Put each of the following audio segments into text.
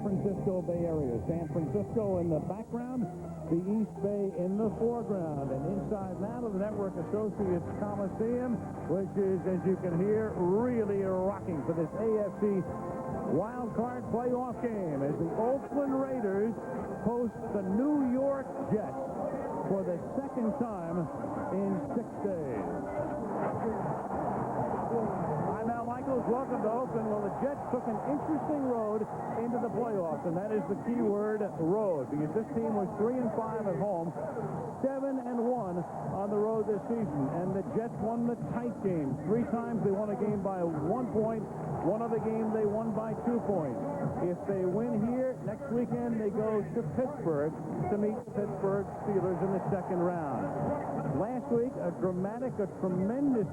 Francisco Bay Area. San Francisco in the background, the East Bay in the foreground. And inside now to the Network Associates Coliseum, which is, as you can hear, really rocking for this AFC wild card playoff game as the Oakland Raiders host the New York Jets for the second time in 6 days. I'm Al Michaels. Welcome to Oakland. Well, the Jets took an interesting road into the playoffs, and that is the key word, road, because this team was 3-5 at home, 7-1 on the road this season, and the Jets won the tight games. 3 times they won a game by 1 point. One other game they won by 2 points. If they win here, next weekend they go to Pittsburgh to meet the Pittsburgh Steelers in the second round. Last week, a tremendous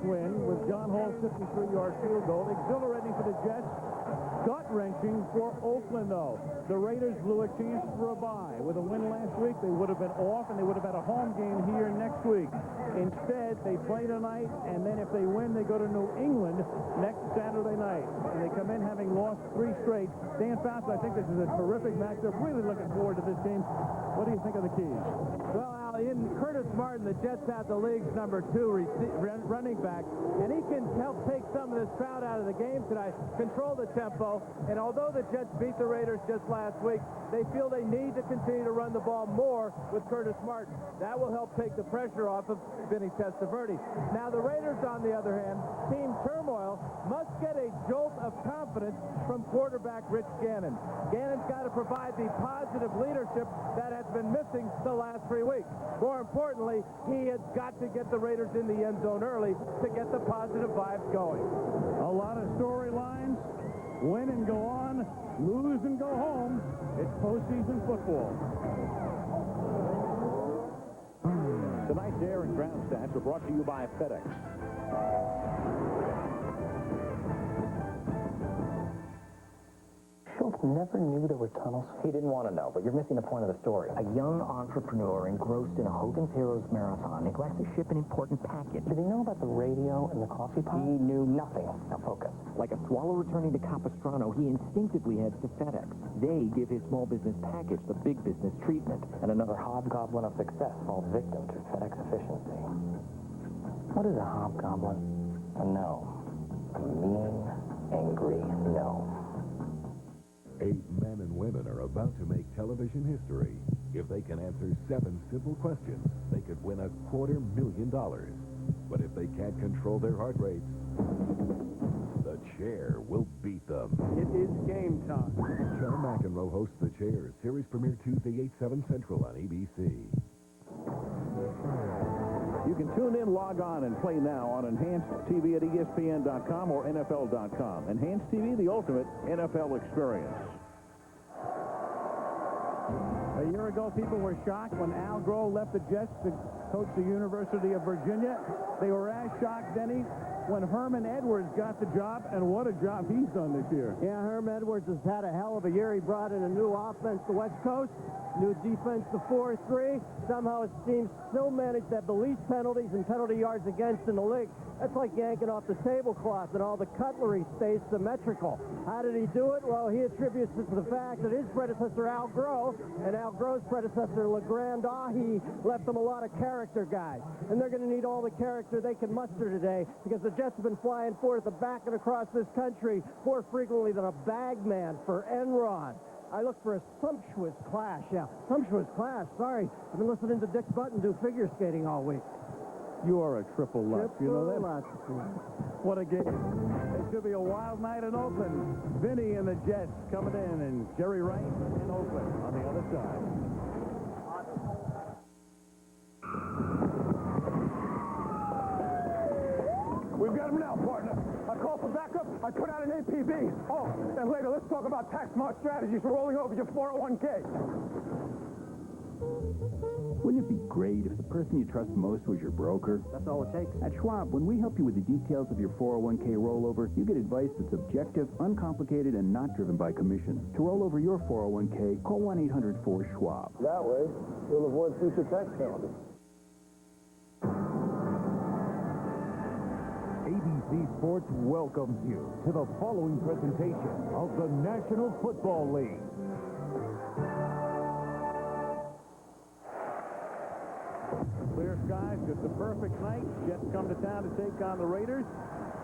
win with John Hall's 53-yard field goal. Exhilarating for the Jets. Gut-wrenching for Oakland, though. The Raiders blew a chance for a bye. With a win last week, they would have been off, and they would have had a home game here next week. Instead, they play tonight, and then if they win, they go to New England next Saturday night. And they come in having lost 3 straight. Dan Fouts, I think this is a terrific matchup. Really looking forward to this game. What do you think of the keys? Well, Al, in Curtis Martin, the Jets have the league's #2 running back, and he can help take some of this crowd out of the game tonight, control the tempo, and although the Jets beat the Raiders just last week, they feel they need to continue to run the ball more with Curtis Martin. That will help take the pressure off of Vinny Testaverde. Now, the Raiders, on the other hand, team turmoil, must get a jolt of confidence from quarterback Rich Gannon. Gannon's got to provide the positive leadership that has been missing the last 3 weeks. More importantly, he has got to get the Raiders in the end zone early to get the positive vibes going. A lot of storylines. Win and go on, lose and go home. It's postseason football. Tonight's air and ground stats are brought to you by FedEx. Schultz never knew there were tunnels. He didn't want to know, but you're missing the point of the story. A young entrepreneur engrossed in a Hogan's Heroes marathon neglects to ship an important package. Did he know about the radio and the coffee pot? He knew nothing. Now focus. Like a swallow returning to Capistrano, he instinctively heads to FedEx. They give his small business package the big business treatment. And another hobgoblin of success falls victim to FedEx efficiency. What is a hobgoblin? A no. A mean, angry no. 8 men and women are about to make television history. If they can answer 7 simple questions, they could win $250,000. But if they can't control their heart rates, the chair will beat them. It is game time. John McEnroe hosts The Chair. Series premiere Tuesday, 8/7 Central on ABC. You can tune in, log on, and play now on Enhanced TV at ESPN.com or NFL.com. Enhanced TV, the ultimate NFL experience. A year ago, people were shocked when Al Groh left the Jets to coach the University of Virginia. They were as shocked, Vinny, when Herman Edwards got the job, and what a job he's done this year. Yeah, Herm Edwards has had a hell of a year. He brought in a new offense, the West Coast, new defense, the 4-3. Somehow his team still managed to have the least penalties and penalty yards against in the league. That's like yanking off the tablecloth, and all the cutlery stays symmetrical. How did he do it? Well, he attributes it to the fact that his predecessor, Al Groh, and Al Groh's predecessor, LeGrand Ahi, left them a lot of character guys. And they're going to need all the character they can muster today, because the Jets have been flying forth the back and across this country more frequently than a bagman for Enron. I look for a sumptuous clash. Yeah, sumptuous clash. Sorry. I've been listening to Dick Button do figure skating all week. You are a triple Lutz. You know that? Lutz. What a game. It should be a wild night in Oakland. Vinny and the Jets coming in, and Jerry Wright in Oakland on the other side. We've got him now, partner. I call for backup. I put out an APB. Oh, and later, let's talk about tax-smart strategies for rolling over your 401k. Wouldn't it be great if the person you trust most was your broker? That's all it takes. At Schwab, when we help you with the details of your 401k rollover, you get advice that's objective, uncomplicated, and not driven by commission. To roll over your 401k, call 1-800-4-SCHWAB. That way, you'll avoid future tax penalties. ABC Sports welcomes you to the following presentation of the National Football League. Just a perfect night. Jets come to town to take on the Raiders.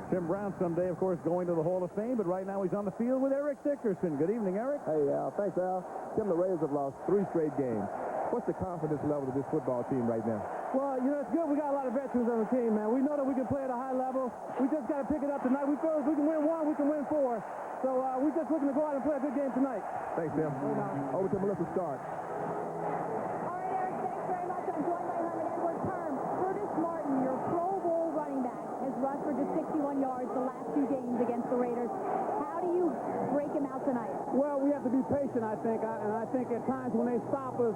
Tim Brown someday, of course, going to the Hall of Fame, but right now he's on the field with Eric Dickerson. Good evening, Eric. Hey, Al. Thanks, Al. Tim, the Raiders have lost 3 straight games. What's the confidence level of this football team right now? Well, it's good. We got a lot of veterans on the team, man. We know that we can play at a high level. We just got to pick it up tonight. We feel if we can win 1, we can win 4. So we're just looking to go out and play a good game tonight. Thanks, Tim. Over to Melissa Stark. All right, Eric, thanks very much. I'm joined by Herman Edward Term. Curtis Martin, your Pro Bowl running back, has rushed for just 61 yards the last 2 games against the Raiders. How do you break him out tonight? Well, we have to be patient, I think. And I think at times when they stop us,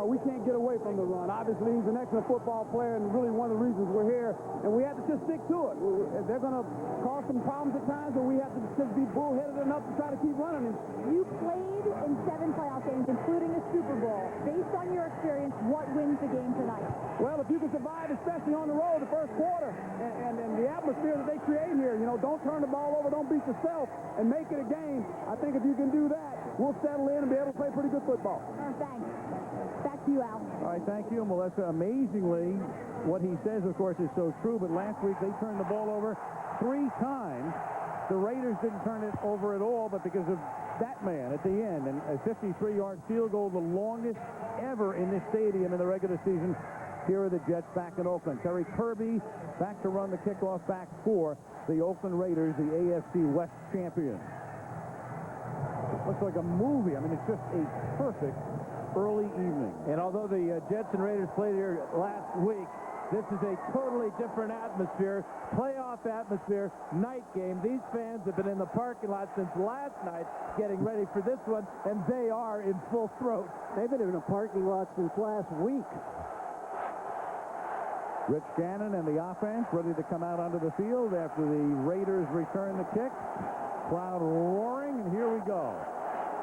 we can't get away from the run. Obviously, he's an excellent football player and really one of the reasons we're here. And we have to just stick to it. They're going to cause some problems at times, but we have to just be bullheaded enough to try to keep running him. You played in 7 playoff games, including a Super Bowl. Based on your experience, what wins the game tonight? Well, if you can survive, especially on the road, the first quarter, and the atmosphere that they create here, don't turn the ball over, don't beat yourself, and make it a game. I think if you can do that, we'll settle in and be able to play pretty good football. Thanks. Back to you, Al. All right, thank you, Melissa. Amazingly, what he says, of course, is so true, but last week they turned the ball over 3 times. The Raiders didn't turn it over at all, but because of that man at the end, and a 53-yard field goal, the longest ever in this stadium in the regular season. Here are the Jets back in Oakland. Terry Kirby back to run the kickoff back for the Oakland Raiders, the AFC West champions. Looks like a movie. I mean, it's just a perfect early evening. And although the Jets and Raiders played here last week, this is a totally different atmosphere, playoff atmosphere, night game. These fans have been in the parking lot since last night getting ready for this one, and they are in full throat. They've been in the parking lot since last week. Rich Gannon and the offense ready to come out onto the field after the Raiders return the kick. Crowd roaring, and here we go.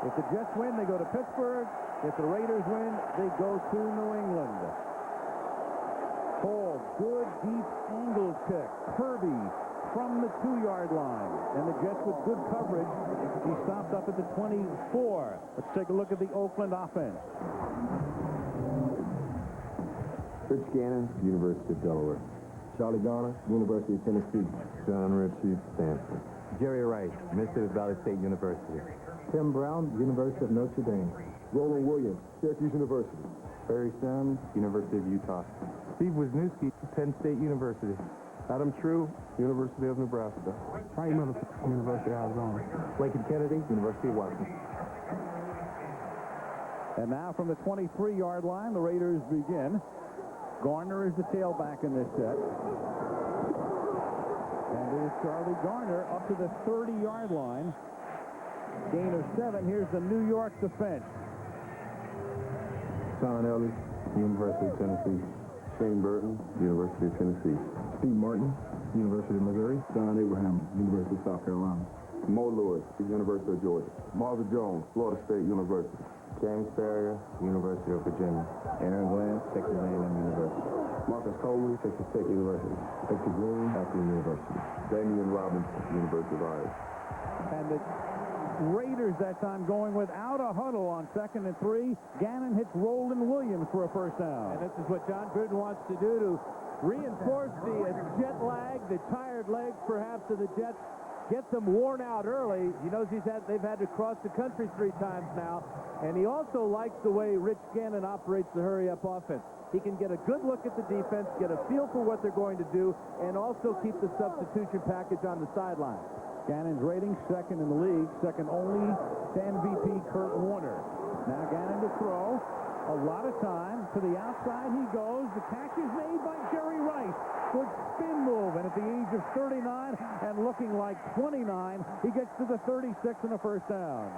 If the Jets win, they go to Pittsburgh. If the Raiders win, they go to New England. Hall, good deep angle kick. Kirby from the 2-yard line. And the Jets with good coverage. He stopped up at the 24. Let's take a look at the Oakland offense. Rich Gannon, University of Delaware. Charlie Garner, University of Tennessee. John Ritchie, Stanford. Jerry Rice, Mississippi Valley State University. Tim Brown, University of Notre Dame. Roland Williams, Syracuse University. Barry Sims, University of Utah. Steve Wisniewski, Penn State University. Adam True, University of Nebraska. Frank Miller, University of Arizona. Lincoln Kennedy, University of Washington. And now from the 23-yard line, the Raiders begin. Garner is the tailback in this set. And it is Charlie Garner up to the 30-yard line. Gain of 7. Here's the New York defense. Sean Ellis, University of Tennessee. Shane Burton, University of Tennessee. Steve Martin, University of Missouri. Don Abraham, University of South Carolina. Mo Lewis, University of Georgia. Marvin Jones, Florida State University. James Ferrier, University of Virginia. Aaron Glenn, Texas A&M University. Marcus Coleman, Texas Tech University. Hector Green, Akron University. Damian Robinson, University of Iowa. And the Raiders that time going without a huddle on 2nd and 3. Gannon hits Roland Williams for a first down. And this is what John Gruden wants to do to reinforce the jet lag, the tired legs perhaps of the Jets. Get them worn out early. He knows they've had to cross the country 3 times now. And he also likes the way Rich Gannon operates the hurry-up offense. He can get a good look at the defense, get a feel for what they're going to do, and also keep the substitution package on the sideline. Gannon's rating 2nd in the league, second only to MVP Kurt Warner. Now Gannon to throw. A lot of time. To the outside he goes. The catch is made by Jerry Rice. Good spin move. And at the age of 39 and looking like 29, he gets to the 36 and a first down.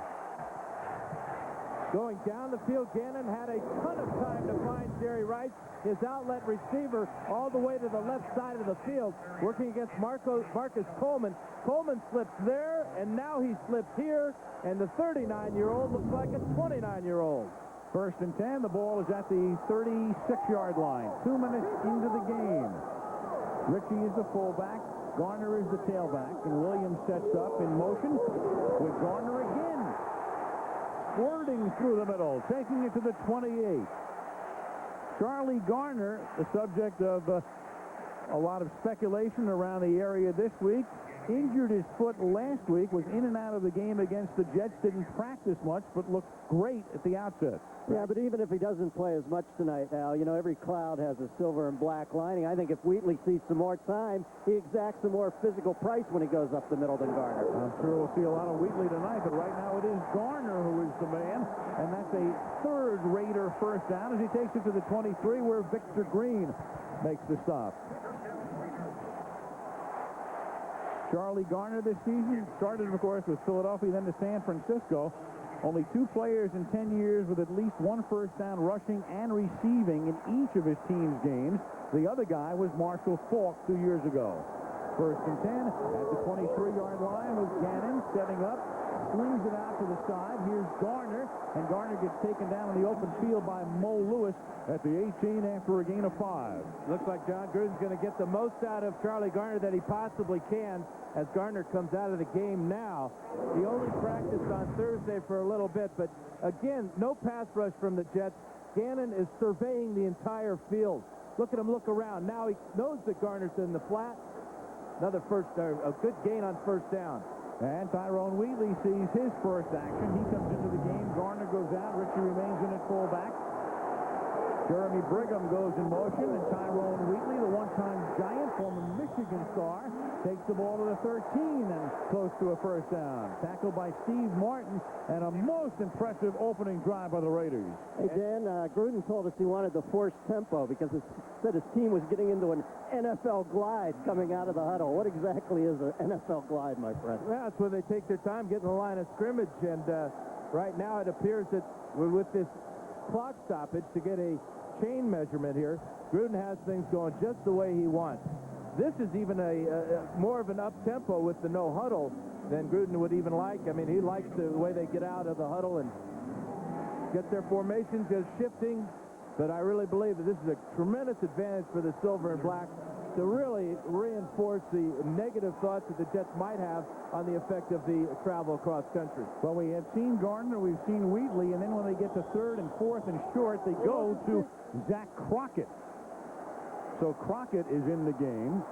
Going down the field, Gannon had a ton of time to find Jerry Rice, his outlet receiver, all the way to the left side of the field, working against Marcus Coleman. Coleman slips there, and now he slips here, and the 39-year-old looks like a 29-year-old. 1st and 10. The ball is at the 36-yard line. 2 minutes into the game. Ritchie is the fullback. Garner is the tailback, and Williams sets up in motion with Garner again. Squirting through the middle, taking it to the 28. Charlie Garner, the subject of a lot of speculation around the area this week, injured his foot last week, was in and out of the game against the Jets, didn't practice much, but looked great at the outset. Yeah, but even if he doesn't play as much tonight, Al, you know, every cloud has a silver and black lining. I think if Wheatley sees some more time, he exacts a more physical price when he goes up the middle than Garner. I'm sure we'll see a lot of Wheatley tonight, but right now it is Garner who is the man, and that's a third Raider first down as he takes it to the 23 where Victor Green makes the stop. Charlie Garner this season started, of course, with Philadelphia, then to San Francisco. Only 2 players in 10 years with at least 1 first down rushing and receiving in each of his team's games. The other guy was Marshall Faulk 2 years ago. First and 10 at the 23-yard line with Gannon setting up, swings it out to the side. Here's Garner, and Garner gets taken down in the open field by Mo Lewis at the 18 after a gain of 5. Looks like John Gruden's going to get the most out of Charlie Garner that he possibly can as Garner comes out of the game now. He only practiced on Thursday for a little bit, but again, no pass rush from the Jets. Gannon is surveying the entire field. Look at him look around. Now he knows that Garner's in the flat. Another a good gain on first down. And Tyrone Wheatley sees his first action. He comes into the game. Garner goes out. Ritchie remains in at fullback. Jeremy Brigham goes in motion, and Tyrone Wheatley, the one-time Giant, former Michigan star, takes the ball to the 13 and close to a first down. Tackled by Steve Martin, and a most impressive opening drive by the Raiders. Hey, Dan, Gruden told us he wanted to force tempo because he said his team was getting into an NFL glide coming out of the huddle. What exactly is an NFL glide, my friend? Well, that's where they take their time getting the line of scrimmage, and right now it appears that with this clock stoppage to get a chain measurement here, Gruden has things going just the way he wants. This is even a more of an up-tempo with the no huddle than Gruden would even like. I mean, he likes the way they get out of the huddle and get their formations just shifting, but I really believe that this is a tremendous advantage for the silver and black to really reinforce the negative thoughts that the Jets might have on the effect of the travel across country. Well, we have seen Gardner, we've seen Wheatley, and then when they get to 3rd and 4th and short, they go to Zach Crockett. So Crockett is in the game.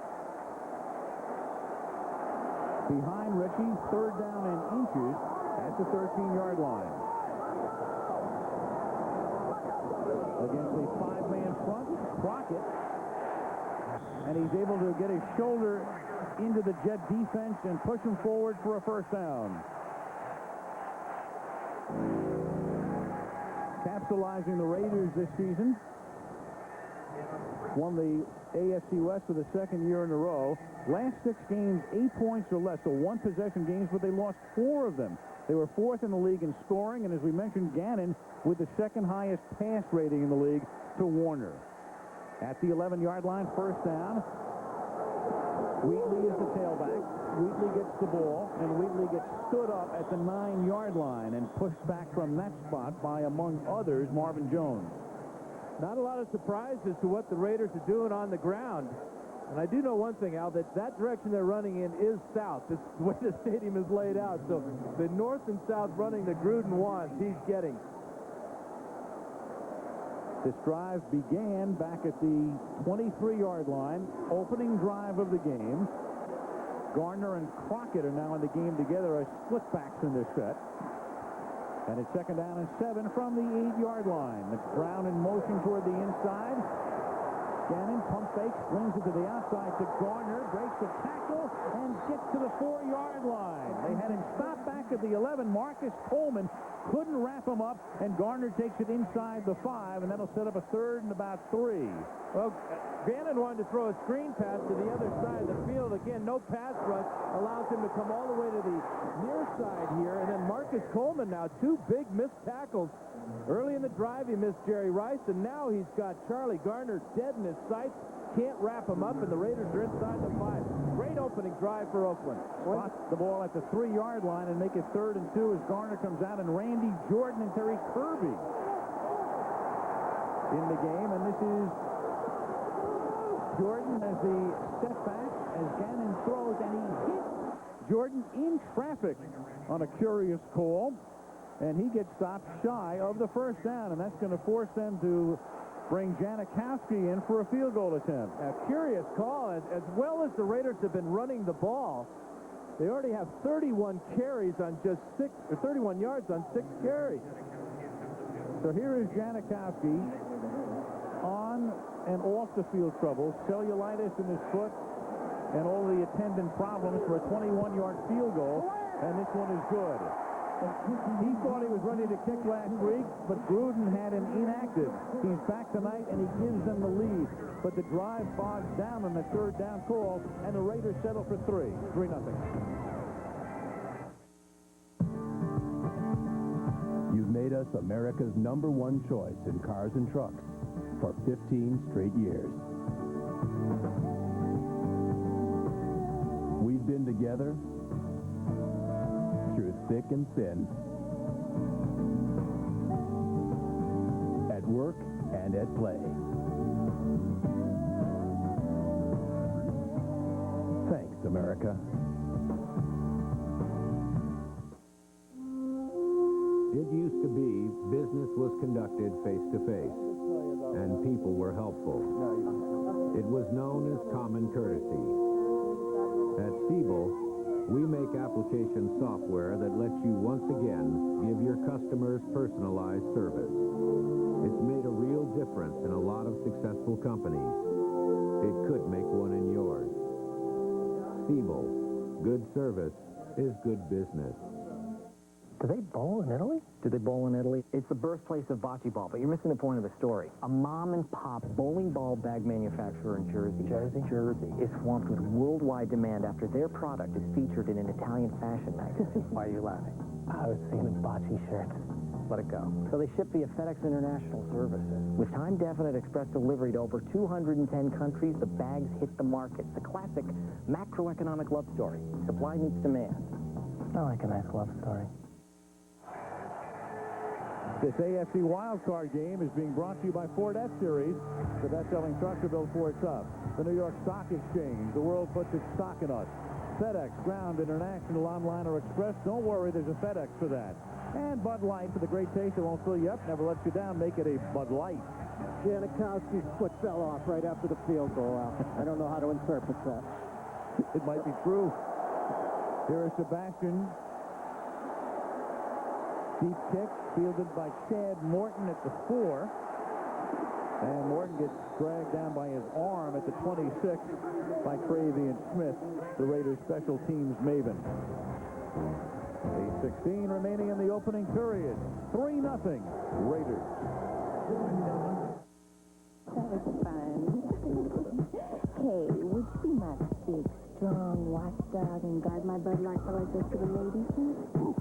Behind Ritchie, 3rd down and inches at the 13-yard line. Against a 5-man front, Crockett. And he's able to get his shoulder into the Jet defense and push him forward for a first down. Capitalizing the Raiders this season. Won the AFC West for the 2nd year in a row. Last 6 games, 8 points or less, so 1-possession games, but they lost 4 of them. They were 4th in the league in scoring, and as we mentioned, Gannon with the 2nd highest pass rating in the league to Warner. At the 11-yard line, first down. Wheatley is the tailback. Wheatley gets the ball, and Wheatley gets stood up at the 9-yard line and pushed back from that spot by, among others, Marvin Jones. Not a lot of surprise as to what the Raiders are doing on the ground. And I do know one thing, Al, that direction they're running in is south. It's the way the stadium is laid out. So the north and south running that Gruden wants, he's getting. This drive began back at the 23-yard line, opening drive of the game. Garner and Crockett are now in the game together as split backs in this set. And it's 2nd down and 7 from the 8-yard line. It's Brown in motion toward the inside. Gannon pump fake, swings it to the outside to Garner, breaks the tackle, and gets to the 4-yard line. They had him stopped back at the 11. Marcus Coleman couldn't wrap him up, and Garner takes it inside the 5, and that'll set up a 3rd and about 3. Well, Gannon wanted to throw a screen pass to the other side of the field. Again, no pass rush allows him to come all the way to the near side here, and then Marcus Coleman now, 2 big missed tackles. Early in the drive, he missed Jerry Rice, and now he's got Charlie Garner dead in his sights. Can't wrap him up, and the Raiders are inside the 5. Great opening drive for Oakland. Spot the ball at the 3-yard line and make it 3rd and 2 as Garner comes out, and Randy Jordan and Terry Kirby in the game, and this is Jordan as the step back as Gannon throws, and he hits Jordan in traffic on a curious call, and he gets stopped shy of the first down, and that's going to force them to bring Janikowski in for a field goal attempt. A curious call. As well as the Raiders have been running the ball, they already have 31 carries on just 31 yards on 6 carries. So here is Janikowski on and off the field trouble, cellulitis in his foot, and all the attendant problems for a 21-yard field goal, and this one is good. He thought he was ready to kick last week, but Gruden had him inactive. He's back tonight, and he gives them the lead. But the drive bogs down on the third down call, and the Raiders settle for 3-0. You've made us America's #1 choice in cars and trucks for 15 straight years. We've been together through thick and thin, at work and at play. Thanks, America. It used to be business was conducted face-to-face, and people were helpful. It was known as common courtesy. At Siebel, we make application software that lets you once again give your customers personalized service. It's made a real difference in a lot of successful companies. It could make one in yours. Siebel, good service is good business. Do they bowl in Italy? Do they bowl in Italy? It's the birthplace of bocce ball, but you're missing the point of the story. A mom-and-pop bowling ball bag manufacturer in Jersey. Jersey is swamped with worldwide demand after their product is featured in an Italian fashion magazine. Why are you laughing? I was seeing bocce shirts. Let it go. So they ship via FedEx International Services. With time-definite express delivery to over 210 countries, the bags hit the market. It's a classic macroeconomic love story. Supply meets demand. I like a nice love story. This AFC wildcard game is being brought to you by Ford F-Series, the best-selling truck to build Ford Tough. The New York Stock Exchange, the world puts its stock in us. FedEx, Ground, International, Online, or Express. Don't worry, there's a FedEx for that. And Bud Light, for the great taste that won't fill you up, never lets you down. Make it a Bud Light. Janikowski's foot fell off right after the field goal. I don't know how to interpret that. It might be true. Here is Sebastian. Deep kick, fielded by Chad Morton at the 4. And Morton gets dragged down by his arm at the 26 by Cravian Smith, the Raiders' special teams maven. 8:16 remaining in the opening period. 3-0 Raiders. That was fun. Hey, would you be my big, strong watchdog and guard my Bud Light while I go to the ladies? Hey,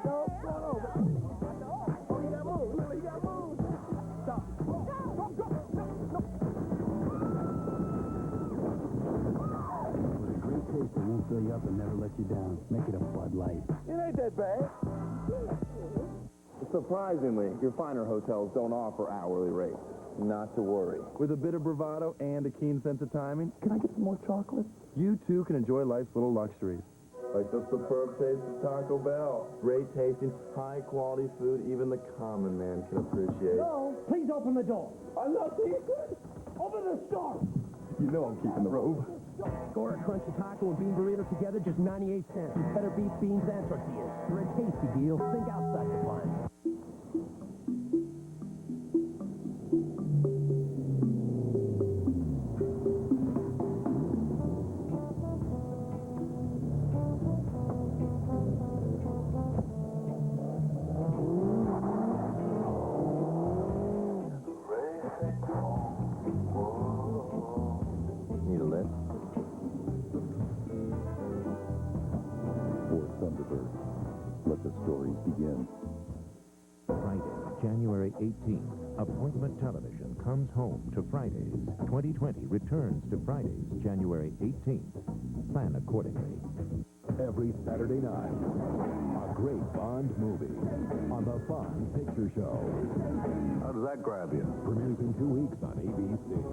Go over. Oh, you got moved. You got moved. Stop. Go. With a great taste that won't fill you up and never let you down. Make it a Bud Light. It ain't that bad. Surprisingly, your finer hotels don't offer hourly rates. Not to worry. With a bit of bravado and a keen sense of timing, can I get some more chocolate? You too can enjoy life's little luxuries. Like the superb taste of Taco Bell. Great tasting, high-quality food even the common man can appreciate. No, please open the door. I'm not seeing good. Open the door. You know I'm keeping the robe. Order crunchy taco and bean burrito together, just 98 cents. Better beef, beans, and tortillas. For a tasty deal, think outside the box. Need a lift? For Thunderbird, let the stories begin. Friday, January 18th, Appointment Television comes home to Fridays. 2020 returns to Fridays, January 18th. Plan accordingly. Every Saturday night, a great Bond movie on the Bond Picture Show. How does that grab you? Premieres in 2 weeks on ABC.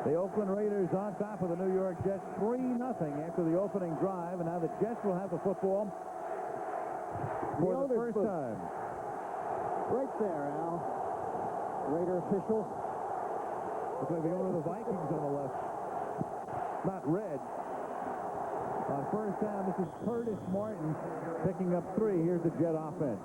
The Oakland Raiders on top of the New York Jets 3-0 after the opening drive, and now the Jets will have the football for the first time. Right there, Al. Raider officials. Looks like the owner of the Vikings on the left. Not red. On first down, this is Curtis Martin picking up 3. Here's the Jet offense.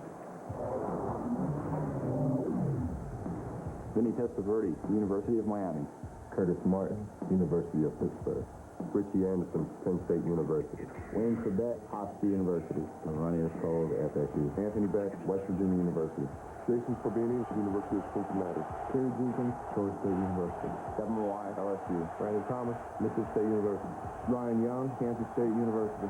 Vinny Testaverde, University of Miami. Curtis Martin, University of Pittsburgh. Richie Anderson, Penn State University. Wayne Chrebet, AFC University. And Ronnie Cole, FSU. Anthony Beck, West Virginia University. Jason Fabini, University of Cincinnati. Terry Jenkins, Georgia State University. Kevin Mawai, LSU. Brandon Thomas, Mississippi State University. Ryan Young, Kansas State University.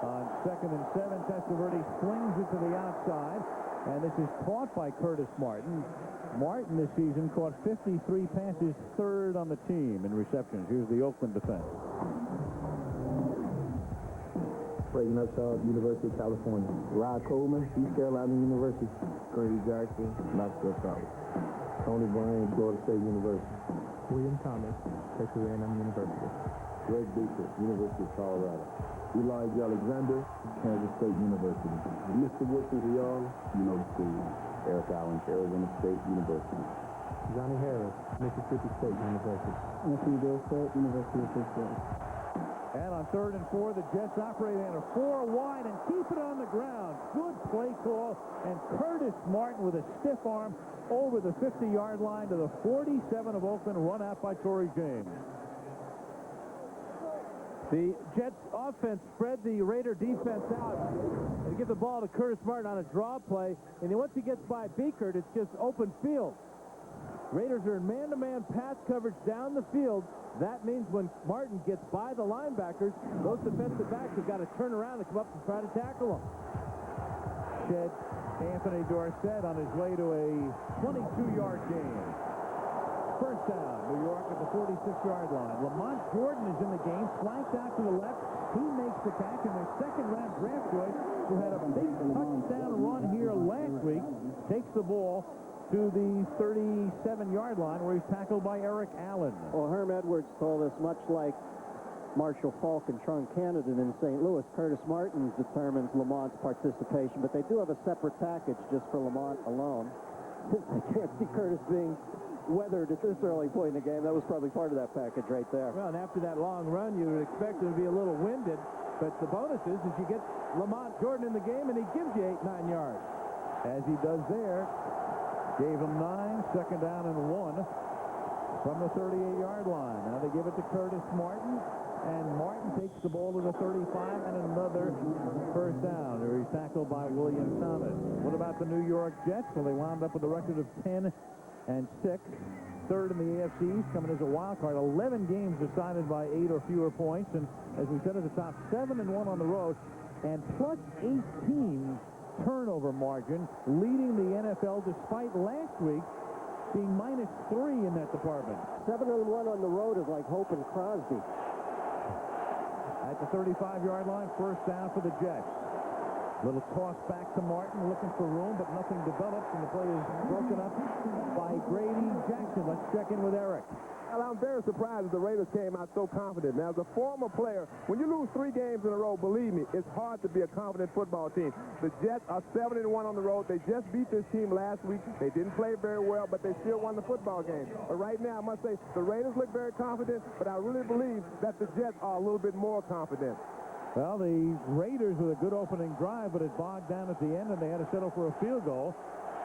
On 2nd and 7, Testaverde slings it to the outside, and this is caught by Curtis Martin. Martin this season caught 53 passes, 3rd on the team in receptions. Here's the Oakland defense. Reagan Upshaw, University of California. Rod Coleman, East Carolina University. Grady Jackson, Knoxville College. Tony Bryan, Florida State University. William Thomas, Texas A&M University. Greg Beaker, University of Colorado. Elijah Alexander, Kansas State University. Mr. Wilson Young, State. Eric Allen, Arizona State University. Johnny Harris, Mississippi State University. Anthony Billset, University of Pittsburgh. And on 3rd and 4, the Jets operate at a 4 wide and keep it on the ground. Good play call, and Curtis Martin with a stiff arm over the 50-yard line to the 47 of Oakland, run out by Torrey James. The Jets offense spread the Raider defense out and give the ball to Curtis Martin on a draw play, and then once he gets by Beekert, it's just open field. Raiders are in man-to-man pass coverage down the field. That means when Martin gets by the linebackers, those defensive backs have got to turn around and come up and try to tackle him. Shed Anthony Dorsett on his way to a 22-yard gain. First down, New York at the 46-yard line. Lamont Jordan is in the game, flanked out to the left. He makes the catch, and their second-round draft choice, who had a big touchdown run here last week, takes the ball to the 37-yard line where he's tackled by Eric Allen. Well, Herm Edwards told us, much like Marshall Falk and Tron Canada in St. Louis, Curtis Martin determines Lamont's participation, but they do have a separate package just for Lamont alone. I can't see Curtis being weathered at this early point in the game. That was probably part of that package right there. Well, and after that long run, you would expect him to be a little winded, but the bonus is you get Lamont Jordan in the game, and he gives you 8-9 yards. As he does there, gave him 9, second down and 1 from the 38-yard line. Now they give it to Curtis Martin, and Martin takes the ball to the 35 and another first down. He's tackled by William Thomas. What about the New York Jets? Well, they wound up with a record of 10-6, 3rd in the AFC, coming as a wild card. 11 games decided by 8 or fewer points, and as we said at the top, 7-1 on the road, and plus 18 turnover margin, leading the NFL despite last week being -3 in that department. 7-1 on the road is like Hope and Crosby. At the 35-yard line, first down for the Jets. Little toss back to Martin, looking for room, but nothing develops, and the play is broken up by Grady Jackson. Let's check in with Eric. Well, I'm very surprised that the Raiders came out so confident. Now, as a former player, when you lose 3 games in a row, believe me, it's hard to be a confident football team. The Jets are 7-1 on the road. They just beat this team last week. They didn't play very well, but they still won the football game. But right now, I must say, the Raiders look very confident, but I really believe that the Jets are a little bit more confident. Well, the Raiders with a good opening drive, but it bogged down at the end, and they had to settle for a field goal.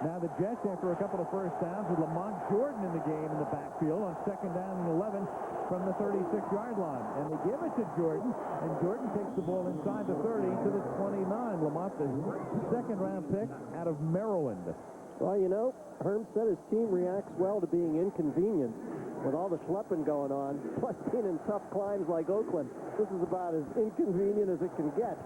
Now the Jets, after a couple of first downs, with Lamont Jordan in the game in the backfield on second down and 11 from the 36-yard line. And they give it to Jordan, and Jordan takes the ball inside the 30 to the 29. Lamont, the second-round pick out of Maryland. Well, you know, Herm said his team reacts well to being inconvenienced. With all the schlepping going on, plus being in tough climbs like Oakland, this is about as inconvenient as it can get.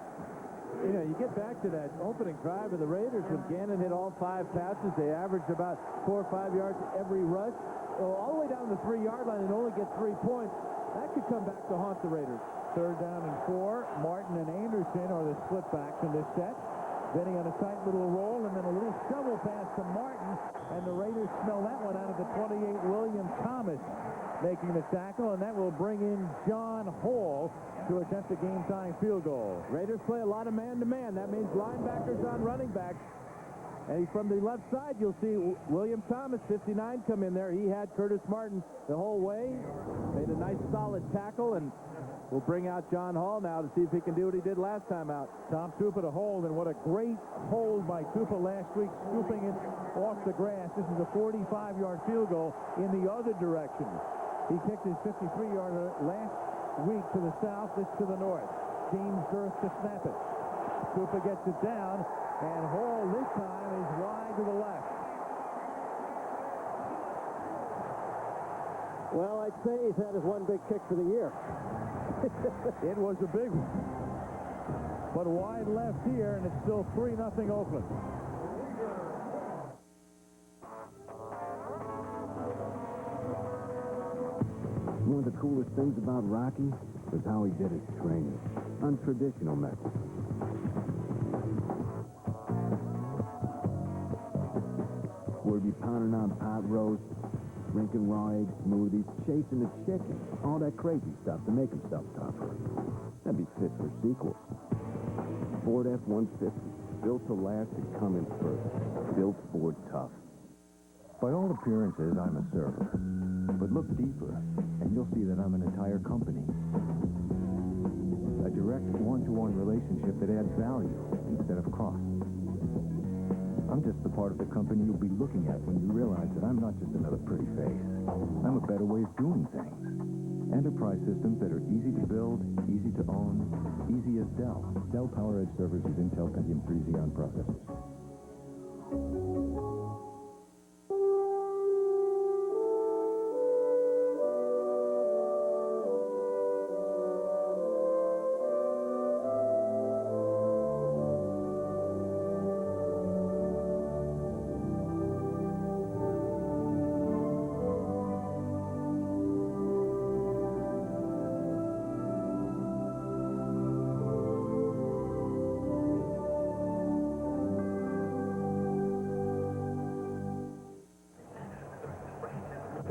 You know, you get back to that opening drive of the Raiders when Gannon hit all 5 passes. They averaged about 4 or 5 yards every rush. So all the way down the 3-yard line and only get 3 points. That could come back to haunt the Raiders. Third down and 4. Martin and Anderson are the split backs in this set. Vinny on a tight little roll, and then a little shovel pass to Martin, and the Raiders smell that one out of the 28, William Thomas making the tackle, and that will bring in John Hall to attempt a game-tying field goal. Raiders play a lot of man-to-man. That means linebackers on running backs. And from the left side, you'll see William Thomas, 59, come in there. He had Curtis Martin the whole way. Made a nice, solid tackle, and we'll bring out John Hall now to see if he can do what he did last time out. Tom Tupa to hold, and what a great hold by Tupa last week, scooping it off the grass. This is a 45-yard field goal in the other direction. He kicked his 53-yarder last week to the south, this to the north. James Durst to snap it. Tupa gets it down, and Hall this time is wide to the left. Well, I'd say he's had his one big kick for the year. It was a big one. But wide left here, and it's still 3-0 Oakland. One of the coolest things about Rocky was how he did his training. Untraditional methods. We'd be pounding on pot roast, drinking raw egg smoothies, chasing the chicken, all that crazy stuff to make himself tougher. That'd be fit for sequels. Ford F-150, built to last and come in first. Built Ford tough. By all appearances, I'm a server. But look deeper, and you'll see that I'm an entire company. A direct one-to-one relationship that adds value instead of cost. I'm just the part of the company you'll be looking at when you realize that I'm not just another pretty face. I'm a better way of doing things. Enterprise systems that are easy to build, easy to own, easy as Dell. Dell PowerEdge servers use Intel Pentium 3 Xeon processors.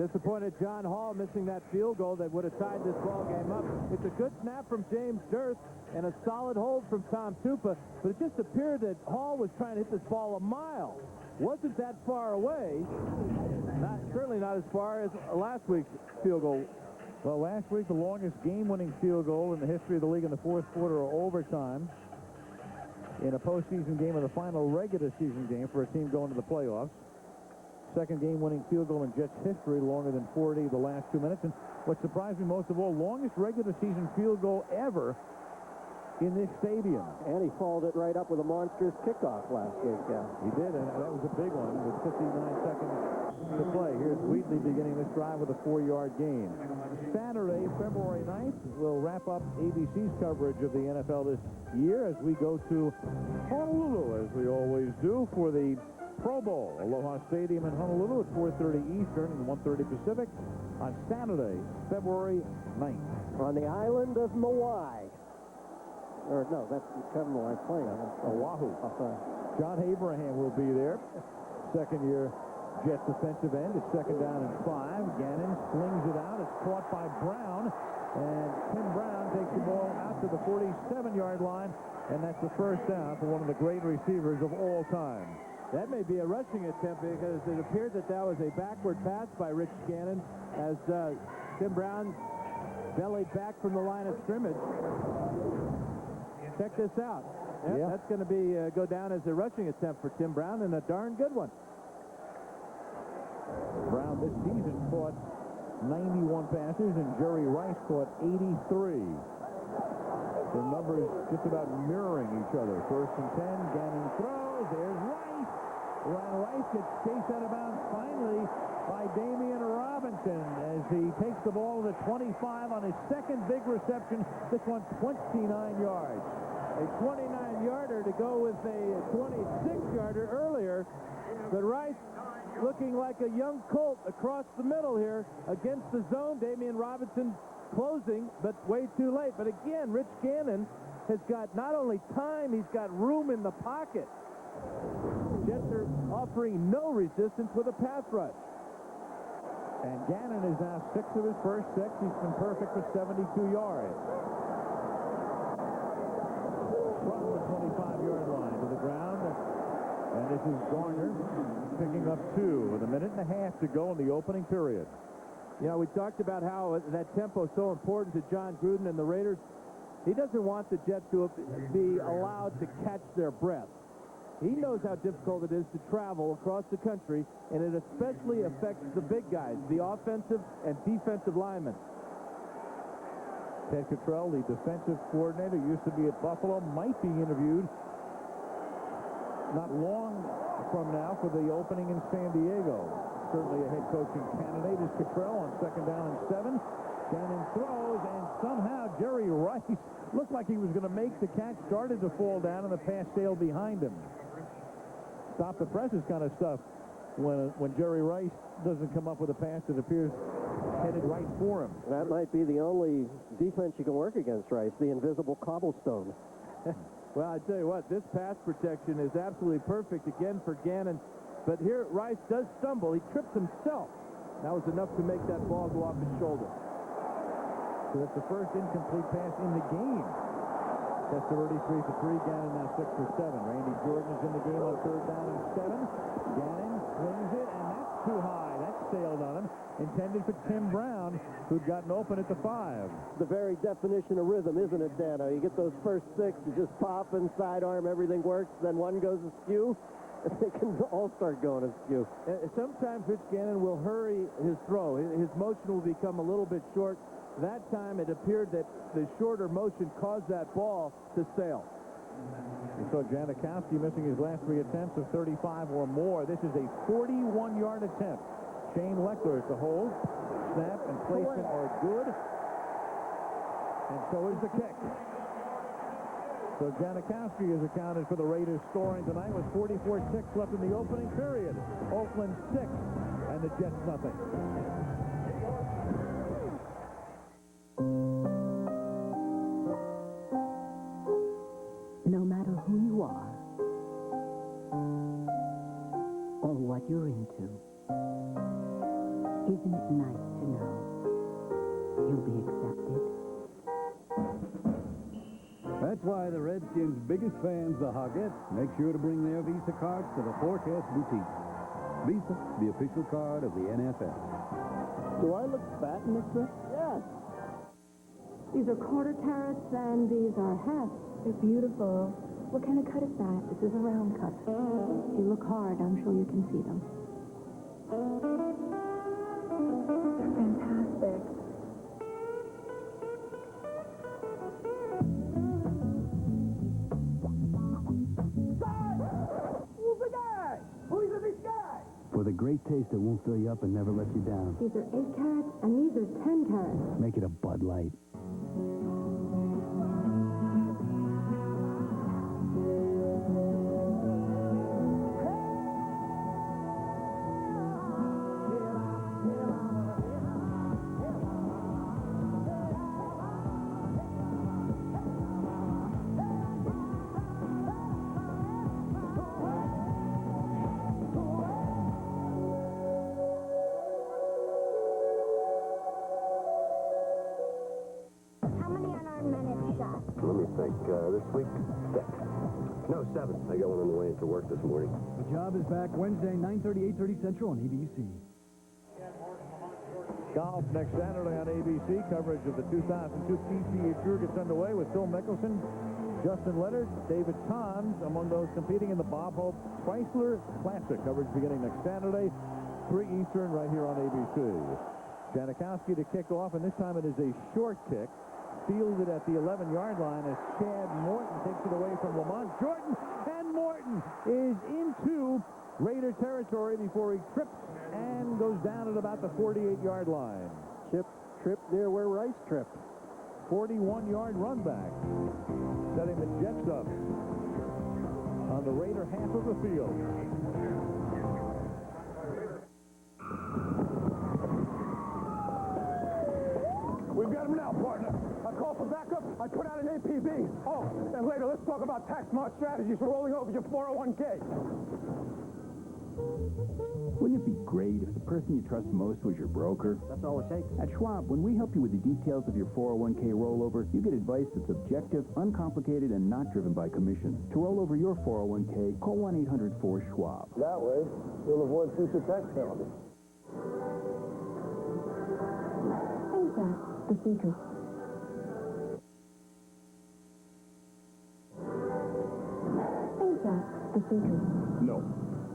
Disappointed John Hall missing that field goal that would have tied this ball game up. It's a good snap from James Durst and a solid hold from Tom Tupa, but it just appeared that Hall was trying to hit this ball a mile. Wasn't that far away. Certainly not as far as last week's field goal. Well, last week, the longest game-winning field goal in the history of the league in the fourth quarter or overtime in a postseason game of the final regular season game for a team going to the playoffs. Second game-winning field goal in Jets history, longer than 40 the last 2 minutes. And what surprised me most of all, longest regular season field goal ever in this stadium. And he followed it right up with a monstrous kickoff last week. He did, and that was a big one with 59 seconds to play. Here's Wheatley beginning this drive with a 4-yard gain. Saturday, February 9th, we'll wrap up ABC's coverage of the NFL this year as we go to Honolulu, as we always do, for the Pro Bowl. Aloha Stadium in Honolulu at 4:30 Eastern and 1:30 Pacific on Saturday, February 9th. On the island of Maui. Or no, that's Kevin Maui playing. Oahu. Oh, sorry. John Abraham will be there. Second-year Jets defensive end. It's second down and 5. Gannon slings it out. It's caught by Brown. And Tim Brown takes the ball out to the 47-yard line. And that's the first down for one of the great receivers of all time. That may be a rushing attempt because it appeared that was a backward pass by Rich Gannon as Tim Brown bellied back from the line of scrimmage. Check this out. Yep, that's going to be go down as a rushing attempt for Tim Brown, and a darn good one. Brown this season caught 91 passes, and Jerry Rice caught 83. The numbers just about mirroring each other. First and 10, Gannon throws. There's Rice. Rice gets chased out of bounds finally by Damian Robinson as he takes the ball to the 25 on his second big reception. This one 29 yards. A 29-yarder to go with a 26-yarder earlier. But Rice looking like a young colt across the middle here against the zone. Damian Robinson closing, but way too late. But again, Rich Gannon has got not only time, he's got room in the pocket. Jets are offering no resistance with a pass rush. And Gannon is now 6 of his first 6. He's been perfect for 72 yards. From the 25-yard line to the ground. And this is Garner picking up 2 with a minute and a half to go in the opening period. You know, we talked about how that tempo is so important to John Gruden and the Raiders. He doesn't want the Jets to be allowed to catch their breath. He knows how difficult it is to travel across the country, and it especially affects the big guys, the offensive and defensive linemen. Ted Cottrell, the defensive coordinator, used to be at Buffalo, might be interviewed not long from now for the opening in San Diego. Certainly a head coaching candidate is Cottrell on 2nd down and 7. Gannon throws, and somehow Jerry Rice looked like he was going to make the catch, started to fall down, and the pass sailed behind him. Stop the presses kind of stuff when Jerry Rice doesn't come up with a pass that appears headed right for him. That might be the only defense you can work against Rice, the invisible cobblestone. Well, I tell you what, this pass protection is absolutely perfect again for Gannon. But here, Rice does stumble. He trips himself. That was enough to make that ball go off his shoulder. So that's the first incomplete pass in the game. Testaverde 3 for 3. Gannon now 6 for 7. Randy Jordan is in the game on 3rd down and 7. Gannon swings it, and that's too high. That sailed on him. Intended for Tim Brown, who'd gotten open at the 5. The very definition of rhythm, isn't it, Dano? You get those first 6, you just pop and sidearm, everything works, then one goes askew. They can all start going askew. Sometimes Rich Gannon will hurry his throw. His motion will become a little bit short. That time it appeared that the shorter motion caused that ball to sail. You saw Janikowski missing his last 3 attempts of 35 or more. This is a 41-yard attempt. Shane Leckler is the hold. Snap and placement are good. And so is the kick. So Janikowski is accounted for the Raiders scoring tonight with 44-6 left in the opening period. Oakland 6 and the Jets nothing. No matter who you are or what you're into, isn't it nice to know you'll be accepted? That's why the Redskins' biggest fans, the Hoggets, make sure to bring their Visa cards to the Forecast Boutique. Visa, the official card of the NFL. Do I look fat in this dress? Yes. These are quarter carats and these are half. They're beautiful. What kind of cut is that? This is a round cut. If you look hard, I'm sure you can see them. They're fantastic. Who's the guy? Who's the big guy? For the great taste that won't fill you up and never let you down. These are 8 carats and these are 10 carats. Make it a Bud Light. This week, 6. No, 7. I got one on the way into work this morning. The Job is back Wednesday, 9:30, 8:30 Central on ABC. Golf next Saturday on ABC. Coverage of the 2002 PGA Tour gets underway with Phil Mickelson, Justin Leonard, David Toms among those competing in the Bob Hope Chrysler Classic. Coverage beginning next Saturday, 3 Eastern, right here on ABC. Janikowski to kick off, and this time it is a short kick. Fielded at the 11-yard line as Chad Morton takes it away from Lamont Jordan, and Morton is into Raider territory before he trips and goes down at about the 48-yard line. Trip near where Rice tripped. 41-yard run back, setting the Jets up on the Raider half of the field. We've got him now. Back up. I put out an APB. Oh, and later let's talk about tax-smart strategies for rolling over your 401k. Wouldn't it be great if the person you trust most was your broker? That's all it takes. At Schwab, when we help you with the details of your 401k rollover, you get advice that's objective, uncomplicated, and not driven by commission. To roll over your 401k, call 1-800-4-SCHWAB. That way, you'll avoid future tax penalties. Who's that? The secret. Who's that? The secret. No.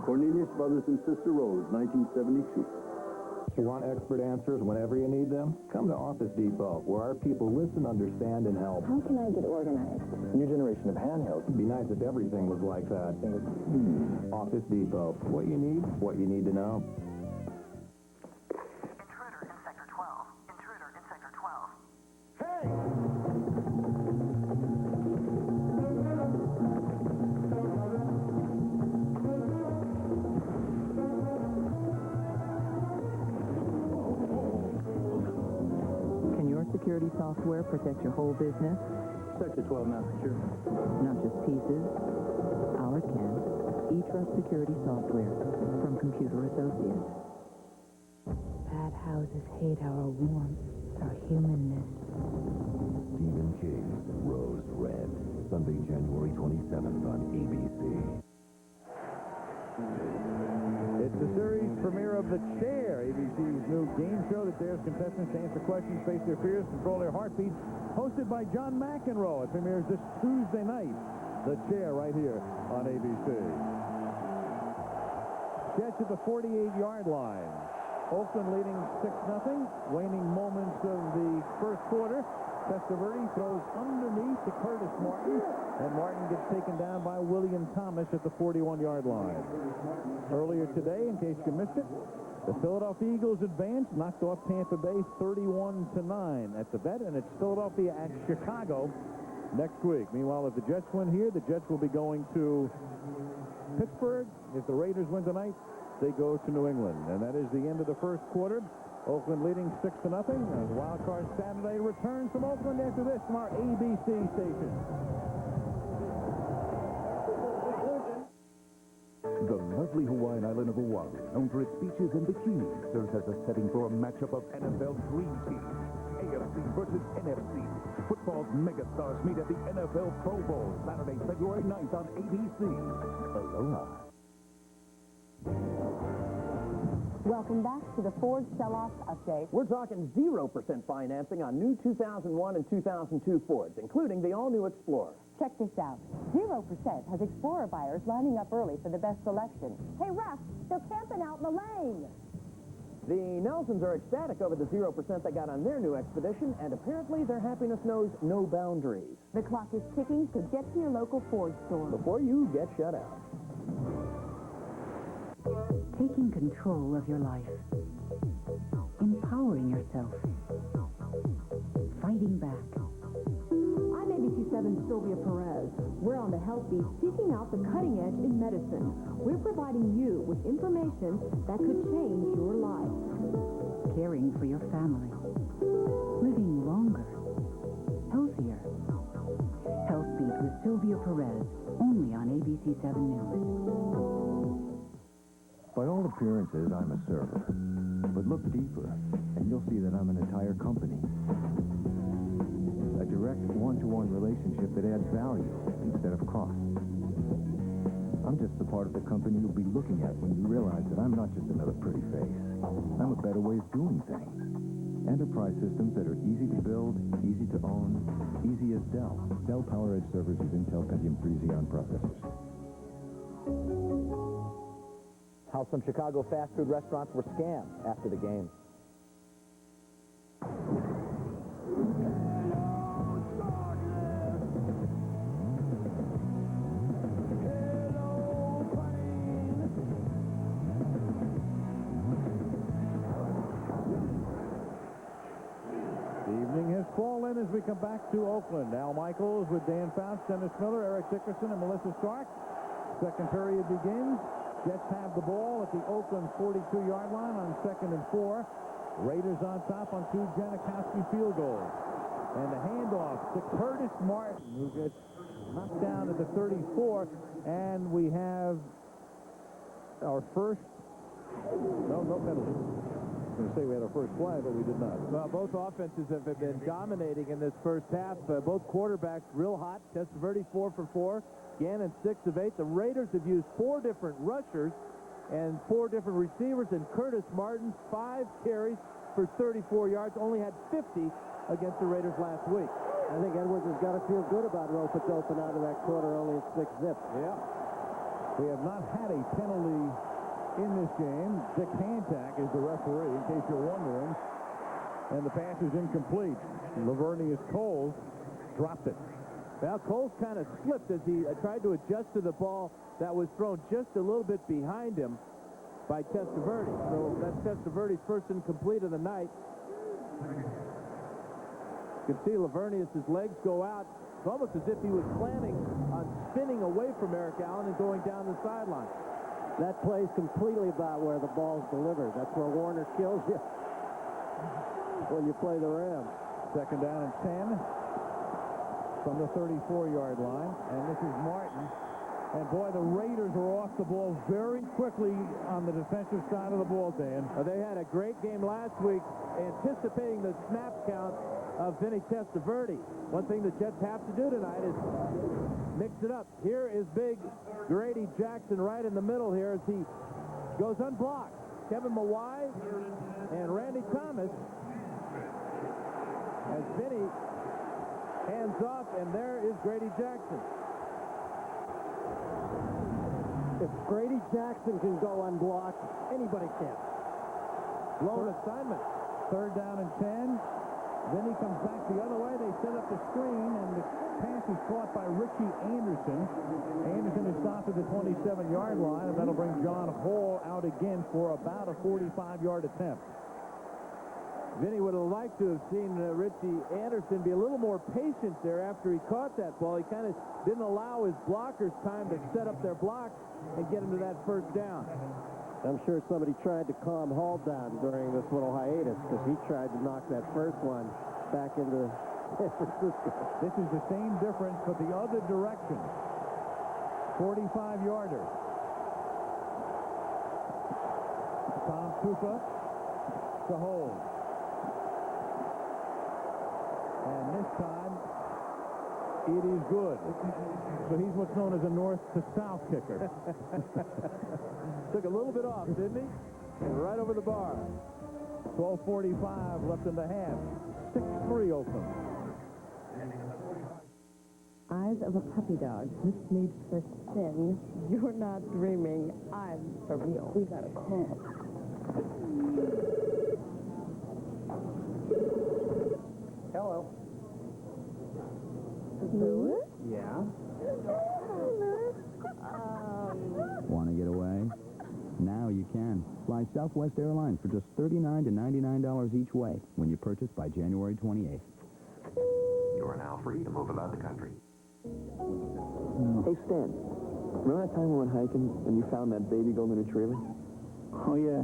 Cornelius Brothers and Sister Road, 1972. You want expert answers whenever you need them? Come to Office Depot, where our people listen, understand, and help. How can I get organized? New generation of handhelds. It'd be nice if everything was like that. Office Depot. What you need to know. Intruder in Sector 12. Intruder in Sector 12. Hey! Security software protect your whole business? Sector 12 not secure. Not just pieces. Ours can. eTrust Security Software from Computer Associates. Bad houses hate our warmth, our humanness. Stephen King's Rose Red, Sunday, January 27th on ABC. It's the series premiere of The Chair, ABC's new game show that dares contestants to answer questions, face their fears, control their heartbeats. Hosted by John McEnroe. It premieres this Tuesday night. The Chair right here on ABC. Jets at the 48-yard line. Oakland leading 6-0. Waning moments of the first quarter. Testaverde throws underneath to Curtis Martin, and Martin gets taken down by William Thomas at the 41-yard line. Earlier today, in case you missed it, the Philadelphia Eagles advanced, knocked off Tampa Bay 31-9 at the Vet, and it's Philadelphia at Chicago next week. Meanwhile, if the Jets win here, the Jets will be going to Pittsburgh. If the Raiders win tonight, they go to New England. And that is the end of the first quarter. Oakland leading 6-0. The Wild Card Saturday returns from Oakland after this from our ABC station. The lovely Hawaiian island of Oahu, known for its beaches and bikinis, serves as a setting for a matchup of NFL dream teams. AFC versus NFC. Football's megastars meet at the NFL Pro Bowl, Saturday, February 9th on ABC. Aloha. Welcome back to the Ford Sell-Off Update. We're talking 0% financing on new 2001 and 2002 Fords, including the all-new Explorer. Check this out. 0% has Explorer buyers lining up early for the best selection. Hey, Russ, they're camping out in the lane. The Nelsons are ecstatic over the 0% they got on their new Expedition, and apparently their happiness knows no boundaries. The clock is ticking, so get to your local Ford store before you get shut out. Taking control of your life. Empowering yourself. Fighting back. I'm ABC7's Sylvia Perez. We're on the Health Beat, seeking out the cutting edge in medicine. We're providing you with information that could change your life. Caring for your family. Living longer. Healthier. Health Beat with Sylvia Perez, only on ABC7 News. By all appearances, I'm a server. But look deeper, and you'll see that I'm an entire company. A direct one-to-one relationship that adds value instead of cost. I'm just the part of the company you'll be looking at when you realize that I'm not just another pretty face. I'm a better way of doing things. Enterprise systems that are easy to build, easy to own, easy as Dell. Dell PowerEdge servers use Intel Pentium 3 Xeon processors. How some Chicago fast food restaurants were scammed after the game. Evening has fallen as we come back to Oakland. Al Michaels with Dan Fouts, Dennis Miller, Eric Dickerson, and Melissa Stark. Second period begins. Jets have the ball at the Oakland 42-yard line on 2nd and 4. Raiders on top on 2 Janikowski field goals. And the handoff to Curtis Martin, who gets knocked down at the 34. And we have our first, no penalty. I was going to say we had our first flag, but we did not. Well, both offenses have been dominating in this first half. Both quarterbacks real hot. Testaverde 4 for 4. Gannon 6 of 8. The Raiders have used 4 different rushers and 4 different receivers. And Curtis Martin, 5 carries for 34 yards. Only had 50 against the Raiders last week. I think Edwards has got to feel good about rope-a-doping out of that quarter, only at 6 zip. Yeah. We have not had a penalty in this game. Dick Hantak is the referee, in case you're wondering. And the pass is incomplete. Lavernius Coles dropped it. Well, Coles kind of slipped as he tried to adjust to the ball that was thrown just a little bit behind him by Testaverde. So that's Testaverde's first incomplete of the night. You can see Lavernius' legs go out. It's almost as if he was planning on spinning away from Eric Allen and going down the sideline. That plays completely about where the ball's delivered. That's where Warner kills you when you play the Rams. Second down and 10 from the 34-yard line. And this is Martin. And, boy, the Raiders are off the ball very quickly on the defensive side of the ball, Dan. They had a great game last week anticipating the snap count of Vinny Testaverde. One thing the Jets have to do tonight is mix it up. Here is big Grady Jackson right in the middle here as he goes unblocked. Kevin Mawai and Randy Thomas as Vinny hands off, and there is Grady Jackson. If Grady Jackson can go unblocked, anybody can. Blown assignment. Third down and 10. Vinny comes back the other way. They set up the screen, and the pass is caught by Richie Anderson. Anderson is stopped at the 27-yard line, and that'll bring John Hall out again for about a 45-yard attempt. Vinny would have liked to have seen Richie Anderson be a little more patient there after he caught that ball. He kind of didn't allow his blockers time to set up their blocks and get him to that first down. I'm sure somebody tried to calm Hall down during this little hiatus because he tried to knock that first one back into San Francisco. This is the same difference, but the other direction. 45-yarder. Tom Tufa to hold. And this time, it is good. So he's what's known as a north to south kicker. Took a little bit off, didn't he? Right over the bar. 12:45 left in the half. 6-3 Oakland. Eyes of a puppy dog, mismade for sin. You're not dreaming. I'm for real. We got a call. Hello. Louis? Yeah? Want to get away? Now you can. Fly Southwest Airlines for just $39 to $99 each way when you purchase by January 28th. You are now free to move about the country. Hey, Stan, remember that time we went hiking and you found that baby golden retriever? Oh, yeah.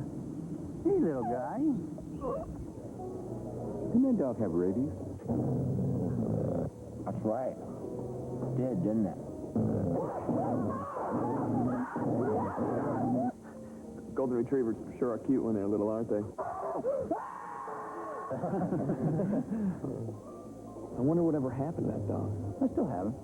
Hey, little guy. Didn't that dog have rabies? That's right. Did, didn't it? Golden retrievers sure are cute when they're little, aren't they? I wonder whatever happened to that dog. I still have him.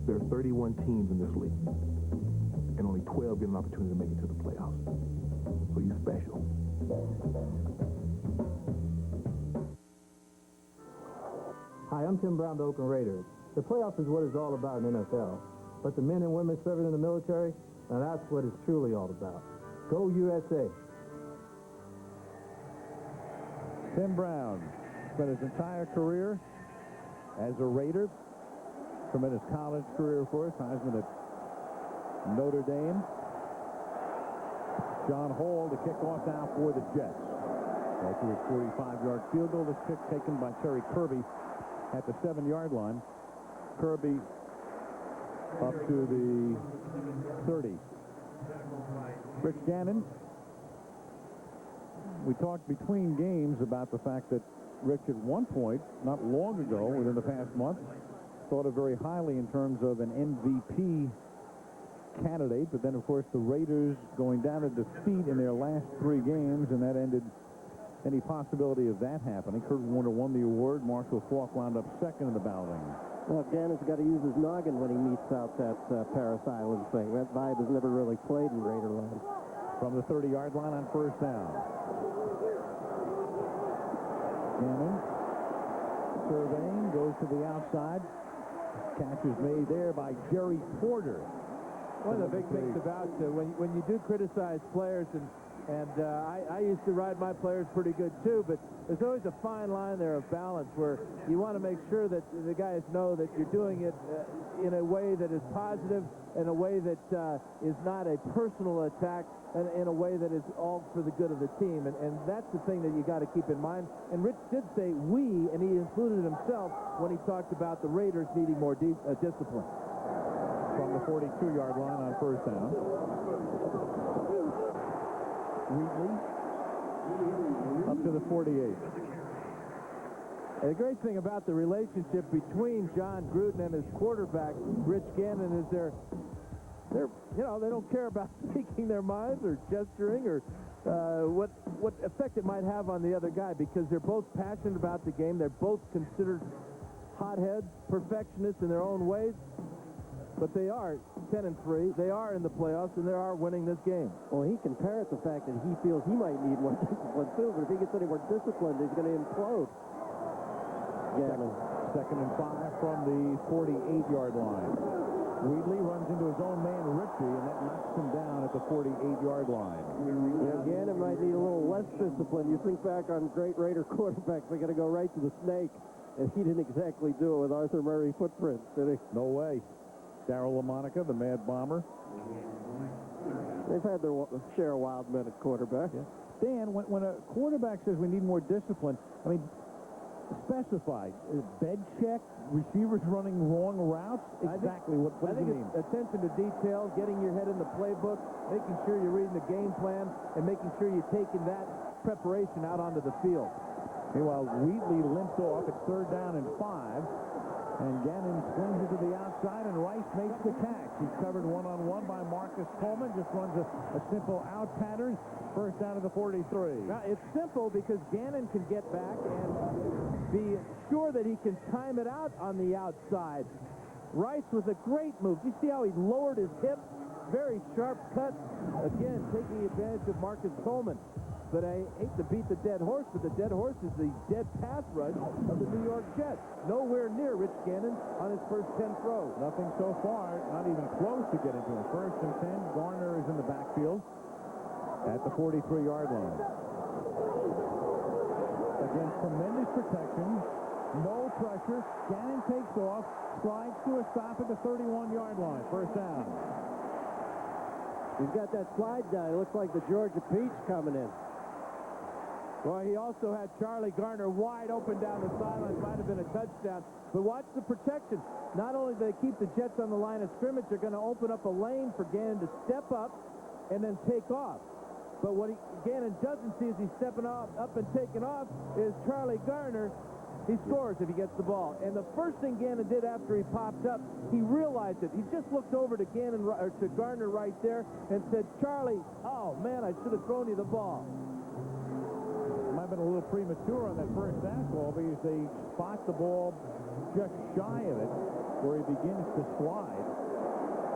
There are 31 teams in this league, and only 12 get an opportunity to make it to the playoffs. So you're special. Hi, I'm Tim Brown, the Oakland Raiders. The playoffs is what it's all about in NFL. But the men and women serving in the military, now that's what it's truly all about. Go USA. Tim Brown spent his entire career as a Raider. Tremendous college career for us. Heisman at Notre Dame. John Hall to kick off now for the Jets. After his 45-yard field goal, this kick taken by Terry Kirby at the 7-yard line. Kirby up to the 30. Rich Gannon. We talked between games about the fact that Rich at one point, not long ago, within the past month, thought of very highly in terms of an MVP candidate, but then of course the Raiders going down to defeat in their last 3 games, and that ended any possibility of that happening. Kurt Warner won the award. Marshall Faulk wound up second in the balloting. Well, Gannon's got to use his noggin when he meets out that Paris Island thing. That vibe has never really played in Raiderland. From the 30-yard line on first down. Gannon surveying, goes to the outside. Catch is made there by Jerry Porter. One of the big things about when you do criticize players, and I used to ride my players pretty good too, but there's always a fine line there of balance where you want to make sure that the guys know that you're doing it in a way that is positive, in a way that is not a personal attack, and in a way that is all for the good of the team. And that's the thing that you got to keep in mind. And Rich did say we, and he included himself when he talked about the Raiders needing more discipline. From the 42-yard line on first down. Wheatley up to the 48. And the great thing about the relationship between John Gruden and his quarterback, Rich Gannon, is they're they don't care about speaking their minds or gesturing or what effect it might have on the other guy, because they're both passionate about the game. They're both considered hotheads, perfectionists in their own ways. But they are 10-3. They are in the playoffs, and they are winning this game. Well, he can parrot the fact that he feels he might need more discipline, too. But if he gets any more discipline, he's going to implode. Gannon. Second and 5 from the 48-yard line. Wheatley runs into his own man, Ritchie, and that knocks him down at the 48-yard line. Yeah, Gannon might need a little less discipline. You think back on great Raider quarterbacks, they're going to go right to the snake. And he didn't exactly do it with Arthur Murray footprints, did he? No way. Darryl LaMonica, the Mad Bomber. They've had their share of wild men at quarterback. Yeah. Dan, when a quarterback says we need more discipline, I mean, specify. Bed check, receivers running wrong routes? Exactly. What does it mean? Attention to detail, getting your head in the playbook, making sure you're reading the game plan, and making sure you're taking that preparation out onto the field. Meanwhile, Wheatley limps off at 3rd down and 5. And Gannon swings it to the outside, and Rice makes the catch. He's covered one-on-one by Marcus Coleman. Just runs a simple out pattern. First down to the 43. Now, it's simple because Gannon can get back and be sure that he can time it out on the outside. Rice was a great move. You see how he lowered his hip? Very sharp cut. Again, taking advantage of Marcus Coleman. But I hate to beat the dead horse, but the dead horse is the dead pass rush of the New York Jets. Nowhere near Rich Gannon on his first 10 throws. Nothing so far, not even close to getting to him. First and 10, Garner is in the backfield at the 43-yard line. Against tremendous protection, no pressure, Gannon takes off, slides to a stop at the 31-yard line. First down. He's got that slide down. It looks like the Georgia Peach coming in. Well, he also had Charlie Garner wide open down the sideline. Might have been a touchdown. But watch the protection. Not only do they keep the Jets on the line of scrimmage, they're going to open up a lane for Gannon to step up and then take off. But what Gannon doesn't see as he's stepping up and taking off is Charlie Garner. He scores if he gets the ball. And the first thing Gannon did after he popped up, he realized it. He just looked over to Garner right there and said, Charlie, oh, man, I should have thrown you the ball. Might have been a little premature on that first fastball because they spot the ball just shy of it where he begins to slide.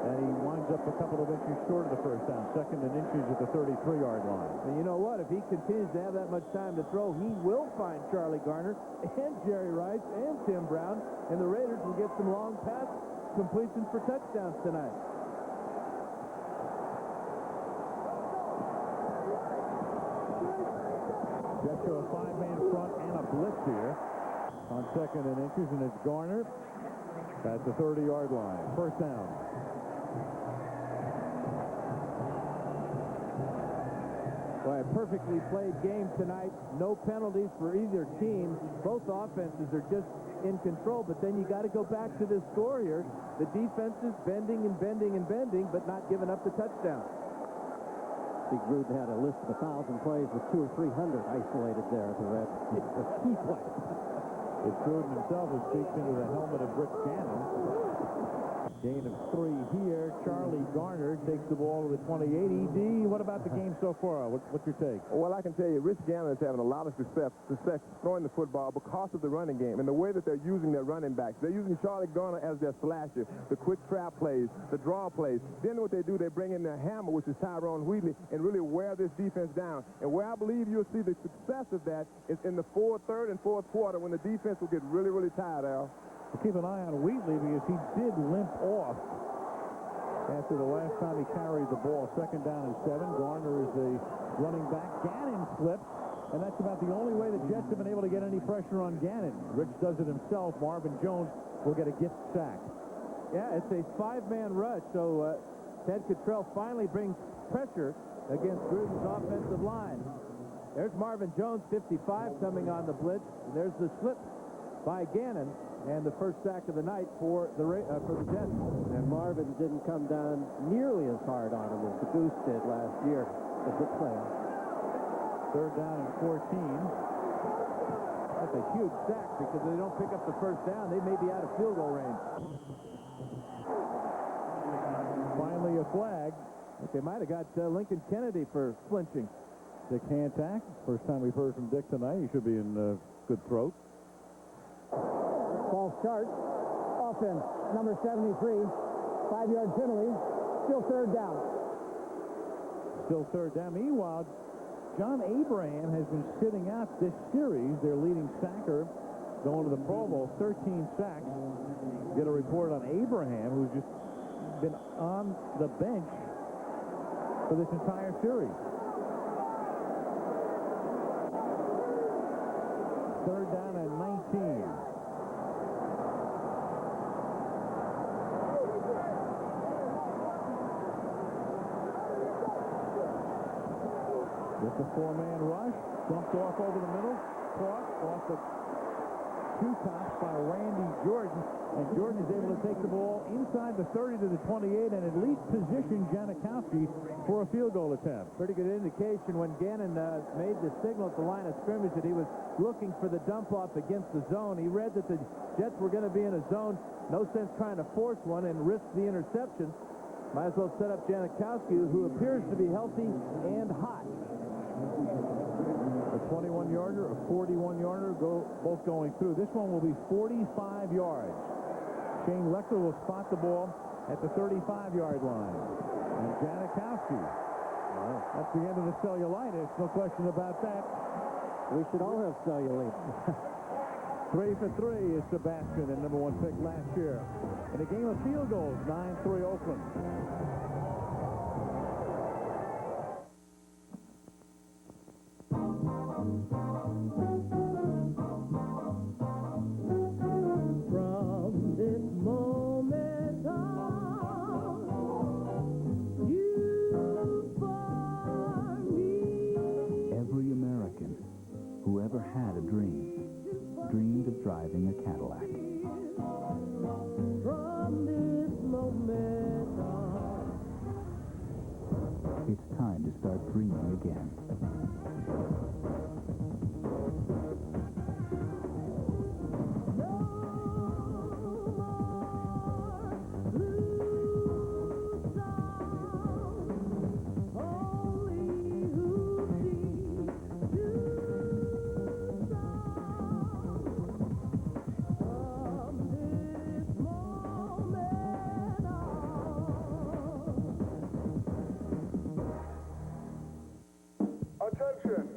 And he winds up a couple of inches short of the first down. Second and inches at the 33-yard line. And you know what? If he continues to have that much time to throw, he will find Charlie Garner and Jerry Rice and Tim Brown, and the Raiders will get some long pass completions for touchdowns tonight. Jets show a 5-man front and a blitz here. on 2nd and inches, and it's Garner at the 30-yard line. First down. Well, a perfectly played game tonight. No penalties for either team. Both offenses are just in control, but then you got to go back to the score here. The defense is bending and bending and bending, but not giving up the touchdown. I think Gruden had a list of 1,000 plays with 200 or 300 isolated there at the red. It's a key play. It's Gruden himself who speaks into the helmet of Rich Gannon. Gain of 3 here. Charlie Garner takes the ball to the 28. ED, what about the game so far? What's your take? Well, I can tell you, Rich Gannon is having a lot of success throwing the football because of the running game and the way that they're using their running backs. They're using Charlie Garner as their slasher, the quick trap plays, the draw plays. Then what they do, they bring in their hammer, which is Tyrone Wheatley, and really wear this defense down. And where I believe you'll see the success of that is in the third and fourth quarter when the defense will get really, really tired, Al. Keep an eye on Wheatley because he did limp off after the last time he carried the ball. 2nd down and 7. Garner is the running back. Gannon slips, and that's about the only way the Jets have been able to get any pressure on Gannon. Rich does it himself. Marvin Jones will get a gift sack. Yeah, it's a 5-man rush, so Ted Cottrell finally brings pressure against Gruden's offensive line. There's Marvin Jones, 55, coming on the blitz. There's the slip by Gannon, and the first sack of the night for the Jets. And Marvin didn't come down nearly as hard on him as the Goose did last year. A good player. 3rd down and 14. That's a huge sack because if they don't pick up the first down, they may be out of field goal range. Finally a flag. They might have got Lincoln Kennedy for flinching. Dick Hantak. First time we've heard from Dick tonight. He should be in good throat. False start. Offense, number 73. 5-yard penalty. Still 3rd down. Still 3rd down. Meanwhile, John Abraham has been sitting out this series. Their leading sacker going to the Pro Bowl. 13 sacks. Get a report on Abraham, who's just been on the bench for this entire series. 3rd down and 19. It's a 4-man rush. Dumped off over the middle. Caught off the 2 tops by Randy Jordan. And Jordan is able to take the ball inside the 30 to the 28 and at least position Janikowski for a field goal attempt. Pretty good indication when Gannon made the signal at the line of scrimmage that he was looking for the dump off against the zone. He read that the Jets were going to be in a zone. No sense trying to force one and risk the interception. Might as well set up Janikowski, who appears to be healthy and hot. A 21-yarder, a 41-yarder, both going through. This one will be 45 yards. Shane Lechter will spot the ball at the 35-yard line. And Janikowski. That's the end of the cellulitis. No question about that. We should all have cellulitis. 3 for 3 is Sebastian, and number 1 pick last year. In a game of field goals, 9-3 Oakland. From this moment on, you for me. Every American who ever had a dream dreamed of driving a Cadillac. From this moment on. It's time to start dreaming again.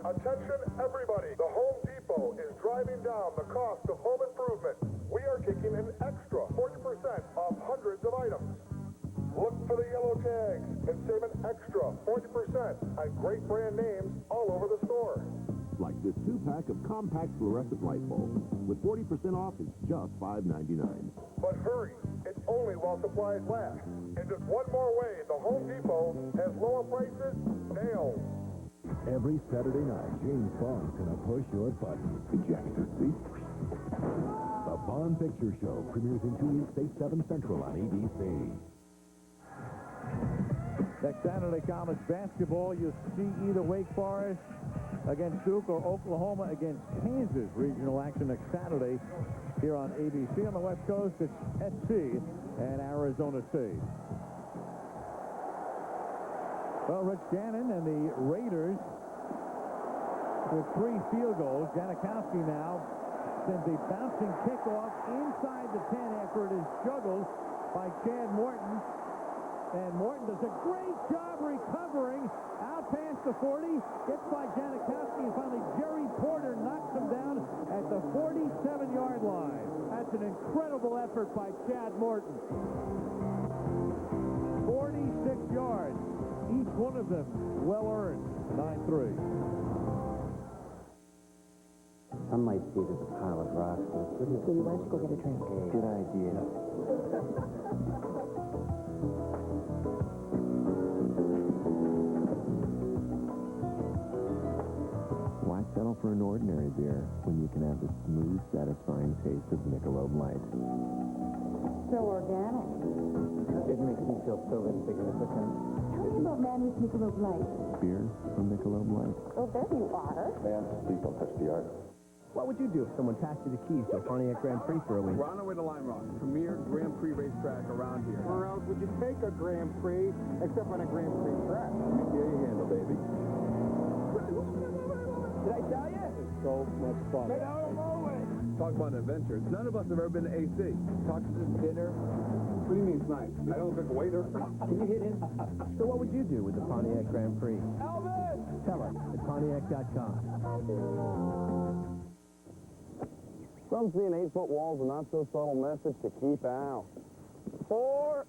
Attention everybody, the Home Depot is driving down the cost of home improvement. We are kicking an extra 40% off hundreds of items. Look for the yellow tags and save an extra 40% on great brand names all over the store. like this 2-pack of compact fluorescent light bulbs. With 40% off, it's just $5.99. But hurry, it's only while supplies last. And just one more way, the Home Depot has lower prices nailed. Every Saturday night, James Bond's gonna push your button. Ejector seat. The Bond Picture Show premieres in 2 weeks, 8/7 Central on ABC. Next Saturday, college basketball, you'll see either Wake Forest against Duke or Oklahoma against Kansas. Regional action next Saturday here on ABC. On the West Coast, it's SC and Arizona State. Well, Rich Gannon and the Raiders with 3 field goals. Janikowski now sends a bouncing kickoff inside the 10 after it is juggled by Chad Morton. And Morton does a great job recovering out past the 40, gets by Janikowski, and finally Jerry Porter knocks him down at the 47-yard line. That's an incredible effort by Chad Morton. 46 yards, each one of them well-earned, 9-3. I might see it as a pile of rocks, but Vinny, why don't you go get a drink? good idea. Why settle for an ordinary beer when you can have the smooth, satisfying taste of Michelob Light? So organic. It makes me feel so insignificant. Tell me about Man with Michelob Light. Beer from Michelob Light. Oh, there you are. Man, please don't touch the art. What would you do if someone passed you the keys to a Pontiac Grand Prix for a week? We're on our way to Lime Rock, premier Grand Prix racetrack around here. Where else would you take a Grand Prix except on a Grand Prix track? Here you handle, baby. Did I tell you? It's so much fun. Get out of my way. Talk about an adventure. None of us have ever been to AC. Talk to this dinner. What do you mean it's nice? I don't look like a waiter. Can you hit him? So what would you do with the Pontiac Grand Prix? Elvis! Tell us at Pontiac.com. Some see in 8-foot walls a not-so-subtle message to keep out. 4,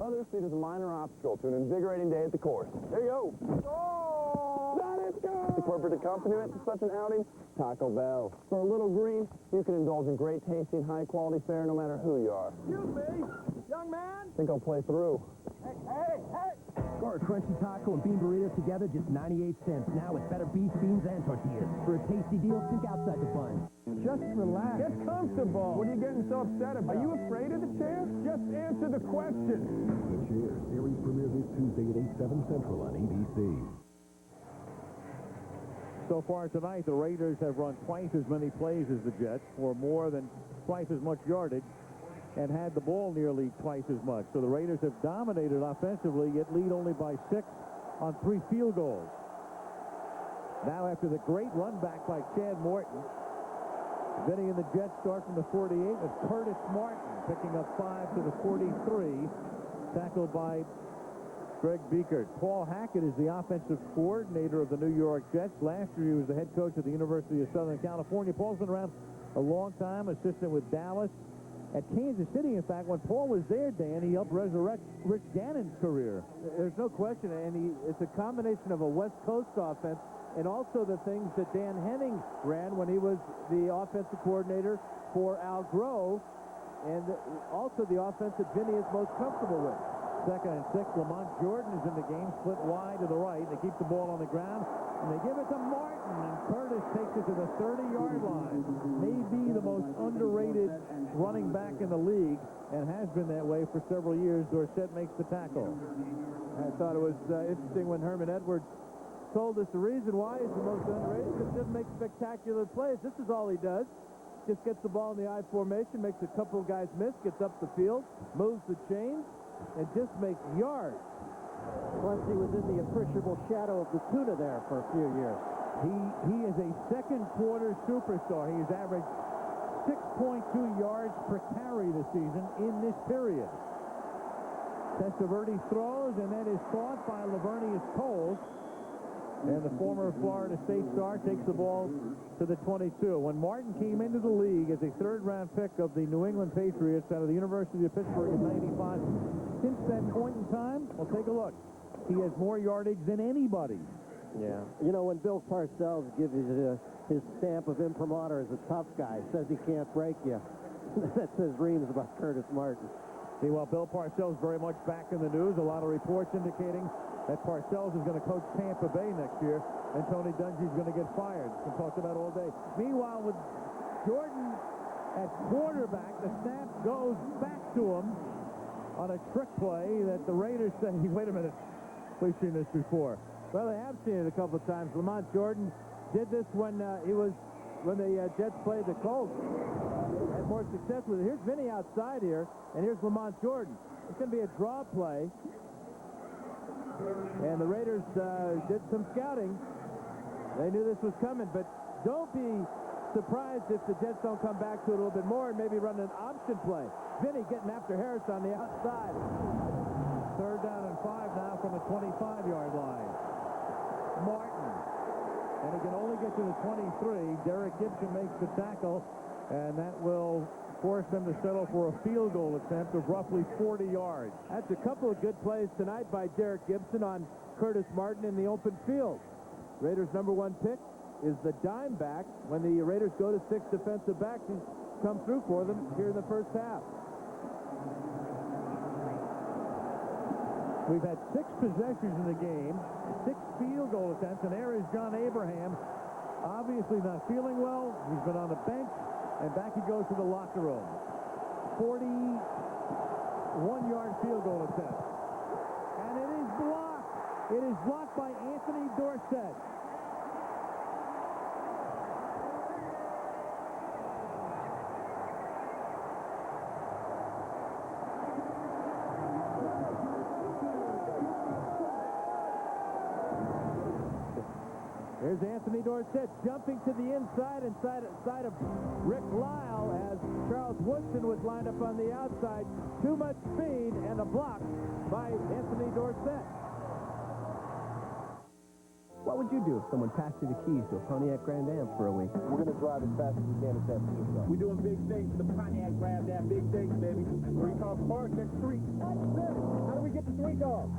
others see it as a minor obstacle to an invigorating day at the course. There you go. Oh! Let it go! The corporate accompaniment to such an outing, Taco Bell. For a little green, you can indulge in great tasting, high-quality fare no matter who you are. Excuse me, young man. I think I'll play through. Hey! Or a crunchy taco and bean burrito together, just 98 cents. Now with better beef, beans, and tortillas. For a tasty deal, think outside the bun. Just relax. Get comfortable. What are you getting so upset about? Are you afraid of the chair? Just answer the question. The Chair series premieres this Tuesday at 8/7 Central on ABC. So far tonight, the Raiders have run twice as many plays as the Jets for more than twice as much yardage and had the ball nearly twice as much. So the Raiders have dominated offensively, yet lead only by 6 on 3 field goals. Now after the great run back by Chad Morton, Vinny and the Jets start from the 48 with Curtis Martin picking up 5 to the 43, tackled by Greg Biekert. Paul Hackett is the offensive coordinator of the New York Jets. Last year he was the head coach at the University of Southern California. Paul's been around a long time, assistant with Dallas. At Kansas City, in fact, when Paul was there, Dan, he helped resurrect Rich Gannon's career. There's no question, and it's a combination of a West Coast offense and also the things that Dan Henning ran when he was the offensive coordinator for Al Grove, and also the offense that Vinny is most comfortable with. 2nd and 6, Lamont Jordan is in the game, split wide to the right. They keep the ball on the ground, and they give it to Martin, and Curtis takes it to the 30-yard line. Maybe the most underrated running back in the league, and has been that way for several years. Dorsett makes the tackle. I thought it was interesting when Herman Edwards told us the reason why he's the most underrated is he doesn't make spectacular plays. This is all he does. Just gets the ball in the I formation, makes a couple of guys miss, gets up the field, moves the chains, and just makes yards. Plus, he was in the appreciable shadow of the tuna there for a few years. He is a second-quarter superstar. He has averaged 6.2 yards per carry this season in this period. Testaverde throws, and that is caught by Lavernius Coles. And the former Florida State star takes the ball to the 22. When Martin came into the league as a 3rd-round pick of the New England Patriots out of the University of Pittsburgh in '95, since that point in time, well, take a look. He has more yardage than anybody Yeah. You know, when Bill Parcells gives his stamp of imprimatur as a tough guy, says he can't break you, that says reams about Curtis Martin. See, while Bill Parcells very much back in the news, a lot of reports indicating that Parcells is going to coach Tampa Bay next year, and Tony Dungy's going to get fired. Been talked about all day. Meanwhile, with Jordan at quarterback, the snap goes back to him on a trick play that the Raiders say, wait a minute, we've seen this before. Well, they have seen it a couple of times. Lamont Jordan did this when the Jets played the Colts. Had more success with it. Here's Vinny outside here, and here's Lamont Jordan. It's going to be a draw play. And the Raiders did some scouting. They knew this was coming, but don't be surprised if the Jets don't come back to it a little bit more and maybe run an option play. Vinny getting after Harris on the outside. 3rd down and 5 now from the 25-yard line. Martin. And he can only get to the 23. Derek Gibson makes the tackle, and that will force them to settle for a field goal attempt of roughly 40 yards. That's a couple of good plays tonight by Derek Gibson on Curtis Martin in the open field. Raiders' number 1 pick is the dime back. When the Raiders go to 6 defensive backs, he's come through for them here in the first half. We've had 6 possessions in the game, 6 field goal attempts, and there is John Abraham, obviously not feeling well. He's been on the bench, and back he goes to the locker room. 41-yard field goal attempt. And it is blocked. It is blocked by Anthony Dorsett. Here's Anthony Dorsett jumping to the inside of Rick Lyle as Charles Woodson was lined up on the outside. Too much speed and a block by Anthony Dorsett. What would you do if someone passed you the keys to a Pontiac Grand Am for a week? We're going to drive as fast as we can to San Francisco. We're doing big things for the Pontiac Grand Am. Big things, baby. 3 car park next street. That's it. How do we get to 3 cars?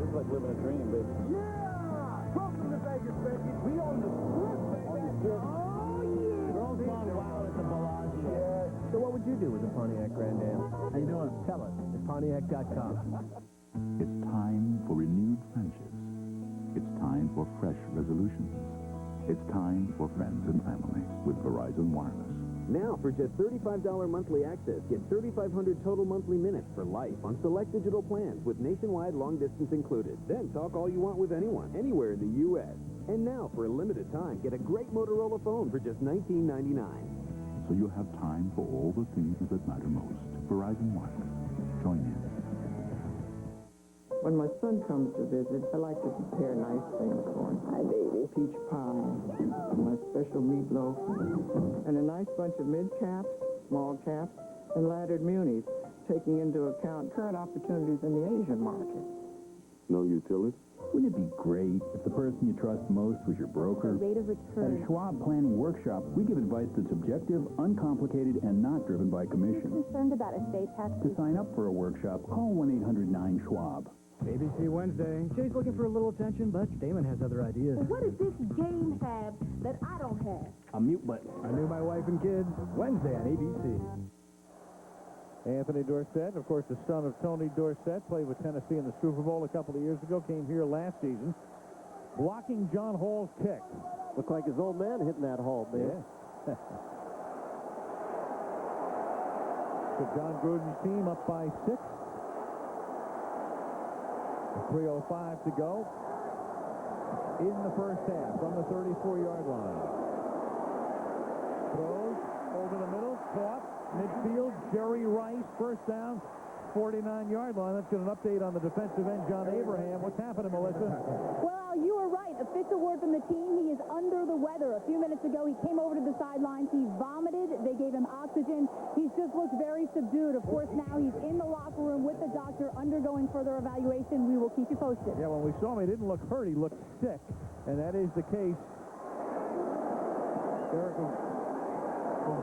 It's like living a dream, baby. Yeah! Welcome to Vegas, baby. We on the strip, baby. Oh, yeah! Girls gone wild at the Bellagio. Yeah. So what would you do with a Pontiac Grand Am? How you doing? Tell us at Pontiac.com. It's time for renewed friendships. It's time for fresh resolutions. It's time for friends and family with Verizon Wireless. Now, for just $35 monthly access, get 3,500 total monthly minutes for life on select digital plans with nationwide long distance included. Then talk all you want with anyone, anywhere in the U.S. And now, for a limited time, get a great Motorola phone for just $19.99. So you'll have time for all the things that matter most. Verizon Wireless. Join in. When my son comes to visit, I like to prepare nice things for him. Hi, baby. Peach pie, my special meatloaf, and a nice bunch of mid-caps, small caps, and laddered munis, taking into account current opportunities in the Asian market. No utilities? Wouldn't it be great if the person you trust most was your broker? Rate of return. At a Schwab Planning Workshop, we give advice that's objective, uncomplicated, and not driven by commission. Concerned about estate tax? To sign up for a workshop, call 1-800-9-SCHWAB. ABC Wednesday. Jay's looking for a little attention, but Damon has other ideas. What does this game have that I don't have? A mute button. I knew my wife and kids. Wednesday on ABC. Anthony Dorsett, of course, the son of Tony Dorsett, played with Tennessee in the Super Bowl a couple of years ago, came here last season, blocking John Hall's kick. Looked like his old man hitting that Hall, man. Yeah. So John Gruden's team up by 6. 3:05 to go in the first half from the 34-yard line. Throws over the middle, caught, midfield, Jerry Rice, first down, 49-yard line. Let's get an update on the defensive end, John Abraham. What's happening, Melissa? Well, you were right. Official word from the team, he is under the weather. A few minutes ago, he came over to the sidelines. He vomited. They gave him oxygen. He's just looked very subdued. Of course, now he's in the locker room with the doctor undergoing further evaluation. We will keep you posted. Yeah, when we saw him, he didn't look hurt. He looked sick, and that is the case. Derek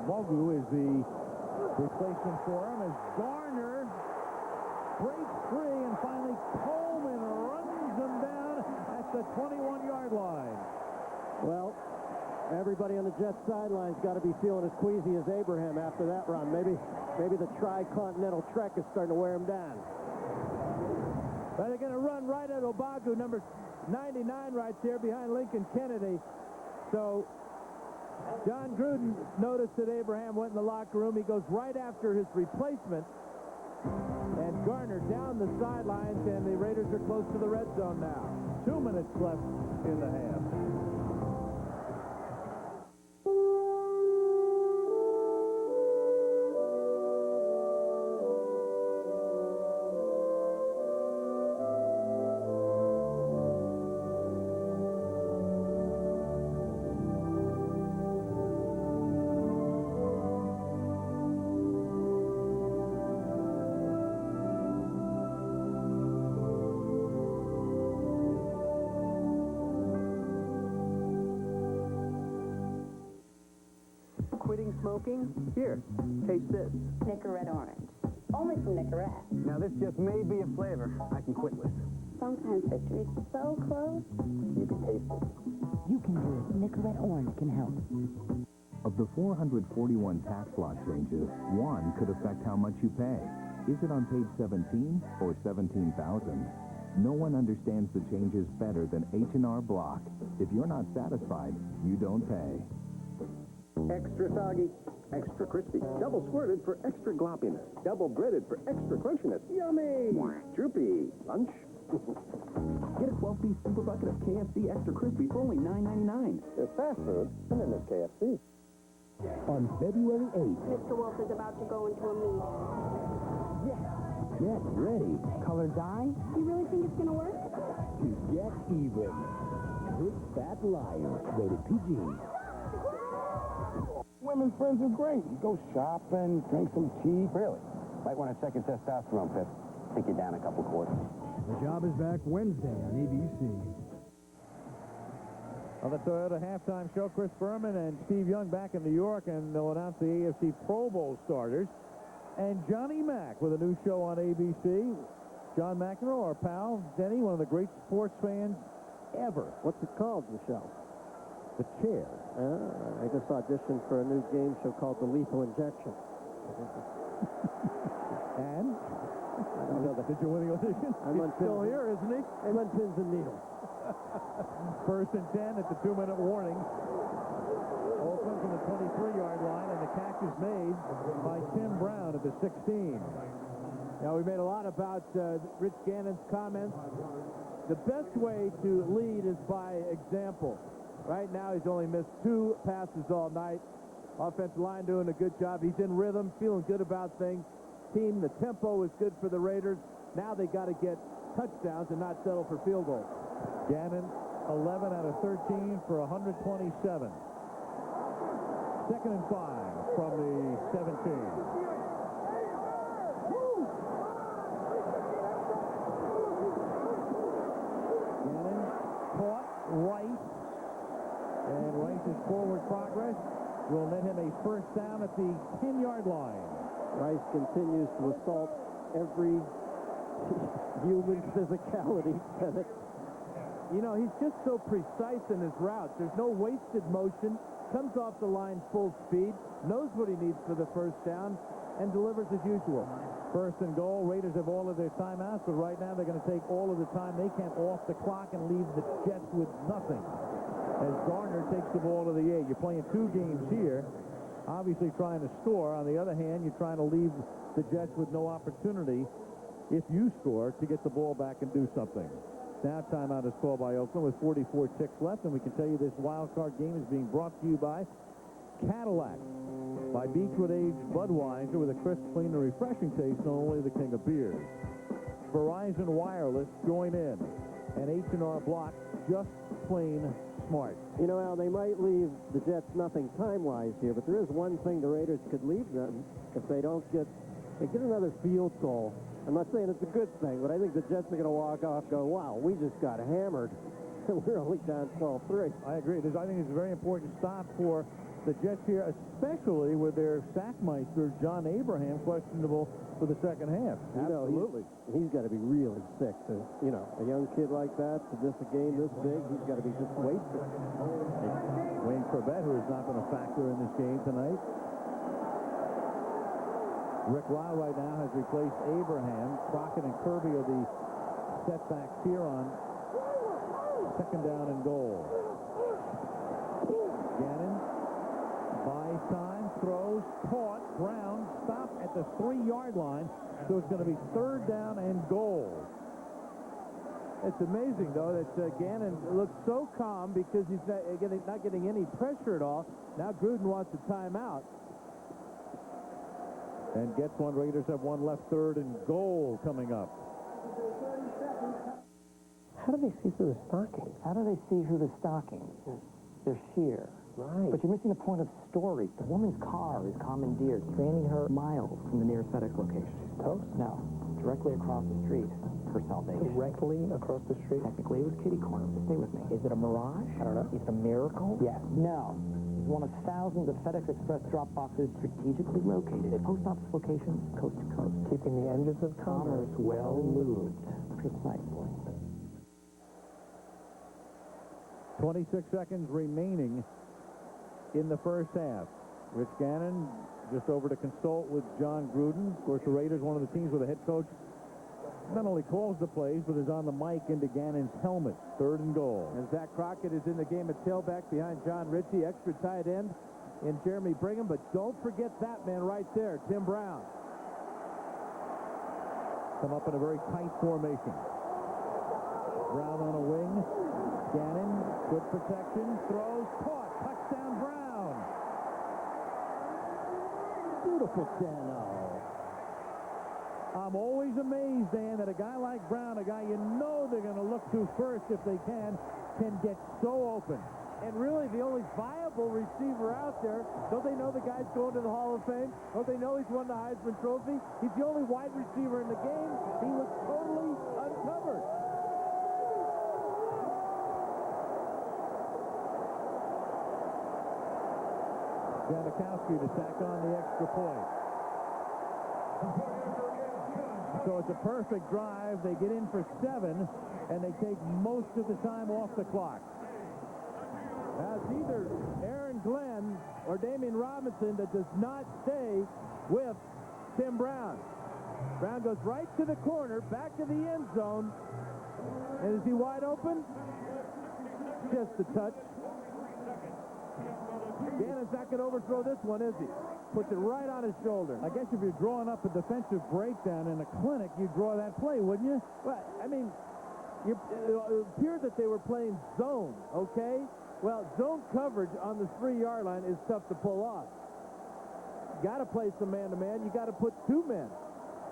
Mogu is the replacement for him as Garner breaks free, and finally Coleman runs him down at the 21-yard line. Well, everybody on the Jets sidelines got to be feeling as queasy as Abraham after that run. Maybe the tri-continental trek is starting to wear him down. But they're going to run right at Obagu, number 99 right there behind Lincoln Kennedy. So John Gruden noticed that Abraham went in the locker room. He goes right after his replacement. And Garner down the sidelines, and the Raiders are close to the red zone now. 2 minutes left in the half. Quitting smoking? Here, taste this. Nicorette orange. Only from Nicorette. Now this just may be a flavor I can quit with. Sometimes victory's so close. You can taste it. You can do it. Nicorette orange can help. Of the 441 tax law changes, one could affect how much you pay. Is it on page 17 or 17,000? No one understands the changes better than H&R Block. If you're not satisfied, you don't pay. Extra soggy, extra crispy, double squirted for extra gloppiness, double breaded for extra crunchiness. Yummy! Droopy. Lunch? Get a 12-piece super bucket of KFC Extra Crispy for only $9.99. There's fast food, and then there's KFC. On February 8th, Mr. Wolf is about to go into a meeting. get ready Color dye? You really think it's going to work? to get even. Big Fat Liar, rated PG. Women's friends are great. You go shopping, drink some tea. Really? Might want to check your testosterone, Pip. Take you down a couple quarters. The Job is back Wednesday on ABC. On the Toyota halftime show, Chris Berman and Steve Young back in New York, and they'll announce the AFC Pro Bowl starters. And Johnny Mack with a new show on ABC. John McEnroe, our pal, Denny, one of the great sports fans ever. What's it called, the show? The Chair. I just auditioned for a new game show called The Lethal Injection. And? I don't know. Did you win the audition? He's still here, isn't he? I'm on pins and needles. First and 10 at the 2-minute warning. Oakland from the 23-yard line, and the catch is made by Tim Brown at the 16. Now, we made a lot about Rich Gannon's comments. The best way to lead is by example. Right now, he's only missed 2 passes all night. Offensive line doing a good job. He's in rhythm, feeling good about things. Team, the tempo is good for the Raiders. Now they got to get touchdowns and not settle for field goals. Gannon, 11 out of 13 for 127. Second and 5 from the 17. Gannon caught Rice, and Rice's forward progress will net him a first down at the 10-yard line. Rice continues to assault every human physicality. You know, he's just so precise in his routes. There's no wasted motion. Comes off the line full speed, knows what he needs for the first down, and delivers as usual. First and goal. Raiders have all of their timeouts, but right now they're going to take all of the time they can off the clock and leave the Jets with nothing. As Garner takes the ball to the 8. You're playing 2 games here, obviously trying to score. On the other hand, you're trying to leave the Jets with no opportunity, if you score, to get the ball back and do something. Now timeout is called by Oakland with 44 ticks left, and we can tell you this wild card game is being brought to you by Cadillac, by Beechwood Aged Budweiser, with a crisp, clean, and refreshing taste, not only the king of beers. Verizon Wireless, join in, and H&R Block, just plain smart. You know, Al, they might leave the Jets nothing time-wise here, but there is one thing the Raiders could leave them if they don't get another field goal. I'm not saying it's a good thing, but I think the Jets are going to walk off go, wow, we just got hammered. We're only down 12-3. I agree. I think it's a very important stop for the Jets here, especially with their sackmeister, John Abraham, questionable for the second half. Absolutely. He's got to be really sick to, a young kid like that, to miss a game this big, he's got to be just wasted. Wayne Chrebet, who has not been a factor in this game tonight. Rick Lyle right now has replaced Abraham. Crockett and Kirby are the setbacks here on second down and goal. Gannon buys time, throws, caught. Brown stopped at the 3-yard line, so it's going to be third down and goal. It's amazing, though, that Gannon looks so calm because he's not getting any pressure at all. Now Gruden wants a timeout. And gets one. Raiders have one left, third and goal coming up. How do they see through the stockings? How do they see through the stockings? They're sheer. Right. But you're missing the point of the story. The woman's car is commandeered, stranding her miles from the nearest FedEx location. She's toast? No. Directly across the street. Her salvation. Directly across the street? Technically, it was kitty corner. Stay with me. Is it a mirage? I don't know. Is it a miracle? Yes. No. It's one of thousands of FedEx Express drop boxes strategically located at post office locations coast to coast. Keeping the engines of commerce well moved. Precisely. 26 seconds remaining in the first half. Rich Gannon just over to consult with John Gruden. Of course, the Raiders, one of the teams where the head coach not only calls the plays, but is on the mic into Gannon's helmet. Third and goal. And Zach Crockett is in the game at tailback behind John Ritchie, extra tight end in Jeremy Brigham. But don't forget that man right there, Tim Brown. Come up in a very tight formation. Brown on a wing. Gannon, good protection, throws, caught, touchdown Brown. Beautiful Dano. I'm always amazed, Dan, that a guy like Brown, a guy you know they're going to look to first if they can get so open. And really the only viable receiver out there, don't they know the guy's going to the Hall of Fame? Don't they know he's won the Heisman Trophy? He's the only wide receiver in the game. He was totally uncovered. Janikowski to tack on the extra point. So it's a perfect drive. They get in for 7, and they take most of the time off the clock. Now it's either Aaron Glenn or Damian Robinson that does not stay with Tim Brown. Brown goes right to the corner, back to the end zone. And is he wide open? Just a touch. Gannon's not going to overthrow this one, is he? Puts it right on his shoulder. I guess if you're drawing up a defensive breakdown in a clinic, you'd draw that play, wouldn't you? Well, I mean, it appeared that they were playing zone, okay? Well, zone coverage on the 3-yard line is tough to pull off. You got to play some man-to-man. You got to put 2 men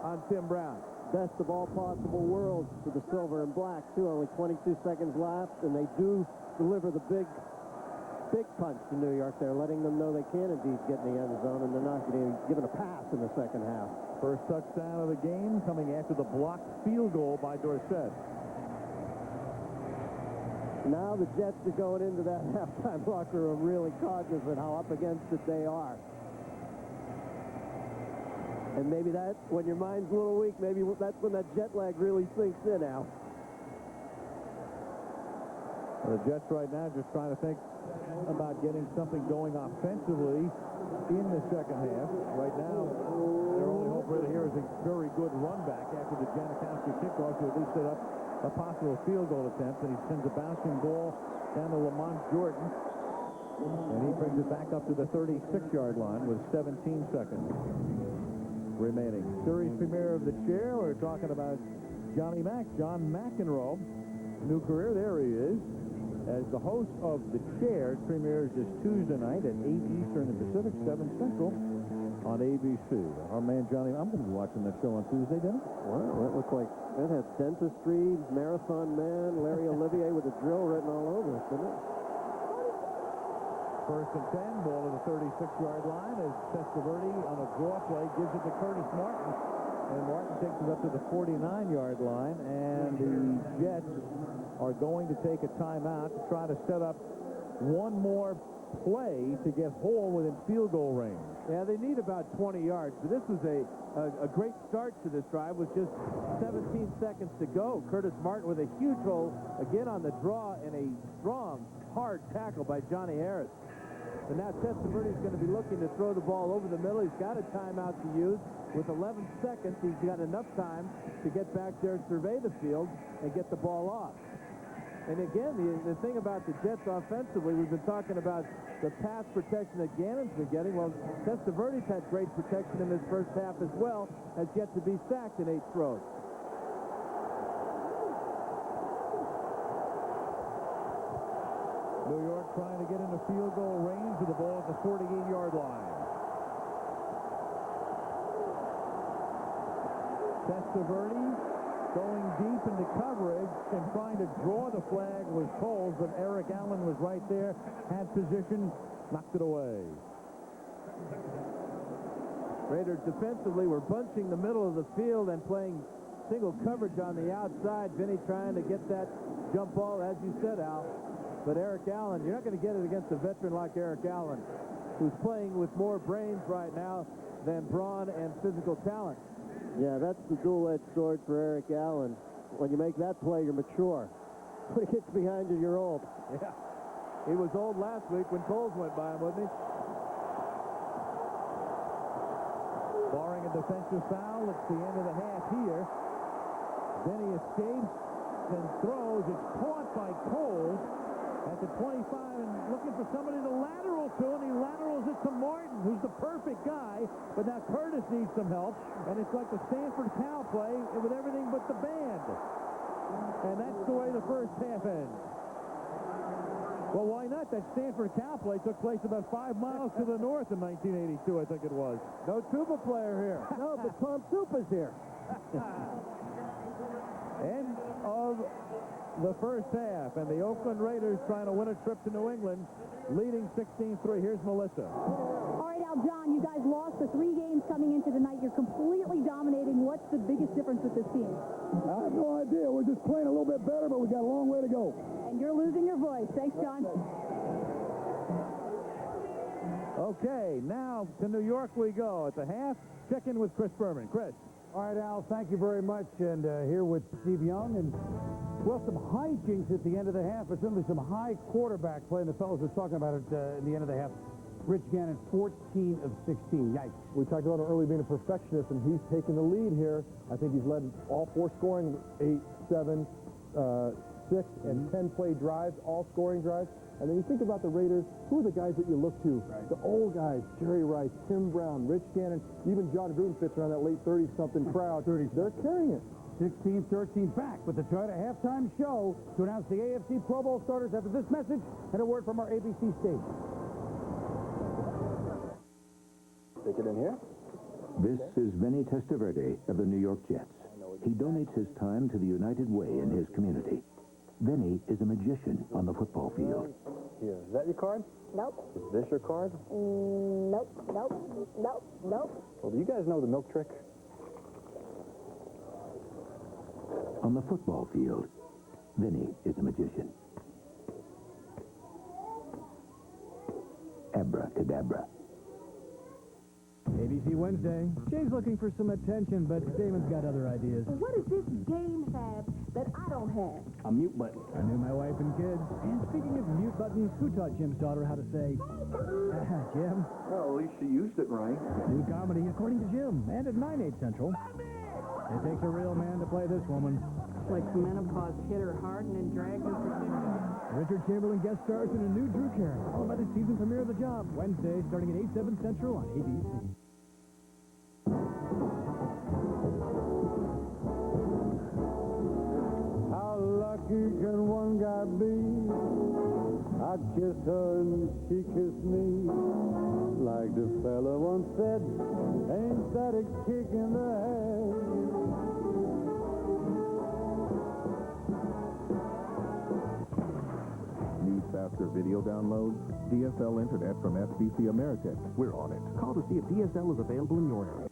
on Tim Brown. Best of all possible worlds for the silver and black, too. Only 22 seconds left, and they do deliver the big punch to New York. They're letting them know they can indeed get in the end zone, and they're not given a pass in the second half. First touchdown of the game coming after the blocked field goal by Dorsett. Now the Jets are going into that halftime locker room really cognizant how up against it they are. And maybe that, when your mind's a little weak, maybe that's when that jet lag really sinks in, Al. The Jets right now just trying to think about getting something going offensively in the second half. Right now, their only hope really here is a very good run back after the Janikowski kickoff to at least set up a possible field goal attempt. And he sends a bouncing ball down to Lamont Jordan. And he brings it back up to the 36-yard line with 17 seconds remaining. Series premiere of The Chair. We're talking about Johnny Mack, John McEnroe. New career, there he is. As the host of The Chair, premieres this Tuesday night at 8 Eastern in Pacific, 7 Central on ABC. Our man Johnny, I'm going to be watching that show on Tuesday, didn't it? Wow, that looked like it had dentistry, Marathon Man, Larry Olivier with a drill written all over it, didn't it? First and 10, ball to the 36-yard line as Testaverde on a draw play gives it to Curtis Martin. And Martin takes it up to the 49-yard line, and the Jets are going to take a timeout to try to set up one more play to get home within field goal range. Yeah, they need about 20 yards, but this was a great start to this drive with just 17 seconds to go. Curtis Martin with a huge hole, again on the draw, and a strong, hard tackle by Johnny Harris. And now Testaverde is going to be looking to throw the ball over the middle. He's got a timeout to use. With 11 seconds, he's got enough time to get back there and survey the field and get the ball off. And again, the thing about the Jets offensively, we've been talking about the pass protection that Gannon's been getting. Well, Testaverde's had great protection in his first half as well, has yet to be sacked in 8 throws. New York trying to get into field goal range with the ball at the 48-yard line. Testaverde going deep into coverage and trying to draw the flag was Coles, but Eric Allen was right there, had position, knocked it away. Raiders defensively were bunching the middle of the field and playing single coverage on the outside. Vinny trying to get that jump ball, as you said, Al. But Eric Allen, you're not going to get it against a veteran like Eric Allen, who's playing with more brains right now than brawn and physical talent. Yeah, that's the dual-edged sword for Eric Allen. When you make that play, you're mature. When it gets behind you, you're old. Yeah. He was old last week when Coles went by him, wasn't he? Barring a defensive foul, it's the end of the half here. Vinny escapes and throws. It's caught by Coles at the 25 and looking for somebody to lateral to, and he laterals it to Martin, who's the perfect guy, but now Curtis needs some help, and it's like the Stanford Cal play with everything but the band. And that's the way the first half ends. Well, why not? That Stanford Cal play took place about 5 miles to the north in 1982, I think it was. No tuba player here. No, but Tom Tupa's here. End of the first half, and the Oakland Raiders trying to win a trip to New England, leading 16-3. Here's Melissa. All right, Al, John, you guys lost the 3 games coming into the night. You're completely dominating. What's the biggest difference with this team? I have no idea. We're just playing a little bit better, but we got a long way to go. And you're losing your voice. Thanks, John. Okay, now to New York we go. At the half, check in with Chris Berman. Chris. All right, Al, thank you very much. And here with Steve Young. And, well, some hijinks at the end of the half, but certainly some high quarterback play. And the fellows were talking about it in the end of the half. Rich Gannon, 14 of 16. Yikes. We talked about him early being a perfectionist, and he's taken the lead here. I think he's led all 4 scoring, 8, 7, 6, and 10-play drives, all scoring drives. And then you think about the Raiders, who are the guys that you look to? Right. The old guys, Jerry Rice, Tim Brown, Rich Gannon, even John Gruden fits around that late 30-something crowd. They're carrying it. 16-13 back with the Toyota halftime show to announce the AFC Pro Bowl starters after this message and a word from our ABC station. Stick it in here. This is Vinny Testaverde of the New York Jets. He donates his time to the United Way in his community. Vinny is a magician on the football field. Here, is that your card? Nope. Is this your card? Nope. Well, do you guys know the milk trick? On the football field, Vinny is a magician. Abracadabra. ABC Wednesday. Jay's looking for some attention, but Damon's got other ideas. What does this game have that I don't have? A mute button. I knew my wife and kids. And speaking of mute buttons, who taught Jim's daughter how to say, Jim? Well, at least she used it right. New comedy, according to Jim, and at 9/8 Central. It takes a real man to play this woman. Like menopause hit her hard and then dragged her for 6 months. Richard Chamberlain guest stars in a new Drew Carey, followed by the season premiere of The Job, Wednesday, starting at 8/7 Central on ABC. How lucky can one guy be? I kissed her and she kissed me. Like the fella once said, ain't that a kick in the head? Need faster video download? DSL Internet from SBC Ameritech. We're on it. Call to see if DSL is available in your area.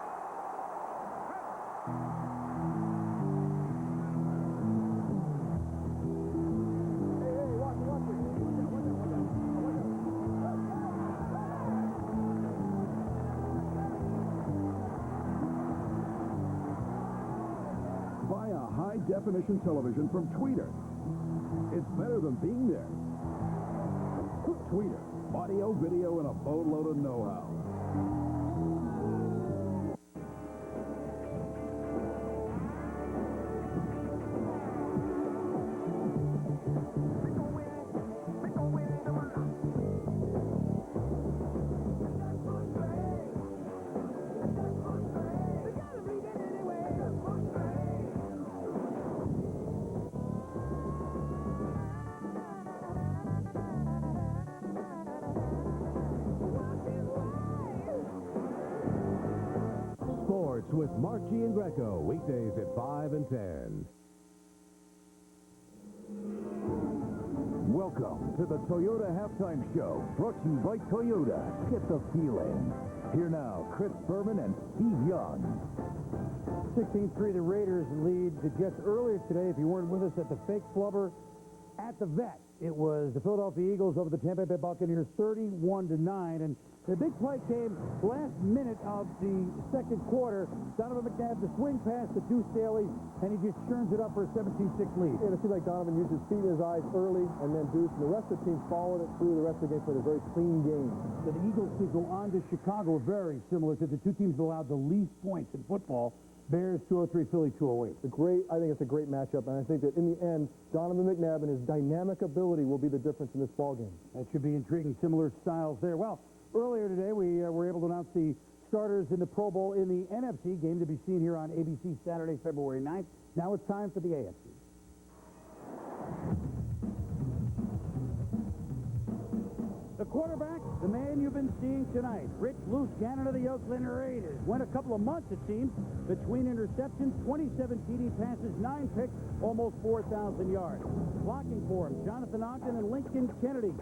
high-definition television from Tweeter. It's better than being there. Tweeter. Audio, video, and a boatload of know-how. Sports with Mark G. and Greco, weekdays at 5 and 10. Welcome to the Toyota Halftime Show, brought to you by Toyota. Get the feeling. Here now, Chris Berman and Steve Young. 16-3, the Raiders lead the Jets earlier today. If you weren't with us at the fake flubber at the vet, it was the Philadelphia Eagles over the Tampa Bay Buccaneers 31-9. And the big play came last minute of the second quarter. Donovan McNabb, the swing pass to Deuce Staley, and he just churns it up for a 17-6 lead. Yeah, it seemed like Donovan used his feet and his eyes early, and then Deuce and the rest of the team followed it through the rest of the game for a very clean game. So the Eagles could go on to Chicago, very similar to the two teams allowed the least points in football. Bears 203, Philly 208. I think it's a great matchup, and I think that in the end, Donovan McNabb and his dynamic ability will be the difference in this ballgame. That should be intriguing. Similar styles there. Well, earlier today, we were able to announce the starters in the Pro Bowl in the NFC, game to be seen here on ABC Saturday, February 9th. Now it's time for the AFC. The quarterback, the man you've been seeing tonight, Rich Loose Gannon of the Oakland Raiders. Went a couple of months, it seems, between interceptions, 27 TD passes, 9 picks, almost 4,000 yards. Blocking for him, Jonathan Ogden and Lincoln Kennedy.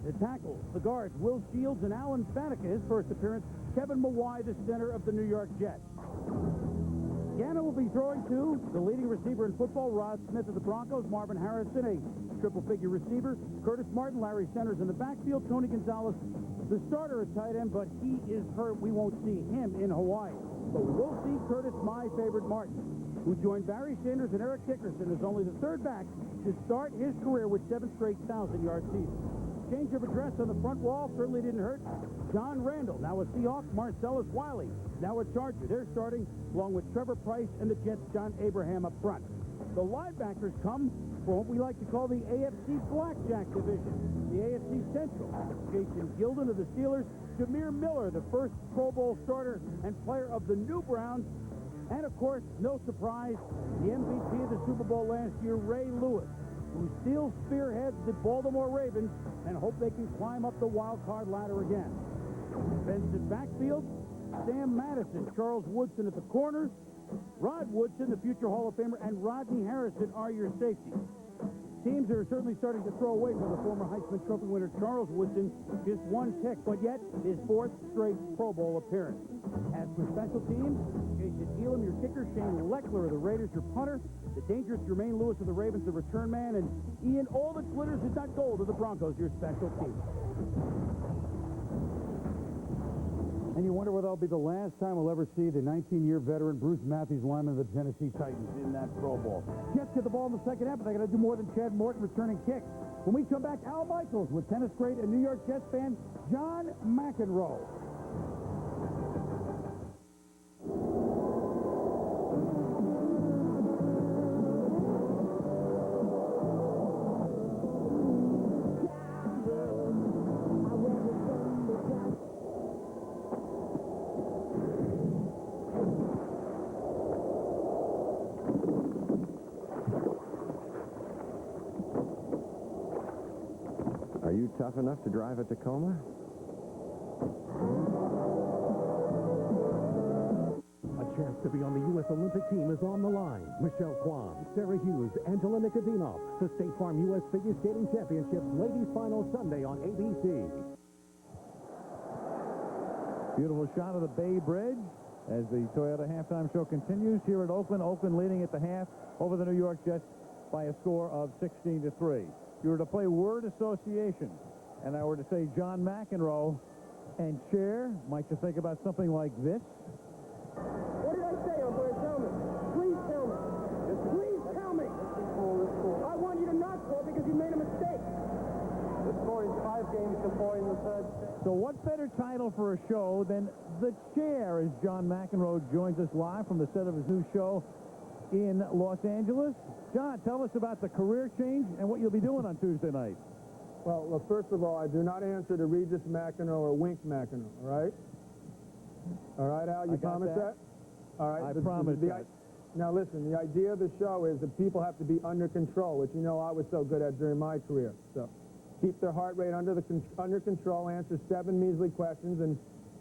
The tackles, the guards, Will Shields and Alan Faneca, his first appearance. Kevin Mawai, the center of the New York Jets. Gannon will be throwing to the leading receiver in football, Rod Smith of the Broncos, Marvin Harrison, a triple-figure receiver, Curtis Martin, Larry Centers in the backfield, Tony Gonzalez, the starter at tight end, but he is hurt. We won't see him in Hawaii. But we will see Curtis, my favorite, Martin, who joined Barry Sanders and Eric Dickerson as only the third back to start his career with 7 straight 1,000-yard seasons. Change of address on the front wall certainly didn't hurt. John Randall, now a Seahawk. Marcellus Wiley, now a Charger. They're starting along with Trevor Price and the Jets' John Abraham up front. The linebackers come from what we like to call the AFC Blackjack Division, the AFC Central. Jason Gilden of the Steelers, Jameer Miller, the first Pro Bowl starter and player of the new Browns, and, of course, no surprise, the MVP of the Super Bowl last year, Ray Lewis, who still spearheads the Baltimore Ravens and hope they can climb up the wild card ladder again. Defensive backfield, Sam Madison, Charles Woodson at the corners, Rod Woodson, the future Hall of Famer, and Rodney Harrison are your safeties. Teams are certainly starting to throw away from the former Heisman Trophy winner Charles Woodson, just 1 pick, but yet his 4th straight Pro Bowl appearance. As for special teams, Jason Elam, your kicker, Shane Leckler of the Raiders, your punter, the dangerous Jermaine Lewis of the Ravens, the return man, and Ian All That Glitters Is Not Gold of the Broncos, your special team. And you wonder whether that'll be the last time we'll ever see the 19-year veteran Bruce Matthews, lineman of the Tennessee Titans, in that Pro Bowl. Jets get the ball in the second half, but they got to do more than Chad Morton returning kicks. When we come back, Al Michaels with tennis great and New York Jets fan John McEnroe. Are you tough enough to drive a Tacoma? A chance to be on the U.S. Olympic team is on the line. Michelle Kwan, Sarah Hughes, Angela Nikodinov. The State Farm U.S. Figure Skating Championships ladies final Sunday on ABC. Beautiful shot of the Bay Bridge as the Toyota halftime show continues here at Oakland. Oakland leading at the half over the New York Jets by a score of 16-3. If you were to play word association, and I were to say John McEnroe and chair, might you think about something like this? What did I say, Umpire? Tell me. Please tell me. Please stories, 5 games to 4 in the third. So what better title for a show than The Chair, as John McEnroe joins us live from the set of his new show in Los Angeles. John, tell us about the career change and what you'll be doing on Tuesday night. Well, first of all, I do not answer to Regis McEnroe or Wink McEnroe, all right? All right, Al, you promise that? All right. I promise that. Now, listen, the idea of the show is that people have to be under control, which you know I was so good at during my career. So keep their heart rate under control, answer 7 measly questions, and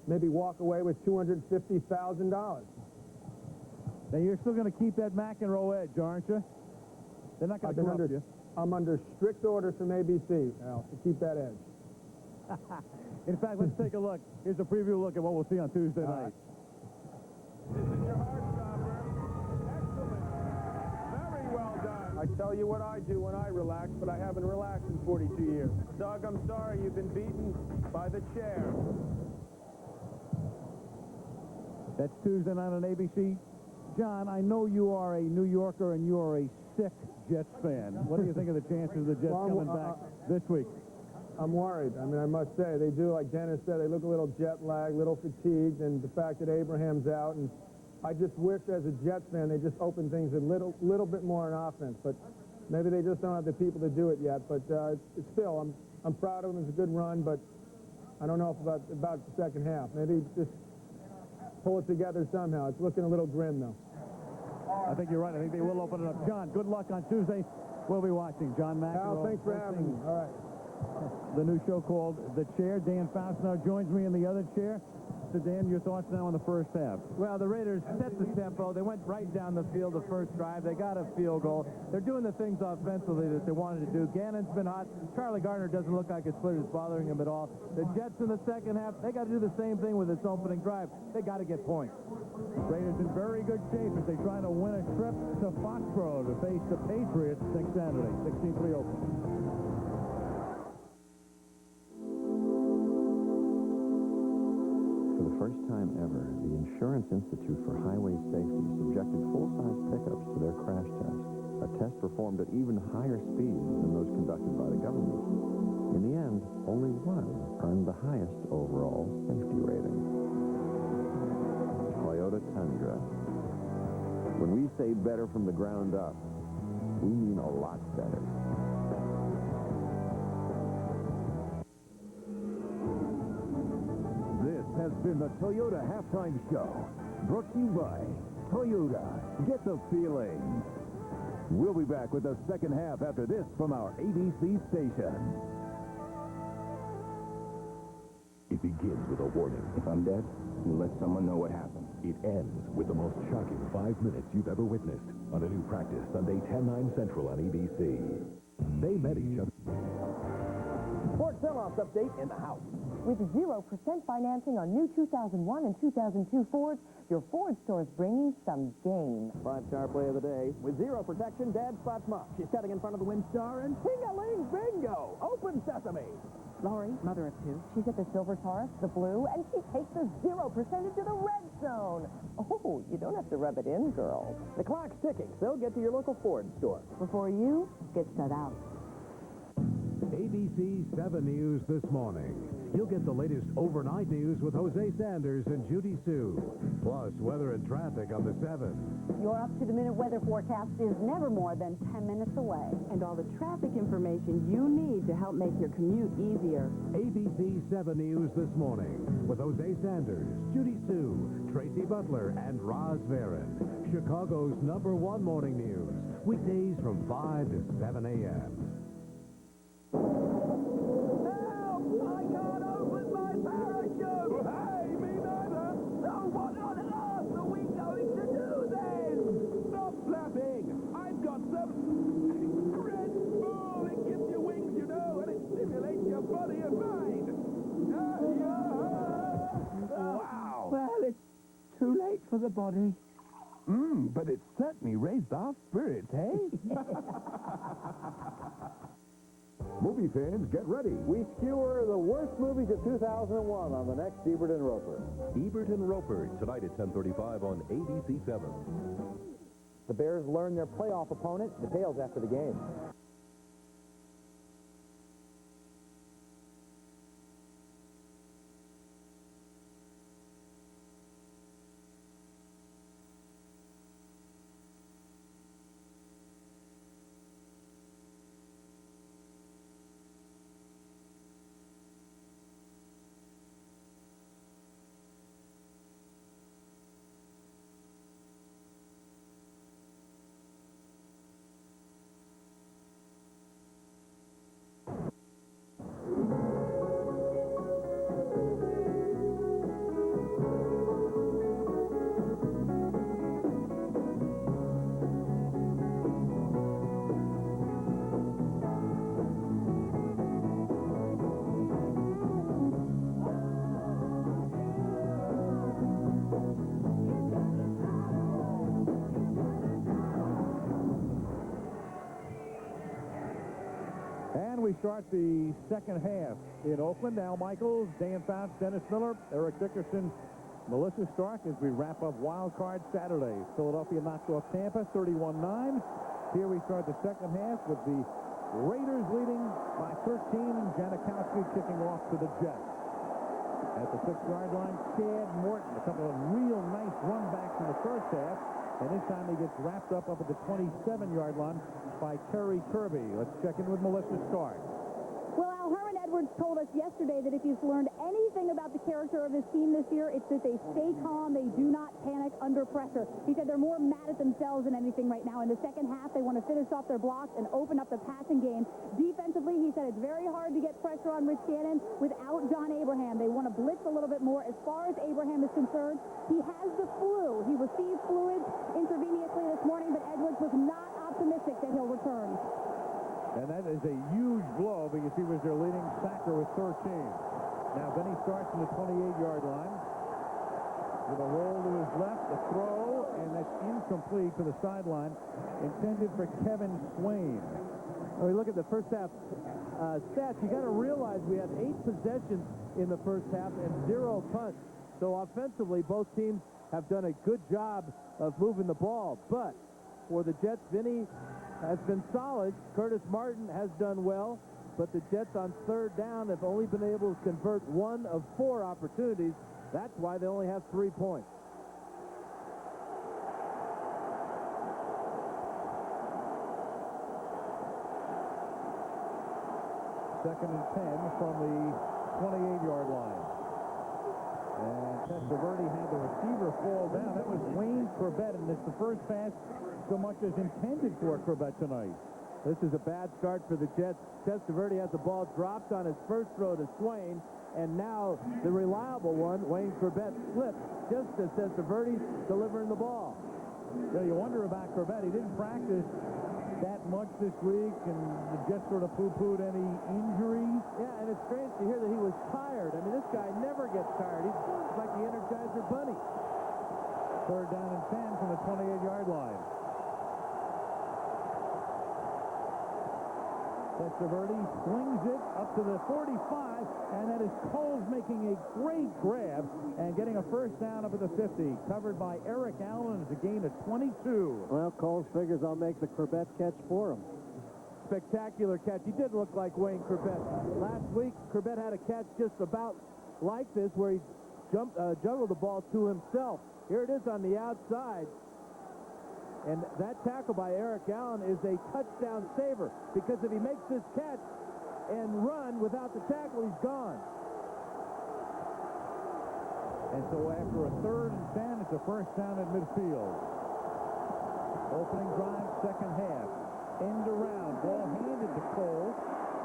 maybe walk away with $250,000. Now, you're still going to keep that McEnroe edge, aren't you? They're not going to corrupt you. I'm under strict orders from ABC, Al, to keep that edge. In fact, let's take a look. Here's a preview look at what we'll see on Tuesday night. This is your heart stopper. Excellent. Very well done. I tell you what I do when I relax, but I haven't relaxed in 42 years. Doug, I'm sorry. You've been beaten by The Chair. That's Tuesday night on ABC. John, I know you are a New Yorker and you are a sick Jets fan. What do you think of the chances of the Jets coming back this week? I'm worried. I mean, I must say, they do, like Dennis said, they look a little jet lagged, a little fatigued, and the fact that Abraham's out, and I just wish as a Jets fan they just open things a little bit more on offense, but maybe they just don't have the people to do it yet. But it's still, I'm proud of them. It's a good run, but I don't know if about the second half. Maybe just pull it together somehow. It's looking a little grim, though. I think you're right. I think they will open it up. John, good luck on Tuesday. We'll be watching. John McEnroe. Al, thanks for having me. All right. The new show called The Chair. Dan Faust now joins me in the other chair. So, Dan, your thoughts now on the first half? Well, the Raiders set the tempo. They went right down the field the first drive. They got a field goal. They're doing the things offensively that they wanted to do. Gannon's been hot. Charlie Gardner doesn't look like his foot is bothering him at all. The Jets in the second half, they got to do the same thing with this opening drive. They got to get points. Raiders in very good shape as they try to win a trip to Foxborough to face the Patriots next Saturday, 16-3 Oakland. For the first time ever, the Insurance Institute for Highway Safety subjected full-size pickups to their crash test, a test performed at even higher speeds than those conducted by the government. In the end, only one earned the highest overall safety rating. Toyota Tundra. When we say better from the ground up, we mean a lot better. This has been the Toyota Halftime Show, brought to you by Toyota. Get the feeling. We'll be back with the second half after this from our ABC station. It begins with a warning. If I'm dead, you let someone know what happened. It ends with the most shocking 5 minutes you've ever witnessed on a new practice Sunday, 10/9 Central on ABC. They met each other. Ford sell-offs update in the house. With 0% financing on new 2001 and 2002 Fords, your Ford store is bringing some game. 5-star play of the day. With 0 protection, Dad spots Mom. She's cutting in front of the Windstar, and ting-a-ling bingo! Open sesame! Lori, mother of 2, she's at the Silver Taurus, the blue, and she takes the 0% into the red zone. Oh, you don't have to rub it in, girls. The clock's ticking, so get to your local Ford store. Before you get shut out. ABC 7 News this morning. You'll get the latest overnight news with Jose Sanders and Judy Sue. Plus, weather and traffic on the 7. Your up-to-the-minute weather forecast is never more than 10 minutes away. And all the traffic information you need to help make your commute easier. ABC 7 News this morning with Jose Sanders, Judy Sue, Tracy Butler, and Roz Varon. Chicago's #1 morning news. Weekdays from 5 to 7 a.m. For the body. But it certainly raised our spirits, eh? Movie fans, get ready. We skewer the worst movies of 2001 on the next Ebert and Roper. Ebert and Roper, tonight at 10:35 on ABC 7. The Bears learn their playoff opponent. Details after the game. start the second half in Oakland. Al Michaels, Dan Fouts, Dennis Miller, Eric Dickerson, Melissa Stark as we wrap up Wild Card Saturday. Philadelphia knocks off Tampa 31-9. Here we start the second half with the Raiders leading by 13 and Janikowski kicking off to the Jets. At the 6-yard line, Chad Morton, a couple of real nice runbacks in the first half. And this time he gets wrapped up at the 27-yard line by Terry Kirby. Let's check in with Melissa Stark. Well, Al, Herman Edwards told us yesterday that if he's learned anything about the character of his team this year, it's that they stay calm, they do not panic under pressure. He said they're more mad at themselves than anything right now. In the second half, they want to finish off their blocks and open up the passing game. Defensively, he said it's very hard to get pressure on Rich Gannon without John Abraham. They want to blitz a little bit more. As far as Abraham is concerned, he has the flu. He received fluids intravenously this morning, but Edwards was not optimistic that he'll return. And that is a huge blow because he was their leading sacker with 13. Now Vinny starts from the 28-yard line with a roll to his left, a throw, and that's incomplete to the sideline, intended for Kevin Swain. When we look at the first half stats, you got to realize we had 8 possessions in the first half and 0 punts. So offensively, both teams have done a good job of moving the ball. But for the Jets, Vinny has been solid. Curtis Martin has done well, but the Jets on third down have only been able to convert 1 of 4 opportunities. That's why they only have 3 points. Second and 10 from the 28-yard line. And Testaverde had the receiver fall down. That was Wayne Chrebet, and it's the first pass so much as intended for Chrebet tonight. This is a bad start for the Jets. Testaverde has the ball dropped on his first throw to Swain, and now the reliable one, Wayne Chrebet, slipped just as Testaverde's delivering the ball. Yeah, you wonder about Chrebet. He didn't practice that much this week, and the Jets sort of poo-pooed any injuries. Yeah, and it's strange to hear that he was tired. I mean, this guy never gets tired. He's like the Energizer Bunny. Third down and 10 from the 28-yard line. Testaverde slings it up to the 45, and that is Coles making a great grab and getting a first down up at the 50. Covered by Eric Allen. It's a gain of 22. Well, Coles figures I'll make the Chrebet catch for him. Spectacular catch. He did look like Wayne Chrebet. Last week, Chrebet had a catch just about like this where he juggled the ball to himself. Here it is on the outside. And that tackle by Eric Allen is a touchdown saver, because if he makes this catch and run without the tackle, he's gone. And so after a third and 10, it's a first down at midfield. Opening drive, second half. End around. Ball handed to Cole.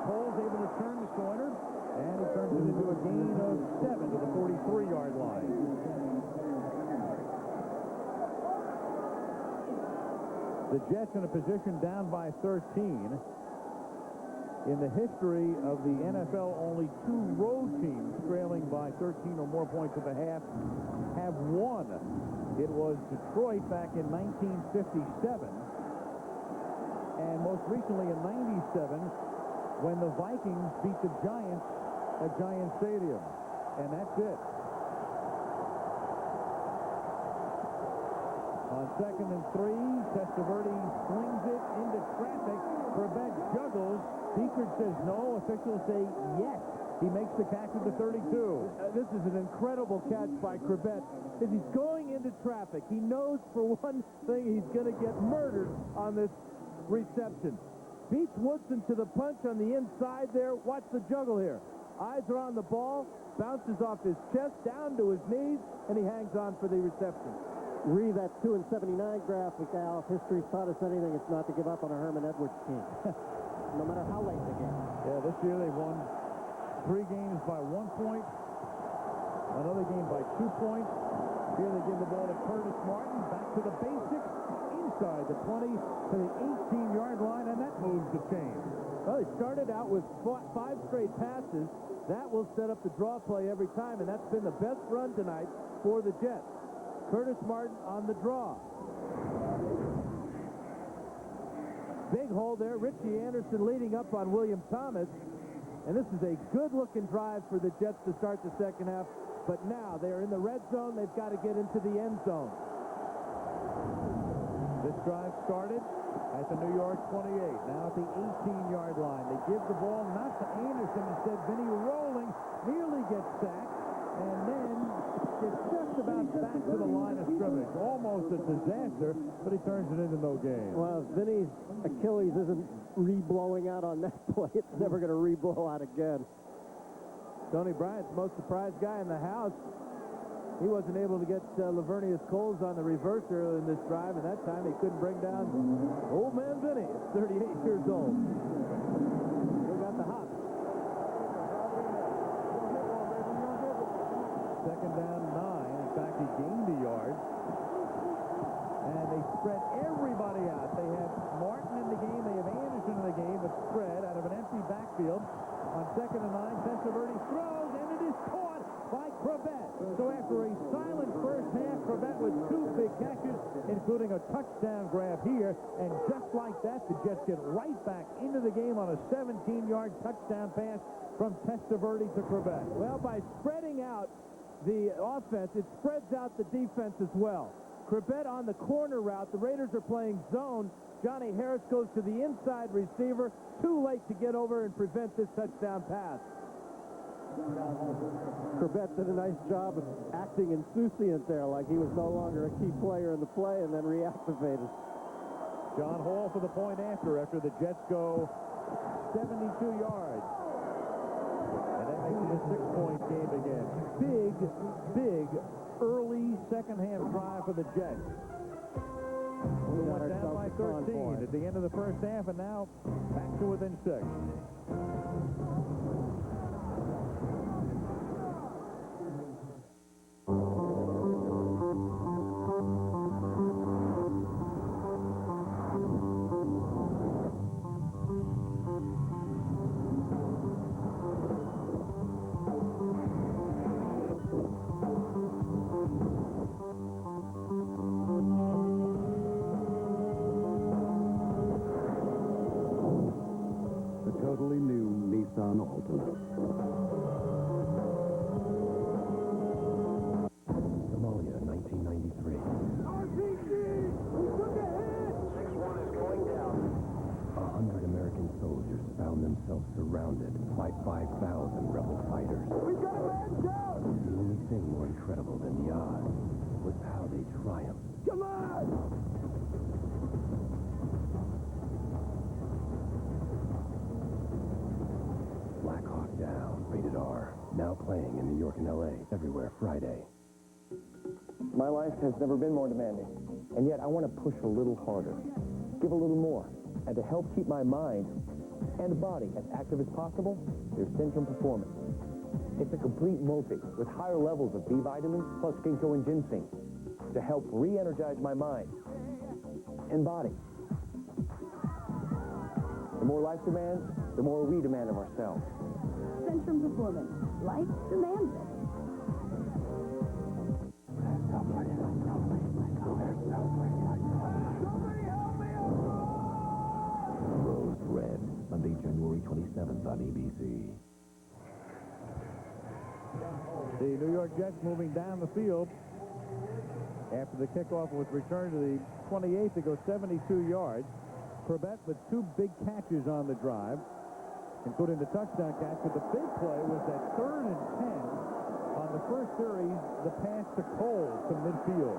Cole's able to turn the corner, and he turns it into a gain of 7 to the 43-yard line. The Jets in a position down by 13. In the history of the NFL, only 2 road teams trailing by 13 or more points at the half have won. It was Detroit back in 1957, and most recently in 97 when the Vikings beat the Giants at Giant Stadium. And that's it. On second and 3, Testaverde swings it into traffic. Chrebet juggles. Beekert says no. Officials say yes. He makes the catch at the 32. This is an incredible catch by Chrebet. As he's going into traffic, he knows for one thing he's going to get murdered on this reception. Beats Woodson to the punch on the inside there. Watch the juggle here. Eyes are on the ball. Bounces off his chest down to his knees, and he hangs on for the reception. Read that 2 and 79 graphic, Al. If history's taught us anything, it's not to give up on a Herman Edwards team, no matter how late the game. Yeah, this year they won 3 games by 1 point, another game by 2 points. Here they give the ball to Curtis Martin, back to the basics, inside the 20 to the 18-yard line, and that moves the chain. Well, he started out with 5 straight passes. That will set up the draw play every time, and that's been the best run tonight for the Jets. Curtis Martin on the draw. Big hole there. Richie Anderson leading up on William Thomas. And this is a good-looking drive for the Jets to start the second half. But now they're in the red zone. They've got to get into the end zone. This drive started at the New York 28. Now at the 18-yard line. They give the ball not to Anderson. Instead, Vinny rolling, nearly gets sacked, and then gets just about back to the line of scrimmage. Almost a disaster, but he turns it into no gain. Well, Vinny's Achilles isn't re-blowing out on that play. It's never going to re-blow out again. Tony Bryant's most surprised guy in the house. He wasn't able to get Lavernius Coles on the reverse earlier in this drive, and that time he couldn't bring down old man Vinny at 38 years old. Still got the hop. Second down 9. In fact, he gained a yard. And they spread everybody out. They have Martin in the game. They have Anderson in the game, but spread out of an empty backfield. On second and 9, Testaverde throws, and it is caught by Chrebet. So after a silent first half, Chrebet with 2 big catches, including a touchdown grab here. And just like that, the Jets get right back into the game on a 17-yard touchdown pass from Testaverde to Chrebet. Well, by spreading out the offense, it spreads out the defense as well. Chrebet on the corner route. The Raiders are playing zone. Johnny Harris goes to the inside receiver. Too late to get over and prevent this touchdown pass. Chrebet did a nice job of acting insouciant there, like he was no longer a key player in the play, and then reactivated. John Hall for the point after the Jets go 72 yards. And that makes it a 6-point game again. Big early second-half drive for the Jets. We went down by 13 at the end of the first half, and now back to within 6. Totally new Nissan Altima. Somalia, 1993. RPG! Look ahead! 6-1 is going down. 100 American soldiers found themselves surrounded by 5,000 rebel fighters. We got a man down! The only thing more incredible than the odds was how they triumphed. Come on! Black Hawk Down, rated R. Now playing in New York and L.A. Everywhere Friday. My life has never been more demanding, and yet I want to push a little harder, give a little more, and to help keep my mind and body as active as possible, there's Centrum Performance. It's a complete multi with higher levels of B vitamins plus ginkgo and ginseng to help re-energize my mind and body. The more life demands, the more we demand of ourselves. Centrum Performance. Life demands it. Rose Red, Sunday, January 27th on ABC. The New York Jets moving down the field. After the kickoff was returned to the 28th to go 72 yards. Chrebet with 2 big catches on the drive, including the touchdown catch. But the big play was that 3rd and 10 on the first series, the pass to Cole to midfield.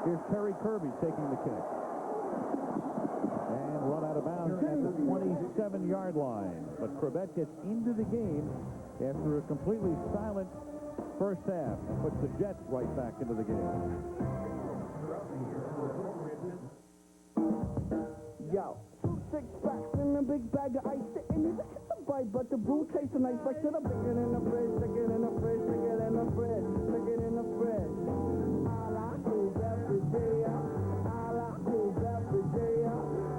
Here's Terry Kirby taking the kick. And run out of bounds at the 27-yard line. But Chrebet gets into the game after a completely silent first half and puts the Jets right back into the game. Yo, 2 6-packs and a big bag of ice sitting in the bite, but the brew tastes nice. Like to the big in the fridge, stick it in the fridge, stick it in the fridge, stick it in the fridge. I like cool beverage, I like cool beverage,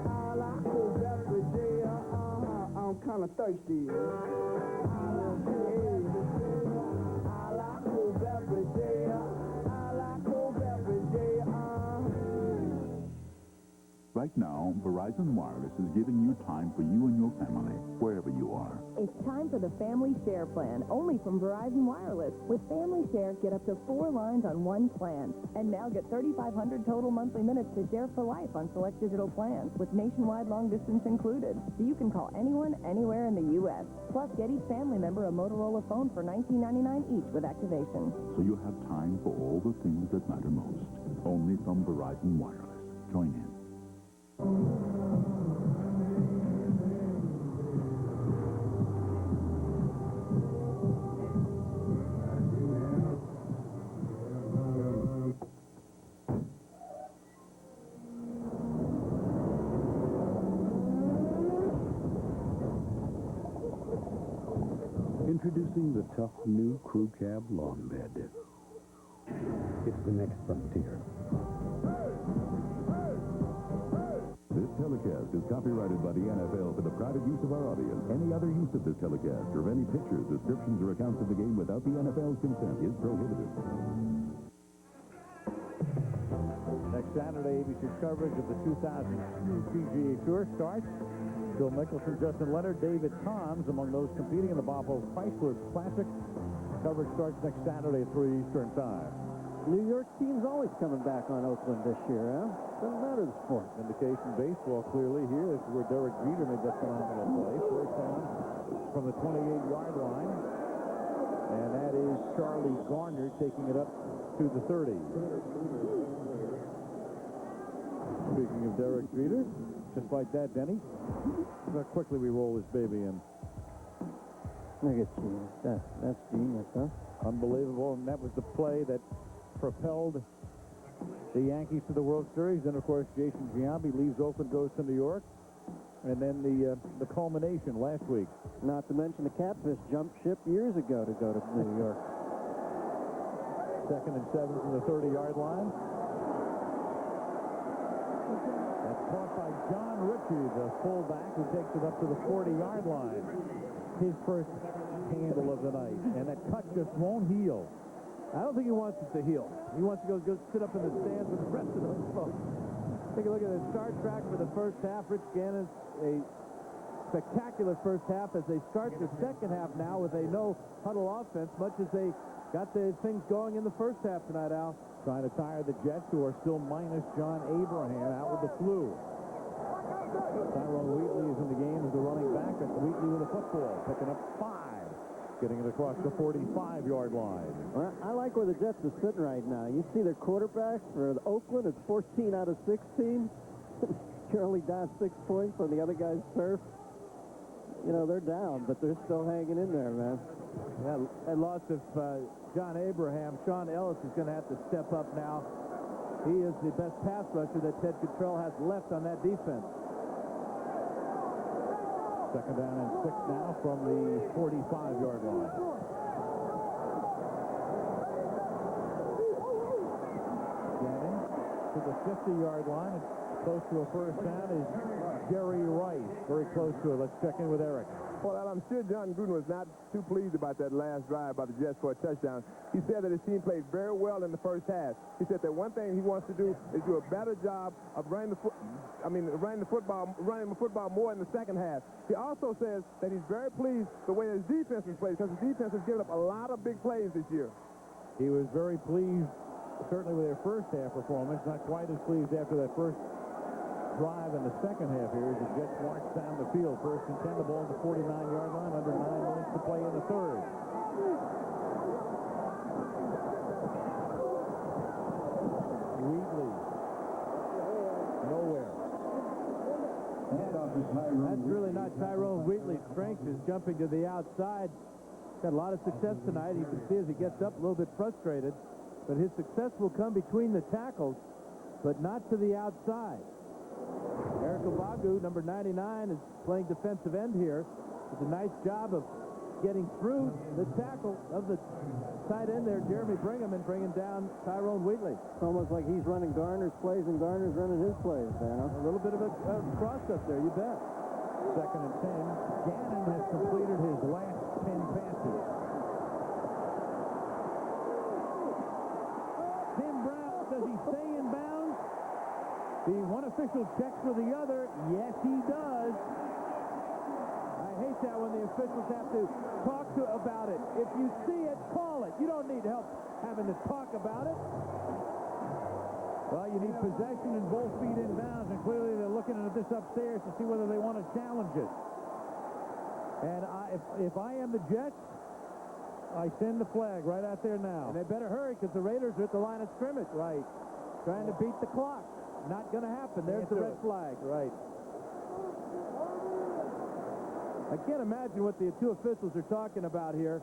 I like cool beverage. I'm kind of thirsty. I like cool beverage, I like cool beverage. Right now, Verizon Wireless is giving you time for you and your family, wherever you are. It's time for the Family Share plan, only from Verizon Wireless. With Family Share, get up to 4 lines on one plan. And now get 3,500 total monthly minutes to share for life on select digital plans, with nationwide long distance included. So you can call anyone, anywhere in the U.S. Plus, get each family member a Motorola phone for $19.99 each with activation. So you have time for all the things that matter most. Only from Verizon Wireless. Join in. Introducing the tough new crew cab long bed. It's the next frontier. This telecast is copyrighted by the NFL for the private use of our audience. Any other use of this telecast or of any pictures, descriptions, or accounts of the game without the NFL's consent is prohibited. Next Saturday, ABC's coverage of the 2002 PGA Tour starts. Phil Mickelson, Justin Leonard, David Toms among those competing in the Bob Hope Chrysler Classic. Coverage starts next Saturday at 3 Eastern Time. New York team's always coming back on Oakland this year, huh? Doesn't matter the sport. Indication baseball clearly here. This is where Derek Jeter made that phenomenal play. First down from the 28-yard line. And that is Charlie Garner taking it up to the 30. Speaking of Derek Jeter, just like that, Denny. Look how quickly we roll this baby in. Look at genius. That's genius, huh? Unbelievable. And that was the play that propelled the Yankees to the World Series. Then, of course, Jason Giambi leaves Oakland, goes to New York. And then the culmination last week. Not to mention the Catfish jumped ship years ago to go to New York. 2nd and 7 from the 30-yard line. That's caught by John Ritchie, the fullback, who takes it up to the 40-yard line. His first handle of the night. And that cut just won't heal. I don't think he wants it to heal. He wants to go sit up in the stands with the rest of those folks. Take a look at the start track for the first half. Rich Gannon's a spectacular first half as they start the second half now with a no-huddle offense, much as they got the things going in the first half tonight, Al. Trying to tire the Jets, who are still minus John Abraham out with the flu. Tyrone Wheatley is in the game as the running back. That's Wheatley with a football, picking up 5, getting it across the 45-yard line. Well, I like where the Jets are sitting right now. You see their quarterback for Oakland is 14 out of 16. You're only down 6 points on the other guy's turf. You know, they're down, but they're still hanging in there, man. Yeah, and loss of John Abraham. Sean Ellis is going to have to step up now. He is the best pass rusher that Ted Cottrell has left on that defense. 2nd down and 6 now from the 45-yard line. Gannon to the 50-yard line. Close to a first down is Jerry Rice. Very close to it. Let's check in with Eric. Well, I'm sure John Gruden was not too pleased about that last drive by the Jets for a touchdown. He said that his team played very well in the first half. He said that one thing he wants to do is do a better job of running the football more in the second half. He also says that he's very pleased the way his defense has played, because his defense has given up a lot of big plays this year. He was very pleased, certainly with their first half performance. Not quite as pleased after that first drive in the second half here as the Jets march down the field. First and 10, the ball at the 49-yard line, under 9 minutes to play in the third. Wheatley. Nowhere. That's really not Tyrone Wheatley's strength, is jumping to the outside. Got a lot of success tonight. You can see as he gets up a little bit frustrated. But his success will come between the tackles, but not to the outside. Eric Obagu, number 99, is playing defensive end here. It's a nice job of getting through the tackle of the tight end there, Jeremy Brigham, and bringing down Tyrone Wheatley. It's almost like he's running Garner's plays and Garner's running his plays, man. A little bit of a cross-up there, you bet. 2nd and 10. Gannon has completed his last 10 passes. Tim Brown, does he stay in bounds? The one official checks with the other. Yes, he does. I hate that when the officials have to talk about it. If you see it, call it. You don't need help having to talk about it. Well, you need possession and both feet in bounds, and clearly they're looking at this upstairs to see whether they want to challenge it. And if I am the Jets, I send the flag right out there now. And they better hurry because the Raiders are at the line of scrimmage. Right. Trying to beat the clock. Not going to happen. There's the red flag. Right. I can't imagine what the two officials are talking about here,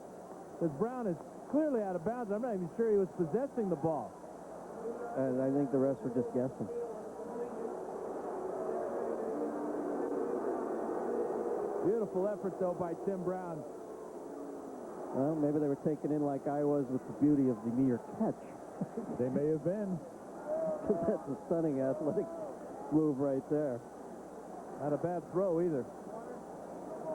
because Brown is clearly out of bounds. I'm not even sure he was possessing the ball. And I think the rest were just guessing. Beautiful effort, though, by Tim Brown. Well, maybe they were taken in like I was with the beauty of the mere catch. They may have been. That's a stunning athletic move right there. Not a bad throw either.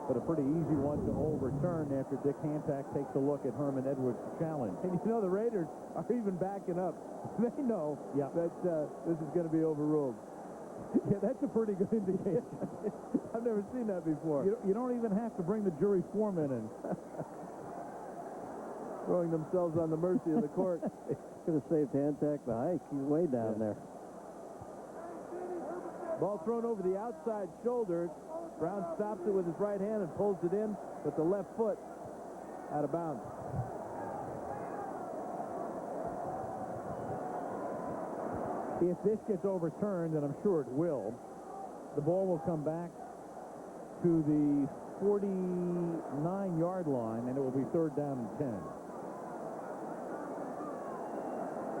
But a pretty easy one to overturn after Dick Hancock takes a look at Herman Edwards' challenge. And you know the Raiders are even backing up. They know that this is going to be overruled. Yeah, that's a pretty good indication. I've never seen that before. You don't even have to bring the jury foreman in. Throwing themselves on the mercy of the court. Could have saved Hancock the hike. He's way down there. Ball thrown over the outside shoulder. Brown stops it with his right hand and pulls it in with the left foot out of bounds. If this gets overturned, and I'm sure it will, the ball will come back to the 49-yard line, and it will be 3rd down and 10.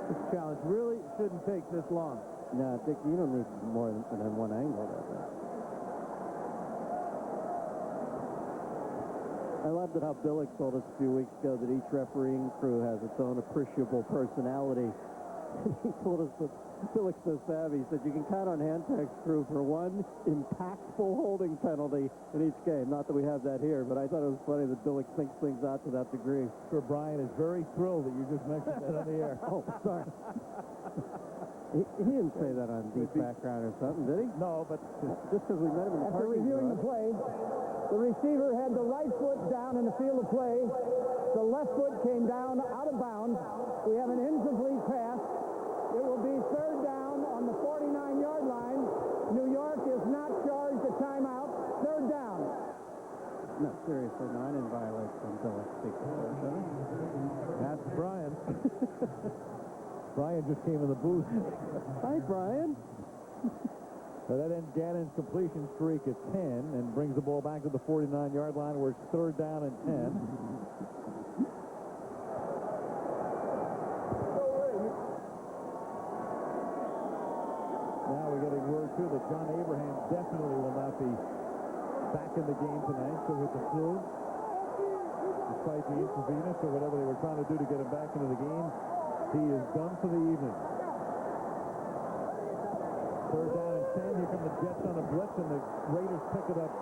This challenge really shouldn't take this long. No, Dick, you don't need more than one angle right there. I loved it how Billick told us a few weeks ago that each refereeing crew has its own appreciable personality. He told us that Billick's so savvy. He said you can count on Hancock's crew for one impactful holding penalty in each game. Not that we have that here, but I thought it was funny that Billick thinks things out to that degree. Sure, Brian is very thrilled that you just mentioned that on the air. Oh, sorry. He didn't say that on deep background or something, did he? No, but just because we met him in the After reviewing the play, the receiver had the right foot down in the field of play. The left foot came down out of bounds. We have an incomplete pass. It will be 3rd down on the 49-yard line. New York is not charged a timeout. 3rd down. No, seriously, no, I didn't violate some Billick speaking. That's Brian. Brian just came in the booth. Hi, Brian. So that ends Gannon's completion streak at 10 and brings the ball back to the 49-yard line where it's 3rd down and 10. Now we're getting word, too, that John Abraham definitely will not be back in the game tonight. So with the flu, despite the intravenous or whatever they were trying to do to get him back into the game, he is done for the evening. 3rd down and 10. Here come the Jets on a blitz, and the Raiders pick it up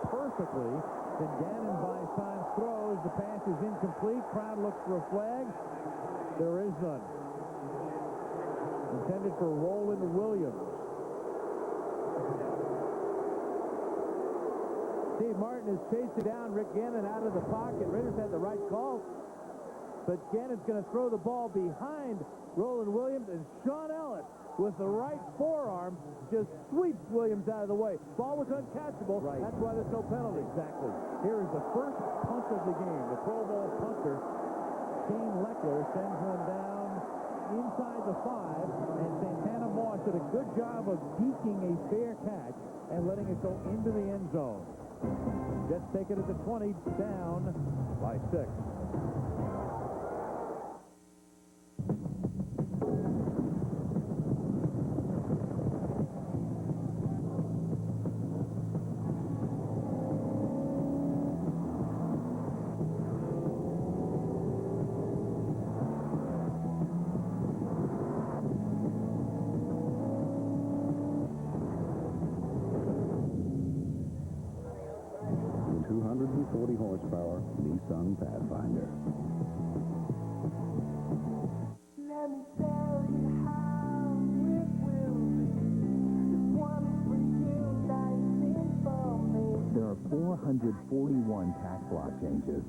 perfectly. Then Gannon buys time, throws. The pass is incomplete. Crowd looks for a flag. There is none. Intended for Roland Williams. Steve Martin has chased it down. Rick Gannon out of the pocket. Raiders had the right call. But Gannon's going to throw the ball behind Roland Williams, and Sean Ellis, with the right forearm, just sweeps Williams out of the way. Ball was uncatchable. Right. That's why there's no penalty. Exactly. Here is the first punt of the game. The Pro Bowl punter, Shane Leckler, sends one down inside the 5, and Santana Moss did a good job of deking a fair catch and letting it go into the end zone. Jets take it at the 20, down by 6. horsepower Nissan Pathfinder. Let me tell you how it will be. 441 tax law changes.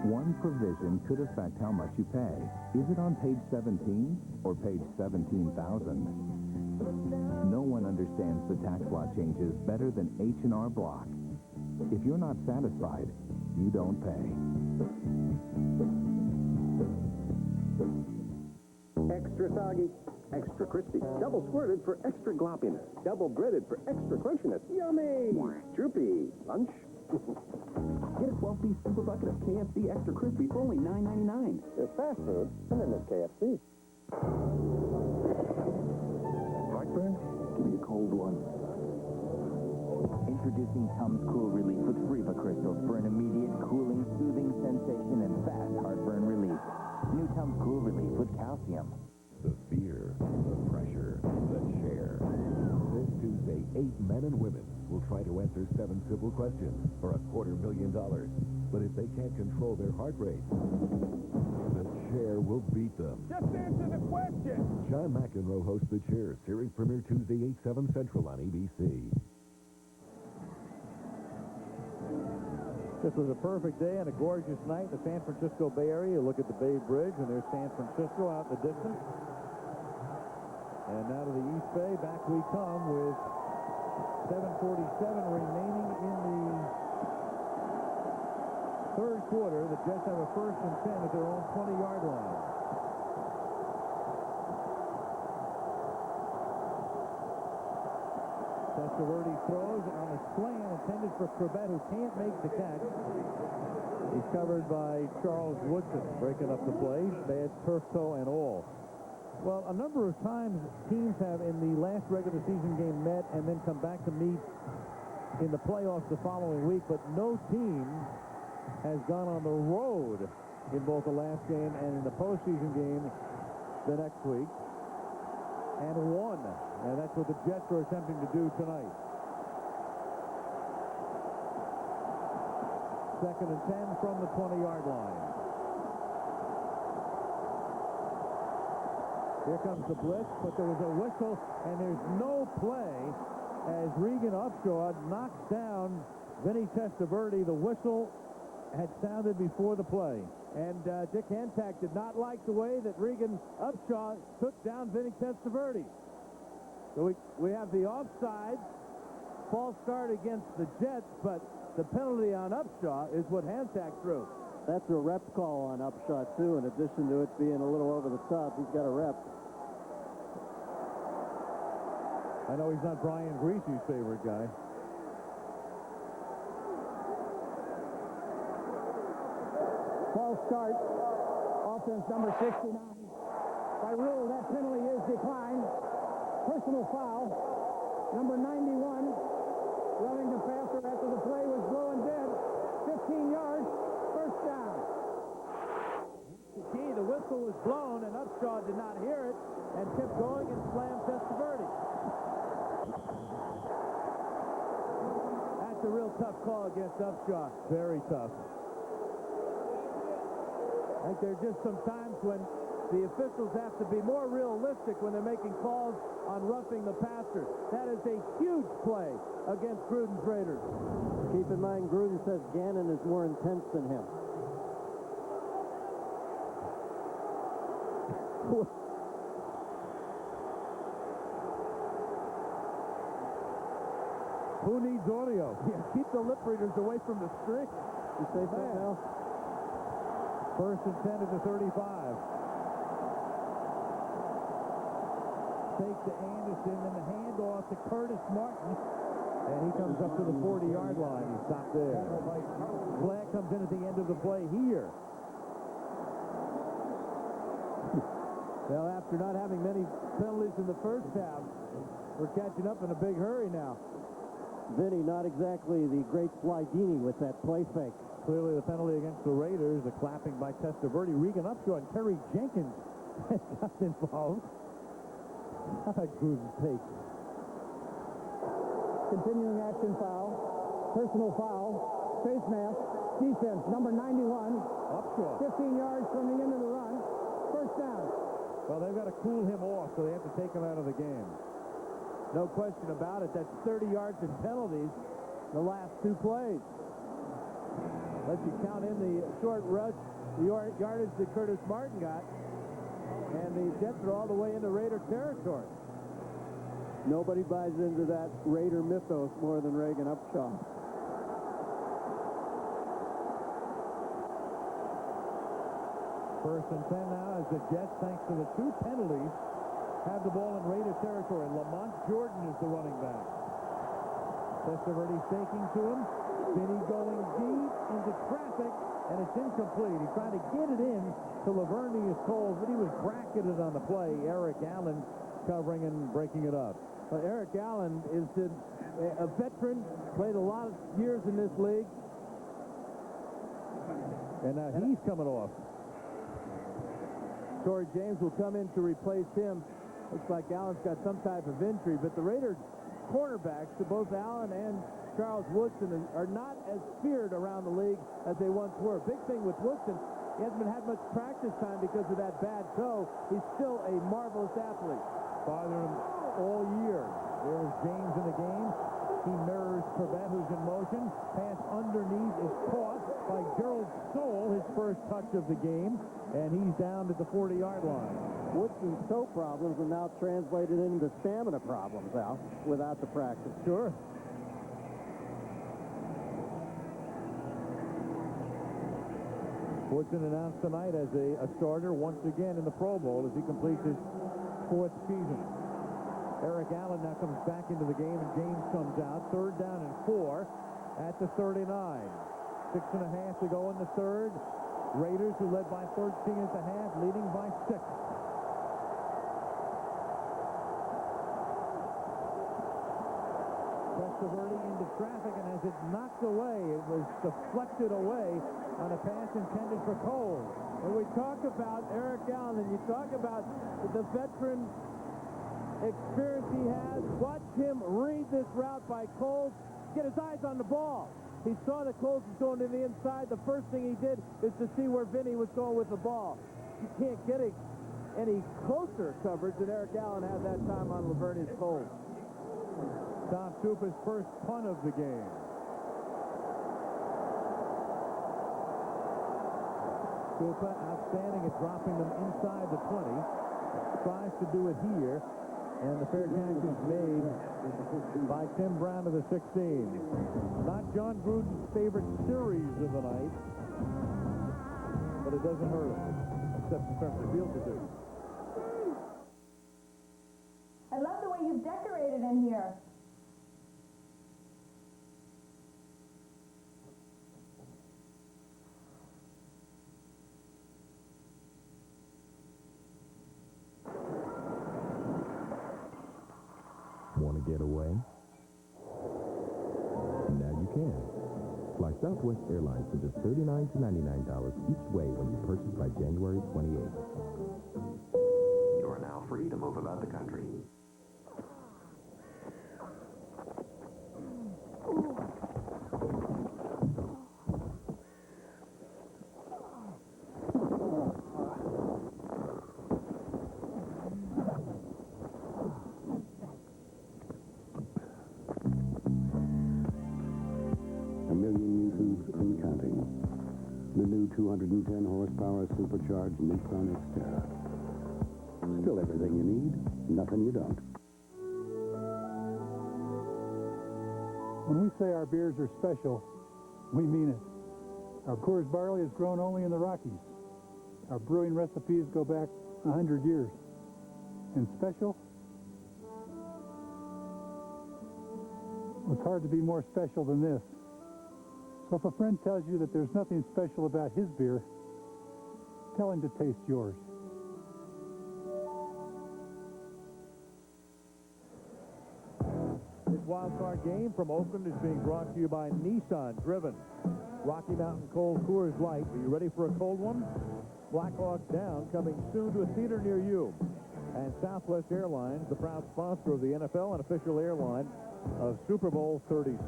One provision could affect how much you pay. Is it on page 17 or page 17,000? No one understands the tax law changes better than H&R Block. If you're not satisfied, you don't pay. Extra soggy, extra crispy, double squirted for extra gloppiness, double breaded for extra crunchiness. Yummy! Droopy. Lunch? Get a 12-piece super bucket of KFC Extra Crispy for only $9.99. There's fast food, and then there's KFC. Heartburn? Give me a cold one. Introducing Tums Cool Relief with Freva crystals for an immediate cooling, soothing sensation and fast heartburn relief. New Tums Cool Relief with calcium. The fear, the pressure, the chair. This Tuesday, 8 men and women will try to answer 7 simple questions for $250,000. But if they can't control their heart rate, the chair will beat them. Just answer the question. John McEnroe hosts The Chair, series premiere Tuesday, 8/7 Central on ABC. This was a perfect day and a gorgeous night in the San Francisco Bay Area. You look at the Bay Bridge, and there's San Francisco out in the distance. And now to the East Bay, back we come with 7:47 remaining in the third quarter. The Jets have a 1st and 10 at their own 20-yard line. Testaverde throws on a slant intended for Chrebet, who can't make the catch. He's covered by Charles Woodson, breaking up the play. Bad turf toe and all. Well, a number of times teams have in the last regular season game met and then come back to meet in the playoffs the following week, but no team has gone on the road in both the last game and in the postseason game the next week and won. And that's what the Jets are attempting to do tonight. 2nd and 10 from the 20-yard line. Here comes the blitz, but there was a whistle, and there's no play as Regan Upshaw knocks down Vinny Testaverde. The whistle had sounded before the play. And Dick Hantak did not like the way that Regan Upshaw took down Vinny Testaverde. So we have the offside, false start against the Jets, but the penalty on Upshaw is what Hantak threw. That's a rep call on Upshaw, too, in addition to it being a little over the top. He's got a rep. I know he's not Brian Greasy's favorite guy. False start. Offense number 69. By rule, that penalty is declined. Personal foul. Number 91. Running the passer after the play was blowing dead. 15 yards. First down. The key, the whistle was blown, and Upshaw did not hear it and kept going and slammed Testaverde. That's a real tough call against Upshaw. Very tough. I think there are just some times when the officials have to be more realistic when they're making calls on roughing the passer. That is a huge play against Gruden's Raiders. Keep in mind, Gruden says Gannon is more intense than him. Who needs audio? Yeah, keep the lip readers away from the string. You say something else? 1st and 10 at the 35. Fake to Anderson, and the handoff to Curtis Martin. And he comes up to the 40-yard line. He's stopped there. Flag comes in at the end of the play here. Well, after not having many penalties in the first half, we're catching up in a big hurry now. Vinny, not exactly the great Slidini with that play fake. Clearly the penalty against the Raiders, the clapping by Testaverde. Regan Upshaw and Terry Jenkins got involved. How about Gruden's take? Continuing action foul. Personal foul. Face mask. Defense, number 91. Upshaw. 15 yards from the end of the run. First down. Well, they've got to cool him off, so they have to take him out of the game. No question about it. That's 30 yards in penalties the last 2 plays. Let you count in the short rush, the yardage that Curtis Martin got. And the Jets are all the way into Raider territory. Nobody buys into that Raider mythos more than Reagan Upshaw. First and 10 now as the Jets, thanks to the 2 penalties, have the ball in Raider territory. Lamont Jordan is the running back. Testaverde faking to him. Vinny going deep into traffic, and it's incomplete. He tried to get it in to Lavernius Coles, but he was bracketed on the play. Eric Allen covering and breaking it up. Well, Eric Allen is a veteran, played a lot of years in this league. And now he's coming off. Torrey James will come in to replace him. Looks like Allen's got some type of injury, but the Raiders cornerbacks, both Allen and Charles Woodson, are not as feared around the league as they once were. Big thing with Woodson, he hasn't had much practice time because of that bad toe. He's still a marvelous athlete. Bothered him all year. There's James in the game. He mirrors Chrebet, who's in motion. Pass underneath is caught by Gerald Stoll, his first touch of the game, and he's down at the 40-yard line. Woodson's toe problems are now translated into stamina problems, Al, without the practice. Sure. Woodson announced tonight as a starter once again in the Pro Bowl as he completes his 4th season. Eric Allen now comes back into the game, and James comes out. 3rd down and 4 at the 39. 6.5 to go in the 3rd. Raiders, who led by 13 at the half, leading by 6. Testaverde into traffic, and as it knocked away, it was deflected away on a pass intended for Cole. When we talk about Eric Allen, and you talk about the veteran experience he has, watch him read this route by Cole, get his eyes on the ball. He saw that Coles was going to the inside. The first thing he did is to see where Vinny was going with the ball. You can't get any closer coverage than Eric Allen had that time on Lavernius Coles. Tom Tupa's first punt of the game. Tupa outstanding at dropping them inside the 20. Tries to do it here. And the fair catch is made by Tim Brown to the 16. Not John Gruden's favorite series of the night, but it doesn't hurt him, except in terms of field position. I love the way you've decorated in here. Want to get away? Now you can. Fly Southwest Airlines for just $39 to $99 each way when you purchase by January 28th. You are now free to move about the country. And counting. The new 210 horsepower supercharged Nissan Xterra. Still everything you need, nothing you don't. When we say our beers are special, we mean it. Our Coors barley is grown only in the Rockies. Our brewing recipes go back 100 years. And special? It's hard to be more special than this. So if a friend tells you that there's nothing special about his beer, tell him to taste yours. This wild card game from Oakland is being brought to you by Nissan Driven. Rocky Mountain Cold Coors Light. Are you ready for a cold one? Blackhawks Down coming soon to a theater near you. And Southwest Airlines, the proud sponsor of the NFL and official airline of Super Bowl 36.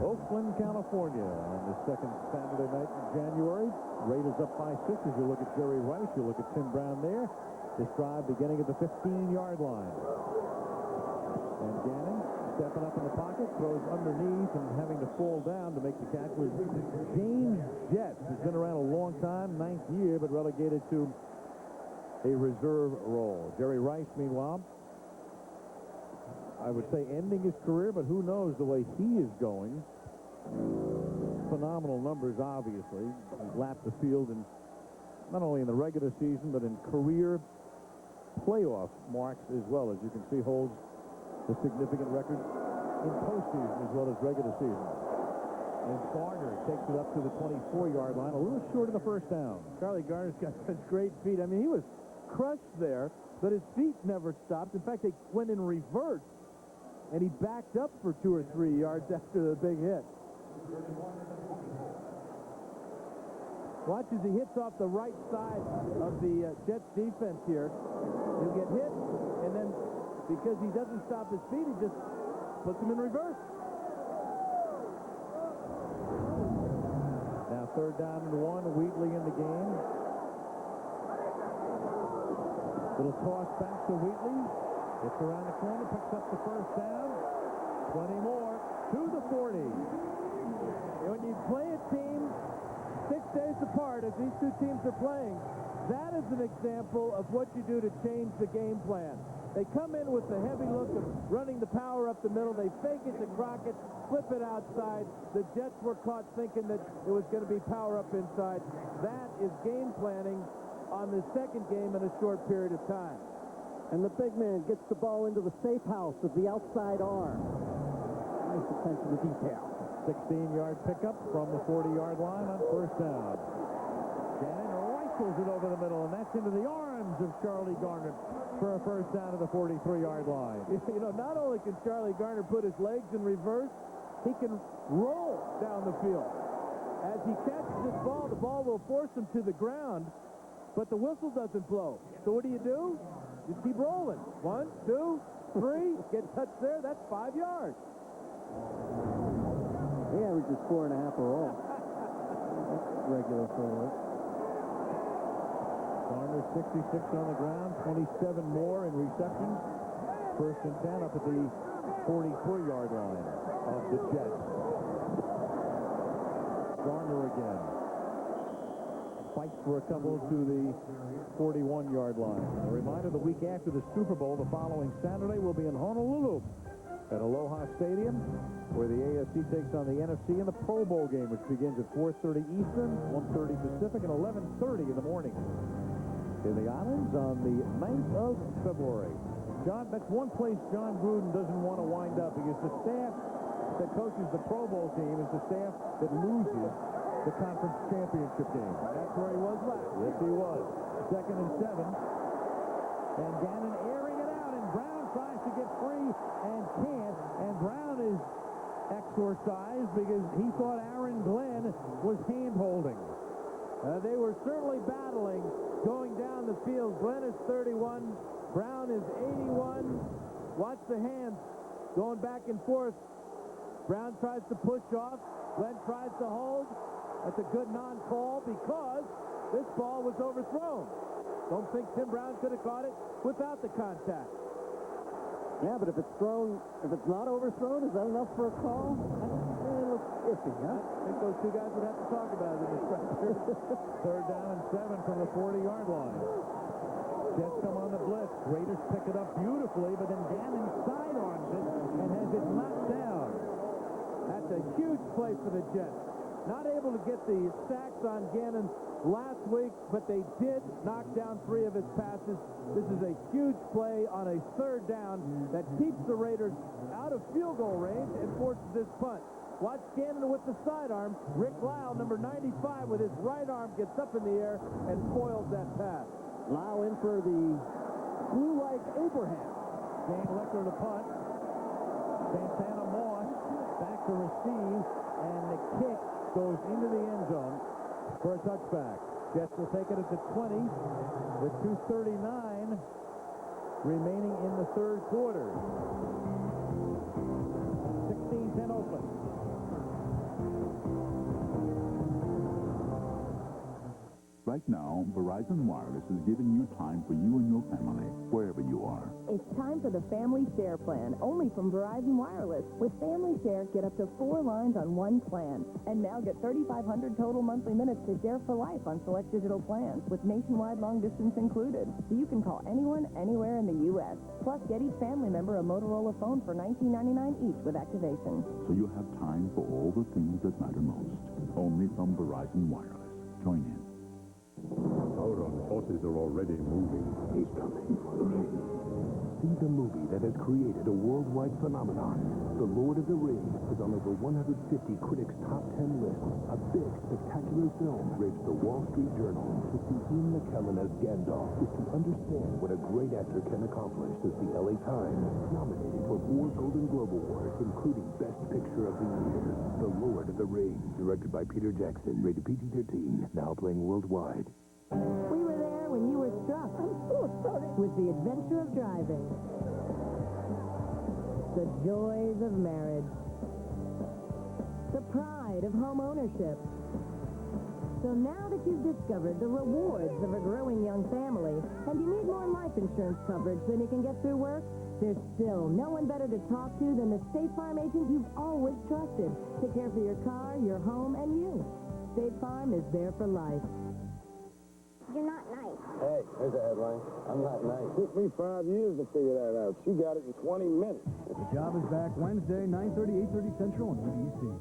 Oakland, California, on the second Saturday night in January. Raiders up by 6 as you look at Jerry Rice. You look at Tim Brown there. This drive beginning at the 15-yard line. And Gannon Stepping up in the pocket, throws underneath, and having to fall down to make the catch was James Jett, who's been around a long time, 9th year, but relegated to a reserve role. Jerry Rice, meanwhile, I would say ending his career, but who knows the way he is going. Phenomenal numbers, obviously. He's lapped the field, and not only in the regular season, but in career playoff marks as well. As you can see, holds the significant record in postseason as well as regular season. And Garner takes it up to the 24-yard line, a little short of the first down. Charlie Garner's got such great feet. I mean, he was crushed there, but his feet never stopped. In fact, they went in reverse, and he backed up for 2 or 3 yards after the big hit. Watch as he hits off the right side of the Jets defense here. He'll get hit, and then because he doesn't stop his feet, he just puts him in reverse. Now 3rd down and 1, Wheatley in the game. Little toss back to Wheatley. Gets around the corner, picks up the first down. 20 more to the 40. When you play a team 6 days apart, as these two teams are playing, that is an example of what you do to change the game plan. They come in with the heavy look of running the power up the middle. They fake it to Crockett, flip it outside. The Jets were caught thinking that it was going to be power up inside. That is game planning on the second game in a short period of time. And the big man gets the ball into the safe house of the outside arm. Nice attention to detail. 16-yard pickup from the 40-yard line on first down. Gannon rifles it over the middle, and that's into the arms of Charlie Garner for a first down to the 43-yard line. You know, not only can Charlie Garner put his legs in reverse, he can roll down the field. As he catches this ball, the ball will force him to the ground, but the whistle doesn't blow. So what do? Just keep rolling. 1, 2, 3, get touched there. That's 5 yards. He averages 4.5 a roll. That's regular for him. Garner 66 on the ground, 27 more in receptions. 1st and 10 up at the 43-yard line of the Jets. Garner again. Fights for a couple to the 41-yard line. A reminder, the week after the Super Bowl, the following Saturday, will be in Honolulu at Aloha Stadium, where the AFC takes on the NFC in the Pro Bowl game, which begins at 4:30 Eastern, 1:30 Pacific, and 11:30 in the morning in the islands on the 9th of February. John, that's one place John Gruden doesn't want to wind up, because the staff that coaches the Pro Bowl team is the staff that loses the conference championship game. That's where he was last. Yes, he was. 2nd and 7. And Gannon airing it out, and Brown tries to get free and can't. And Brown is exorcised because he thought Aaron Glenn was hand-holding. They were certainly battling going down the field. Glenn is 31. Brown is 81. Watch the hands going back and forth. Brown tries to push off. Glenn tries to hold. That's a good non-call because this ball was overthrown. Don't think Tim Brown could have caught it without the contact. Yeah, but if it's thrown, if it's not overthrown, is that enough for a call? That looks iffy, huh? I think those two guys would have to talk about it in this practice. 3rd down and 7 from the 40-yard line. Jets come on the blitz. Raiders pick it up beautifully, but then Gannon sidearms it and has it knocked down. That's a huge play for the Jets. Not able to get the sacks on Gannon last week, but they did knock down 3 of his passes. This is a huge play on a 3rd down that keeps the Raiders out of field goal range and forces this punt. Watch Gannon with the sidearm. Rick Lyle, number 95, with his right arm, gets up in the air and foils that pass. Lyle in for the blue-like Abraham. Dane Licker to punt. Santana Moss back to receive, and the kick goes into the end zone for a touchback. Jets will take it at the 20 with 2:39 remaining in the 3rd quarter. 16-10 Oakland. Right now, Verizon Wireless is giving you time for you and your family, wherever you are. It's time for the Family Share plan, only from Verizon Wireless. With Family Share, get up to 4 lines on one plan. And now get 3,500 total monthly minutes to share for life on select digital plans, with nationwide long distance included. So you can call anyone, anywhere in the U.S. Plus, get each family member a Motorola phone for $19.99 each with activation. So you have time for all the things that matter most. Only from Verizon Wireless. Join in. Sauron's forces are already moving. He's coming for the rain. See the movie that has created a worldwide phenomenon. The Lord of the Rings is on over 150 critics' top 10 lists. A big, spectacular film, rates the Wall Street Journal. To see Ian McKellen as Gandalf is to understand what a great actor can accomplish, says the LA Times. Nominated for 4 Golden Globe Awards, including Best Picture of the Year. The Lord of the Rings, directed by Peter Jackson, rated PG-13, now playing worldwide. We were there when you were struck. I'm so excited. With the adventure of driving. The joys of marriage. The pride of home ownership. So now that you've discovered the rewards of a growing young family, and you need more life insurance coverage than you can get through work, there's still no one better to talk to than the State Farm agent you've always trusted to care for your car, your home, and you. State Farm is there for life. You're not nice. Hey, there's a headline. I'm not nice. Took me 5 years to figure that out. She got it in 20 minutes. The Job is back Wednesday, 9:30, 8:30 Central on ABC.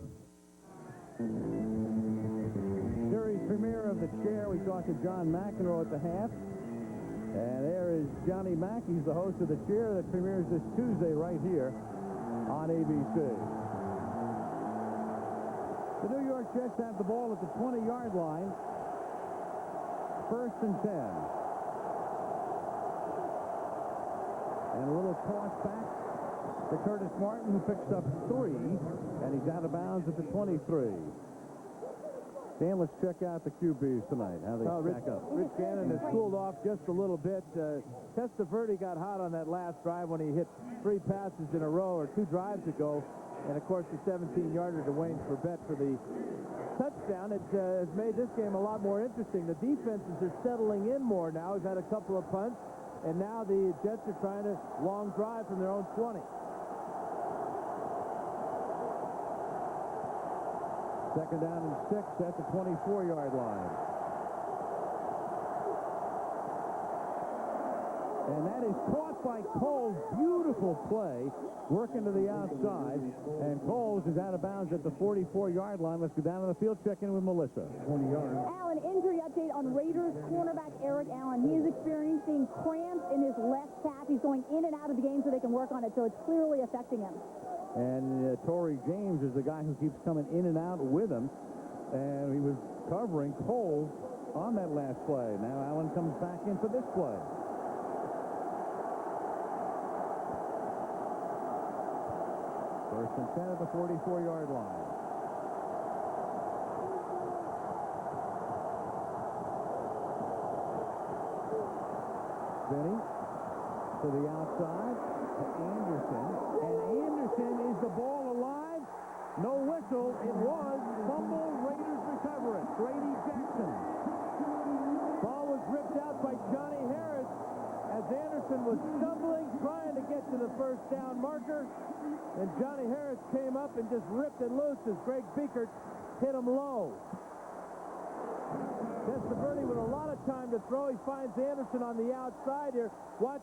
Series premiere of The Chair. We talked to John McEnroe at the half. And there is Johnny Mack. He's the host of The Chair that premieres this Tuesday right here on ABC. The New York Jets have the ball at the 20-yard line. 1st and 10. And a little toss back to Curtis Martin, who picks up 3, and he's out of bounds at the 23. Dan, let's check out the QBs tonight, how they stack up. Rich Gannon has cooled off just a little bit. Testaverde got hot on that last drive when he hit 3 passes in a row, or 2 drives ago. And, of course, the 17-yarder to Wayne Chrebet for the touchdown. It has made this game a lot more interesting. The defenses are settling in more now. We've had a couple of punts, and now the Jets are trying to long drive from their own 20. Second down and 6 at the 24-yard line. And that is caught by Coles. Beautiful play. Working to the outside. And Coles is out of bounds at the 44-yard line. Let's go down to the field, check in with Melissa. 20 yards. Allen, injury update on Raiders cornerback Eric Allen. He is experiencing cramps in his left calf. He's going in and out of the game so they can work on it, so it's clearly affecting him. And Torrey James is the guy who keeps coming in and out with him. And he was covering Coles on that last play. Now Allen comes back in for this play. First and 10 at the 44-yard line. Vinny to the outside to Anderson. And Anderson, is the ball alive? No whistle. It was. Fumble. Raiders recover it. Grady Jackson. Ball was ripped out by Johnny Harris as Anderson was stumbling, trying to get to the first down marker. And Johnny Harris came up and just ripped it loose as Greg Biekert hit him low. Testaverde with a lot of time to throw. He finds Anderson on the outside here. Watch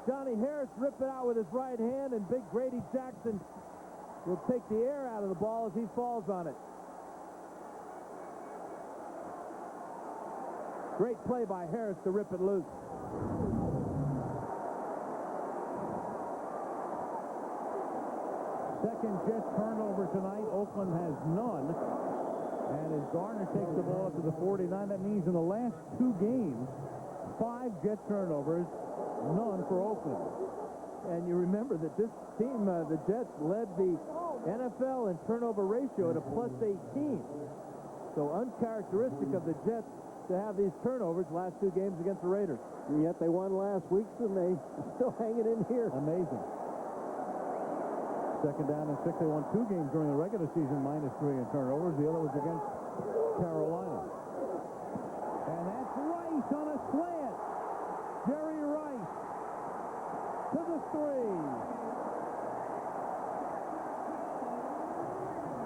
Johnny Harris rip it out with his right hand, and big Grady Jackson will take the air out of the ball as he falls on it. Great play by Harris to rip it loose. Second Jet turnover tonight. Oakland has none. And as Garner takes the ball up to the 49, that means in the last 2 games, 5 Jet turnovers, none for Oakland. And you remember that this team, the Jets, led the NFL in turnover ratio at a +18. So uncharacteristic of the Jets to have these turnovers last 2 games against the Raiders. And yet they won last week, and they still hanging in here. Amazing. Second down and 6. They won 2 games during the regular season, -3 in turnovers. The other was against Carolina. And that's three.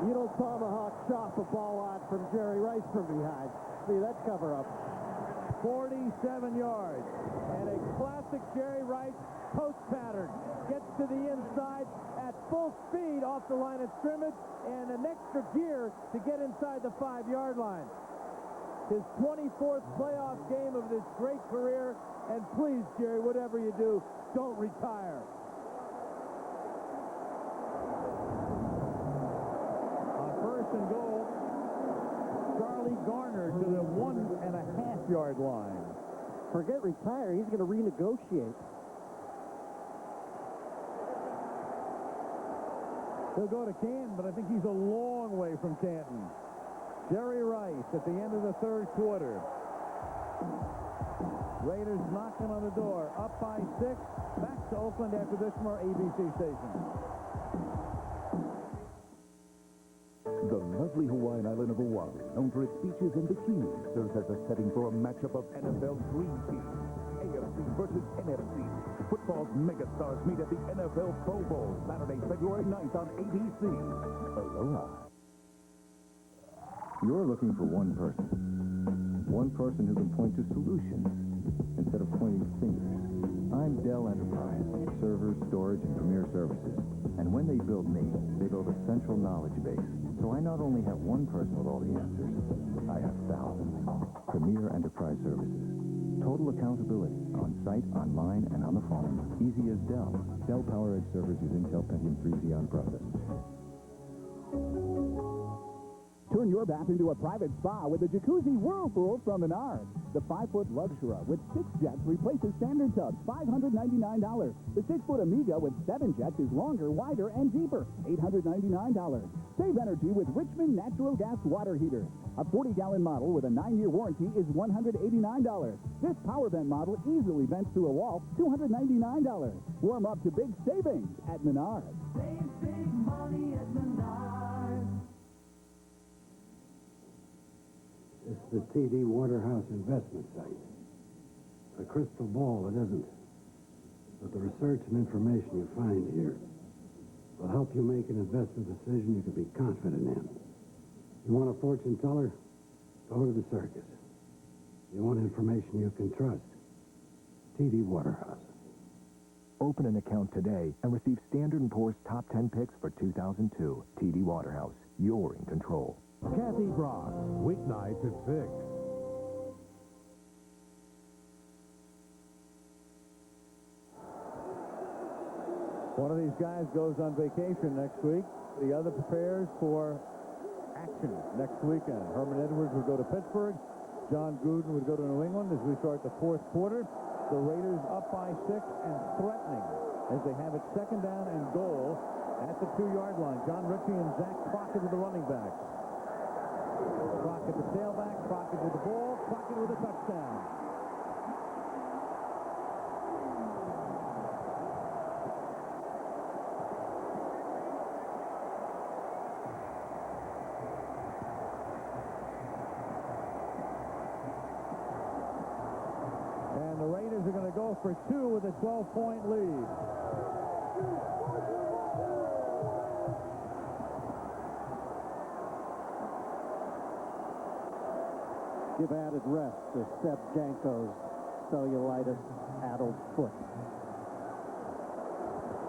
You don't tomahawk chop a ball out from Jerry Rice from behind. See, that's cover up. 47 yards. And a classic Jerry Rice post pattern. Gets to the inside at full speed off the line of scrimmage and an extra gear to get inside the 5-yard line. His 24th playoff game of this great career. And please, Jerry, whatever you do, don't retire. On first and goal, Charlie Garner to the 1.5-yard line. Forget retire. He's going to renegotiate. He'll go to Canton, but I think he's a long way from Canton. Jerry Rice at the end of the third quarter. Raiders knocking on the door. Up by 6. Back to Oakland after this from our ABC station. The lovely Hawaiian island of Oahu, known for its beaches and bikinis, serves as a setting for a matchup of NFL's dream teams. AFC versus NFC. Football's megastars meet at the NFL Pro Bowl, Saturday, February 9th on ABC. Aloha. You're looking for one person. One person who can point to solutions instead of pointing fingers. I'm Dell Enterprise, servers, storage, and premier services. And when they build me, they build a central knowledge base. So I not only have one person with all the answers, I have thousands. Premier Enterprise Services. Total accountability on site, online, and on the phone. Easy as Dell. Dell PowerEdge servers use Intel Pentium 3 Xeon processors. Turn your bath into a private spa with a jacuzzi whirlpool from Menards. The 5-foot Luxura with 6 jets replaces standard tubs, $599. The 6-foot Amiga with 7 jets is longer, wider, and deeper, $899. Save energy with Richmond natural gas water heater. A 40-gallon model with a 9-year warranty is $189. This power vent model easily vents through a wall, $299. Warm up to big savings at Menards. Save big money at Menards. It's the TD Waterhouse investment site. A crystal ball, it isn't. But the research and information you find here will help you make an investment decision you can be confident in. You want a fortune teller? Go to the circus. You want information you can trust? TD Waterhouse. Open an account today and receive Standard & Poor's Top 10 picks for 2002. TD Waterhouse. You're in control. Kathy Brock, weeknights at 6. One of these guys goes on vacation next week. The other prepares for action next weekend. Herman Edwards would go to Pittsburgh. John Gruden would go to New England as we start the fourth quarter. The Raiders up by 6 and threatening as they have it second down and goal at the 2-yard line. John Ritchie and Zach Crockett with the running backs. Crockett the tailback, Crockett with the ball, Crockett with a touchdown. And the Raiders are going to go for 2 with a 12-point lead. Give added rest to Seb Janko's cellulitis addled foot.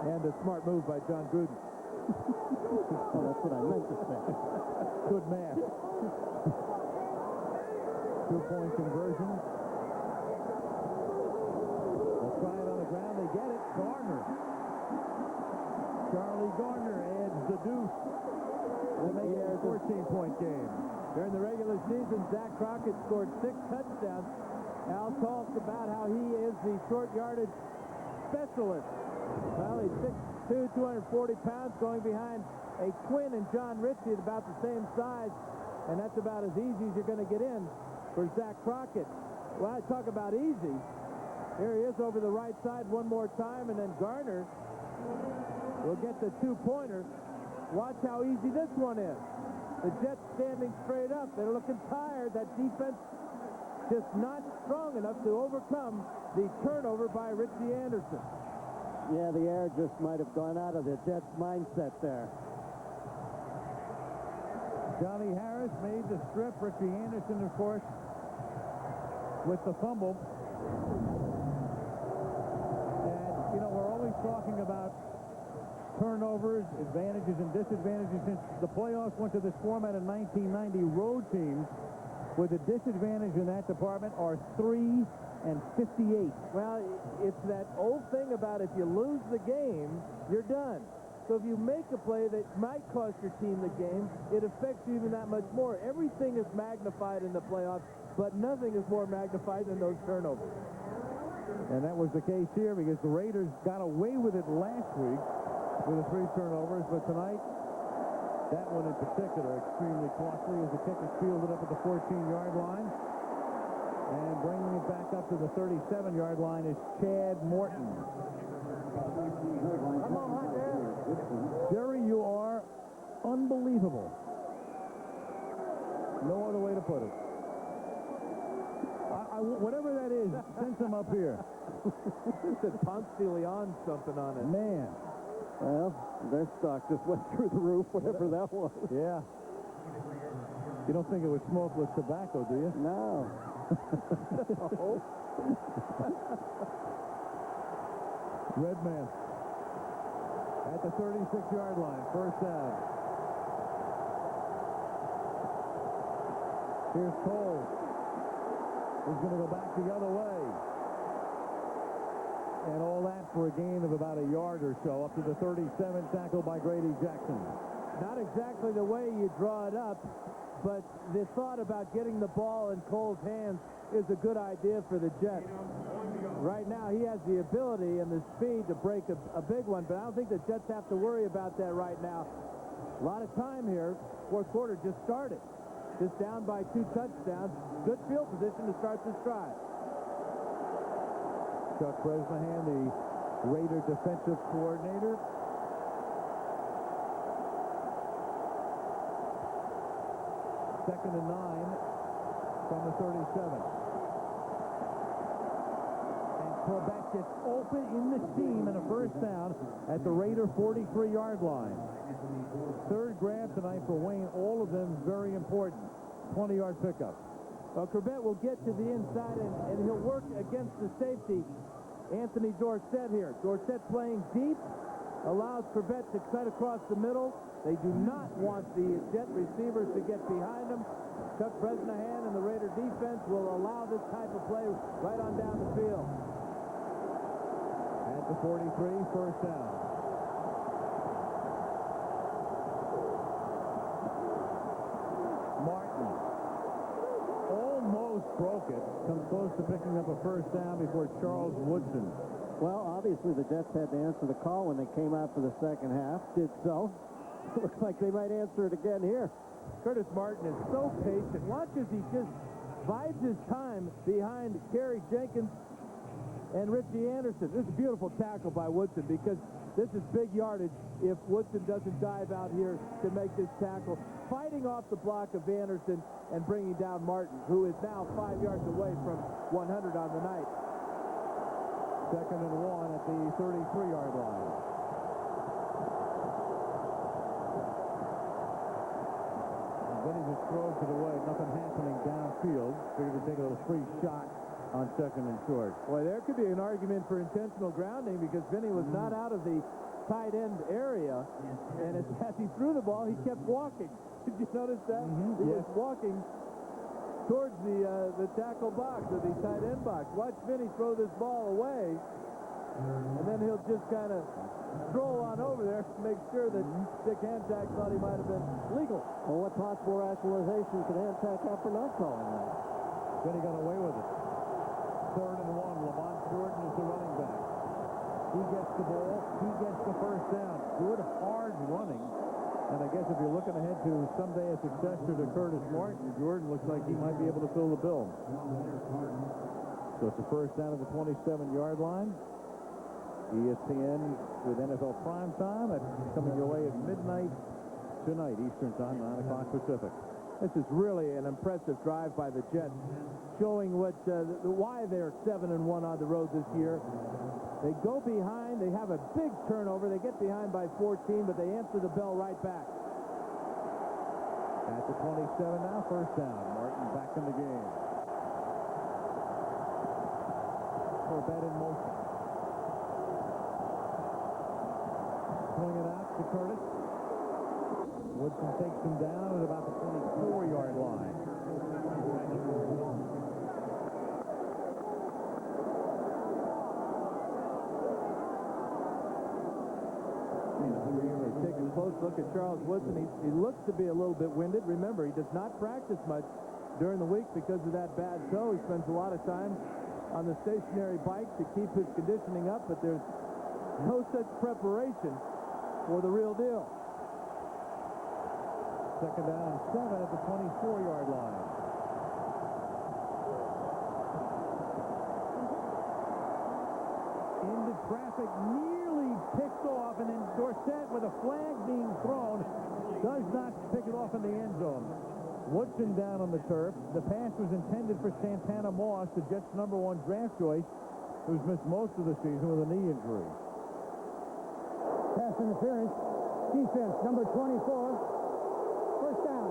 And a smart move by John Gruden. Oh, that's what I meant to say. Good math. 2-point conversion. They'll try it on the ground. They get it. Garner. Charlie Garner adds the deuce. We'll make it a 14-point game. During the regular season, Zach Crockett scored 6 touchdowns. Al talks about how he is the short yardage specialist. Well, he's 6'2", 240 pounds, going behind a twin in John Ritchie at about the same size. And that's about as easy as you're going to get in for Zach Crockett. Well, I talk about easy. Here he is over the right side one more time, and then Garner will get the 2-pointer. Watch how easy this one is. The Jets standing straight up. They're looking tired. That defense just not strong enough to overcome the turnover by Richie Anderson. Yeah, the air just might have gone out of the Jets' mindset there. Johnny Harris made the strip. Richie Anderson, of course, with the fumble. And, you know, we're always talking about turnovers, advantages and disadvantages. Since the playoffs went to this format in 1990, road teams with a disadvantage in that department are 3 and 58. Well, it's that old thing about if you lose the game, you're done. So if you make a play that might cost your team the game, it affects you even that much more. Everything is magnified in the playoffs, but nothing is more magnified than those turnovers. And that was the case here because the Raiders got away with it last week with the 3 turnovers, but tonight, that one in particular, extremely costly as the kick is fielded up at the 14-yard line. And bringing it back up to the 37-yard line is Chad Morton. Come on, Hunter. Jerry, you are unbelievable. No other way to put it. Whatever that is, send some up here. Said Ponce de Leon something on it. Man. Well, their stock just went through the roof, whatever that was. Yeah. You don't think it was smokeless tobacco, do you? No. Redman at the 36-yard line, first down. Here's Cole. He's going to go back the other way. And all that for a gain of about a yard or so, up to the 37, tackled by Grady Jackson. Not exactly the way you draw it up, but the thought about getting the ball in Cole's hands is a good idea for the Jets. Right now, he has the ability and the speed to break a big one, but I don't think the Jets have to worry about that right now. A lot of time here. Fourth quarter just started. Just down by 2 touchdowns. Good field position to start this drive. Chuck Bresnahan, the Raider defensive coordinator. Second and 9 from the 37. And Chrebet gets open in the seam and a first down at the Raider 43-yard line. Third grab tonight for Wayne, all of them very important. 20-yard pickup. Well, Chrebet will get to the inside, and he'll work against the safety, Anthony Dorsett here. Dorsett playing deep, allows Chrebet to cut across the middle. They do not want the Jet receivers to get behind them. Chuck Bresnahan and the Raider defense will allow this type of play right on down the field. At the 43, first down. Martin almost broke it. Comes close to picking up a first down before Charles Woodson. Well, obviously the Jets had to answer the call when they came out for the second half. Did so. Looks like they might answer it again here. Curtis Martin is so patient. Watch as he just bides his time behind Kerry Jenkins and Richie Anderson. This is a beautiful tackle by Woodson because this is big yardage if Woodson doesn't dive out here to make this tackle. Fighting off the block of Anderson and bringing down Martin, who is now 5 yards away from 100 on the night. Second and 1 at the 33-yard line. Vinny just throws it away. Nothing happening downfield. Figured to take a little free shot on second and short. Boy, there could be an argument for intentional grounding because Vinny was not out of the tight end area, and as he threw the ball, he kept walking. Did you notice that? He was walking towards the tackle box, or the tight end box. Watch Vinny throw this ball away, and then he'll just kind of stroll on over there to make sure that Dick Hancock thought he might have been legal. Well, what possible rationalization could Hancock have for not calling that? Vinny got away with it. Third and 1. Lamont Jordan is the running back. He gets the ball. He gets the first down. Good, hard running. And I guess if you're looking ahead to someday a successor to Curtis Martin, Jordan looks like he might be able to fill the bill. So it's the first down at the 27-yard line. ESPN with NFL Primetime. That's coming your way at midnight tonight, Eastern Time, 9 o'clock Pacific. This is really an impressive drive by the Jets, showing why they're 7-1 on the road this year. They go behind. They have a big turnover. They get behind by 14, but they answer the bell right back. At the 27 now, first down. Martin back in the game. Chrebet in motion. Swing it out to Curtis. Woodson takes him down at about the 24-yard line. Take a close look at Charles Woodson. He looks to be a little bit winded. Remember, he does not practice much during the week because of that bad toe. He spends a lot of time on the stationary bike to keep his conditioning up, but there's no such preparation for the real deal. Second down, 7 at the 24-yard line. Into traffic, nearly picked off, and then Dorsett, with a flag being thrown, does not pick it off in the end zone. Woodson down on the turf. The pass was intended for Santana Moss, the Jets' #1 draft choice, who's missed most of the season with a knee injury. Pass interference. Defense, number 24. First down.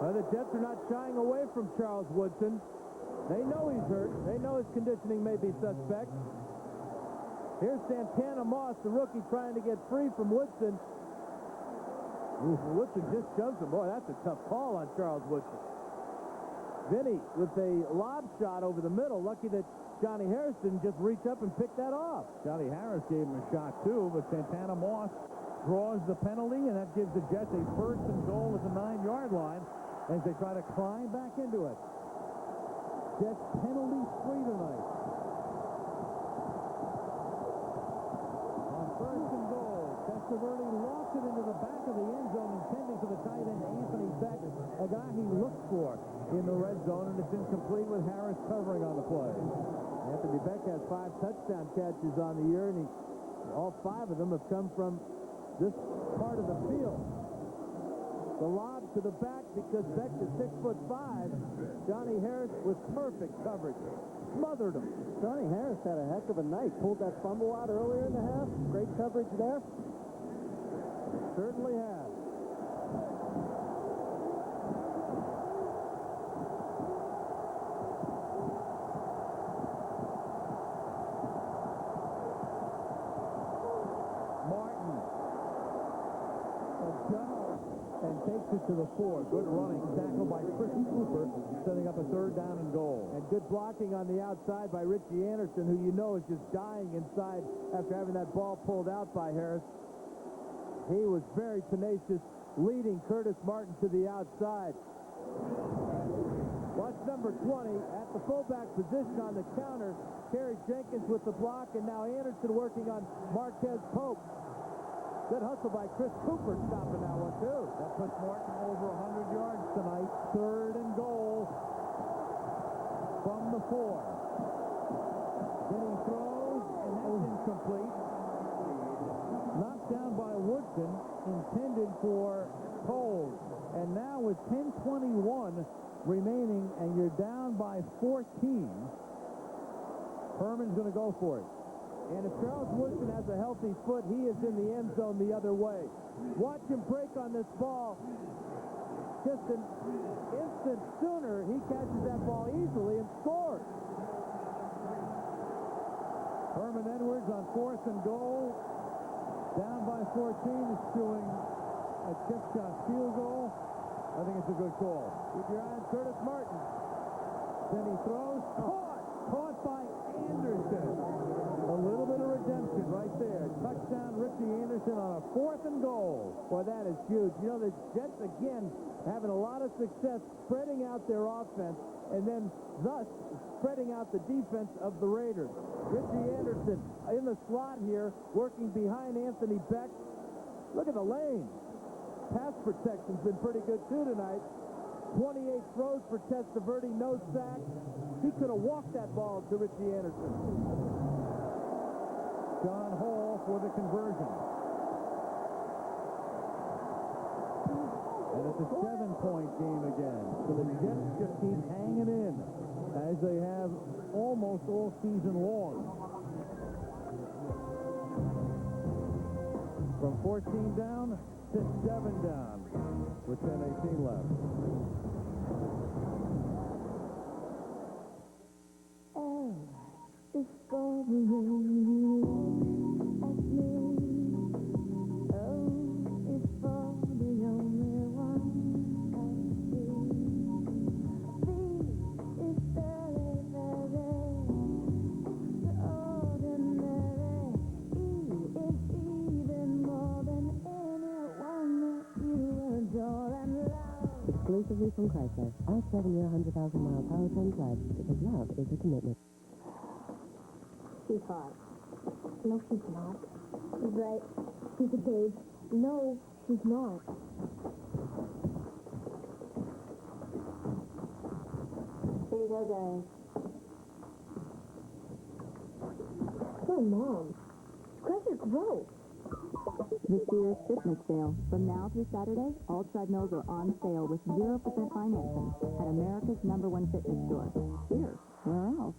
Well, the Jets are not shying away from Charles Woodson. They know he's hurt. They know his conditioning may be suspect. Here's Santana Moss, the rookie, trying to get free from Woodson. Woodson just shoves him. Boy, that's a tough call on Charles Woodson. Vinny with a lob shot over the middle. Lucky that Johnny Harris didn't just reach up and pick that off. Johnny Harris gave him a shot, too, but Santana Moss draws the penalty, and that gives the Jets a first and goal at the 9-yard line as they try to climb back into it. Jets penalty-free tonight. On first and goal, Testaverde lost it into the back of the end zone, intending for the tight end Anthony Beck, a guy he looked for in the red zone, and it's incomplete with Harris covering on the play. Anthony Beck has 5 touchdown catches on the year, and all 5 of them have come from this part of the field. The lob to the back because Beck is 6'5". Johnny Harris with perfect coverage. Smothered him. Johnny Harris had a heck of a night. Pulled that fumble out earlier in the half. Great coverage there. Certainly has. Martin adjusts and takes it to the 4. Good running. Tackle by Chris Cooper, setting up a third down and goal. And good blocking on the outside by Richie Anderson, who you know is just dying inside after having that ball pulled out by Harris. He was very tenacious, leading Curtis Martin to the outside. Watch number 20 at the fullback position on the counter. Kerry Jenkins with the block, and now Anderson working on Marquez Pope. Good hustle by Chris Cooper stopping that one, too. That puts Martin over 100 yards tonight. Third and goal from the 4. Vinny throws, and that's incomplete. Knocked down by Woodson, intended for Cole. And now with 10:21 remaining, and you're down by 14, Herman's going to go for it. And if Charles Woodson has a healthy foot, he is in the end zone the other way. Watch him break on this ball. Just an instant sooner, he catches that ball easily and scores. Herman Edwards on 4th and goal. Down by 14 is doing a chip shot field goal. I think it's a good call. Keep your eye on Curtis Martin. Then he throws. Caught by Anderson. A little bit of redemption right there. Touchdown Richie Anderson on a 4th and goal. Boy, that is huge. You know, the Jets, again, having a lot of success spreading out their offense and then thus spreading out the defense of the Raiders. Richie Anderson in the slot here, working behind Anthony Beck. Look at the lane. Pass protection's been pretty good, too, tonight. 28 throws for Testaverde, no sacks. He could have walked that ball to Richie Anderson. John Hall for the conversion. And it's a 7-point game again. So the Jets just keep hanging in as they have almost all season long. From 14 down to 7 down with 10:18 left. Oh, it's going at me. Oh, it's for the only one I see. V is very, very extraordinary. E is even more than anyone that you adore and love. Exclusively from Chrysler. Our 7-year, 100,000-mile powertrain pledge, because love is a commitment. She's hot. No, she's not. She's right. She's a babe. No, she's not. Here you go, guys. Oh, Mom. You guys are gross. The Sears Fitness Sale. From now through Saturday, all treadmills are on sale with 0% financing at America's #1 fitness store. Sears. Where else?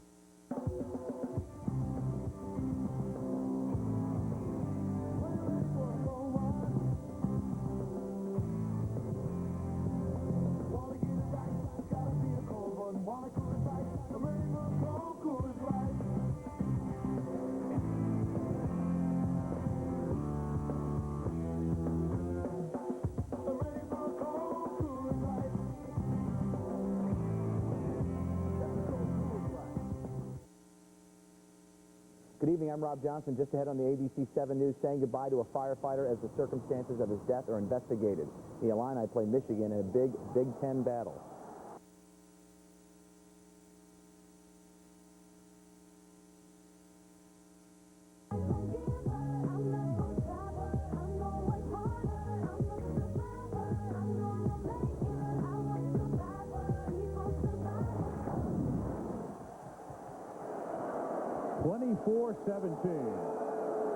Good evening, I'm Rob Johnson, just ahead on the ABC 7 News, saying goodbye to a firefighter as the circumstances of his death are investigated. The Illini play Michigan in a big Big Ten battle.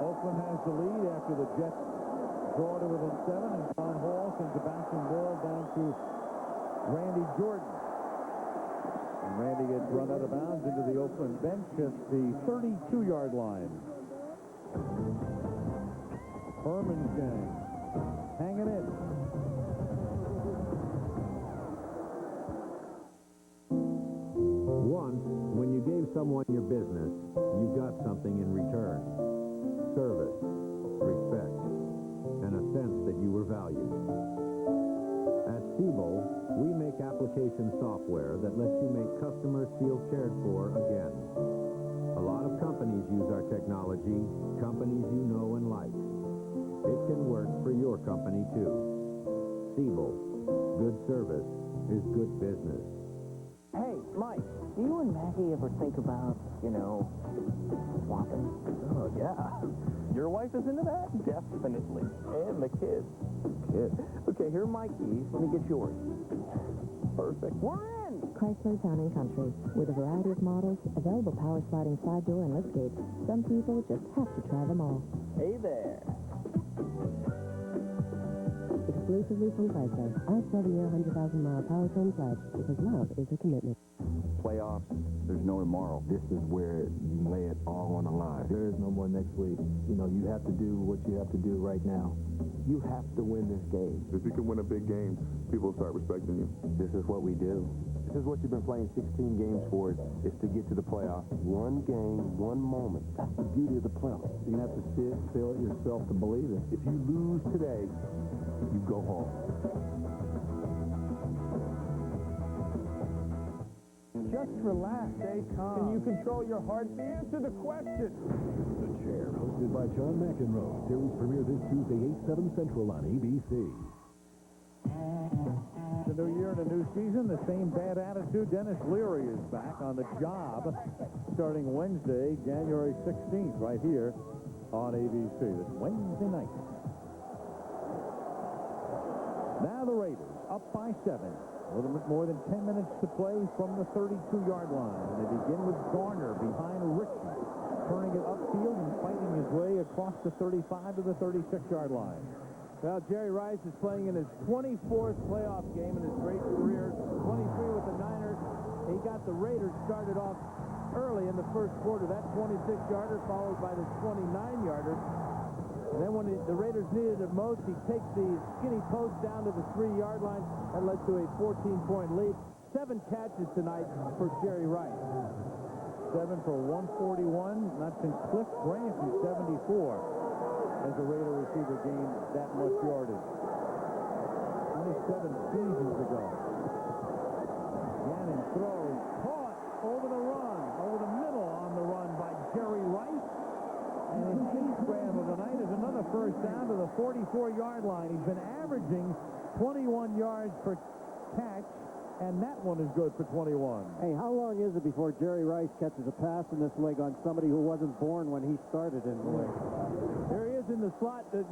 Oakland has the lead after the Jets draw to within 7, and John Hall sends a bouncing ball down to Randy Jordan. And Randy gets run out of bounds into the Oakland bench at the 32-yard line. Herman's gang hanging in. Once, when you gave someone your business, you got something in return. Service, respect, and a sense that you were valued. At Siebel, we make application software that lets you make customers feel cared for again. A lot of companies use our technology, companies you know and like. It can work for your company, too. Siebel, good service is good business. Hey, Mike, do you and Maggie ever think about, swapping? Oh, yeah. Your wife is into that? Definitely. And the kids. Kids? Okay, here are my keys. Let me get yours. Perfect. We're in! Chrysler Town & Country. With a variety of models, available power sliding side door and lift gates, some people just have to try them all. Hey there. Exclusively from Chrysler. Our 7-year, 100,000-mile powertrain pledge, because love is a commitment. Playoffs, there's no tomorrow. This is where you lay it all on the line. There is no more next week. You have to do what you have to do right now. You have to win this game. If you can win a big game, people start respecting you. This is what we do. This is what you've been playing 16 games for, is to get to the playoffs. One game, one moment. That's the beauty of the playoffs. You're going to have to see it, feel it yourself to believe it. If you lose today, you go home. Just relax, stay calm. Can you control your heartbeat? Answer the question. The Chair, hosted by John McEnroe. Series premiere this Tuesday, 8/7 Central on ABC. The new year and a new season, the same bad attitude. Dennis Leary is back on the job starting Wednesday, January 16th, right here on ABC. This Wednesday night. Now the Raiders up by 7. A little bit more than 10 minutes to play from the 32-yard line. And they begin with Garner behind Ritchie, turning it upfield and fighting his way across the 35 to the 36-yard line. Well, Jerry Rice is playing in his 24th playoff game in his great career. 23 with the Niners. He got the Raiders started off early in the first quarter. That 26-yarder followed by the 29-yarder. And then when the Raiders needed it most, he takes the skinny post down to the 3-yard line. That led to a 14-point lead. 7 catches tonight for Jerry Rice. 7 for 141. Not since Cliff Branch in 74 as a Raider receiver gained that much yardage. 27 seasons ago. Gannon throws. Caught over the run. Over the middle on the run by Jerry Rice. And his 8th grab of the night is another first down to the 44-yard line. He's been averaging 21 yards per catch, and that one is good for 21. Hey, how long is it before Jerry Rice catches a pass in this league on somebody who wasn't born when he started in the league? There he is in the slot. The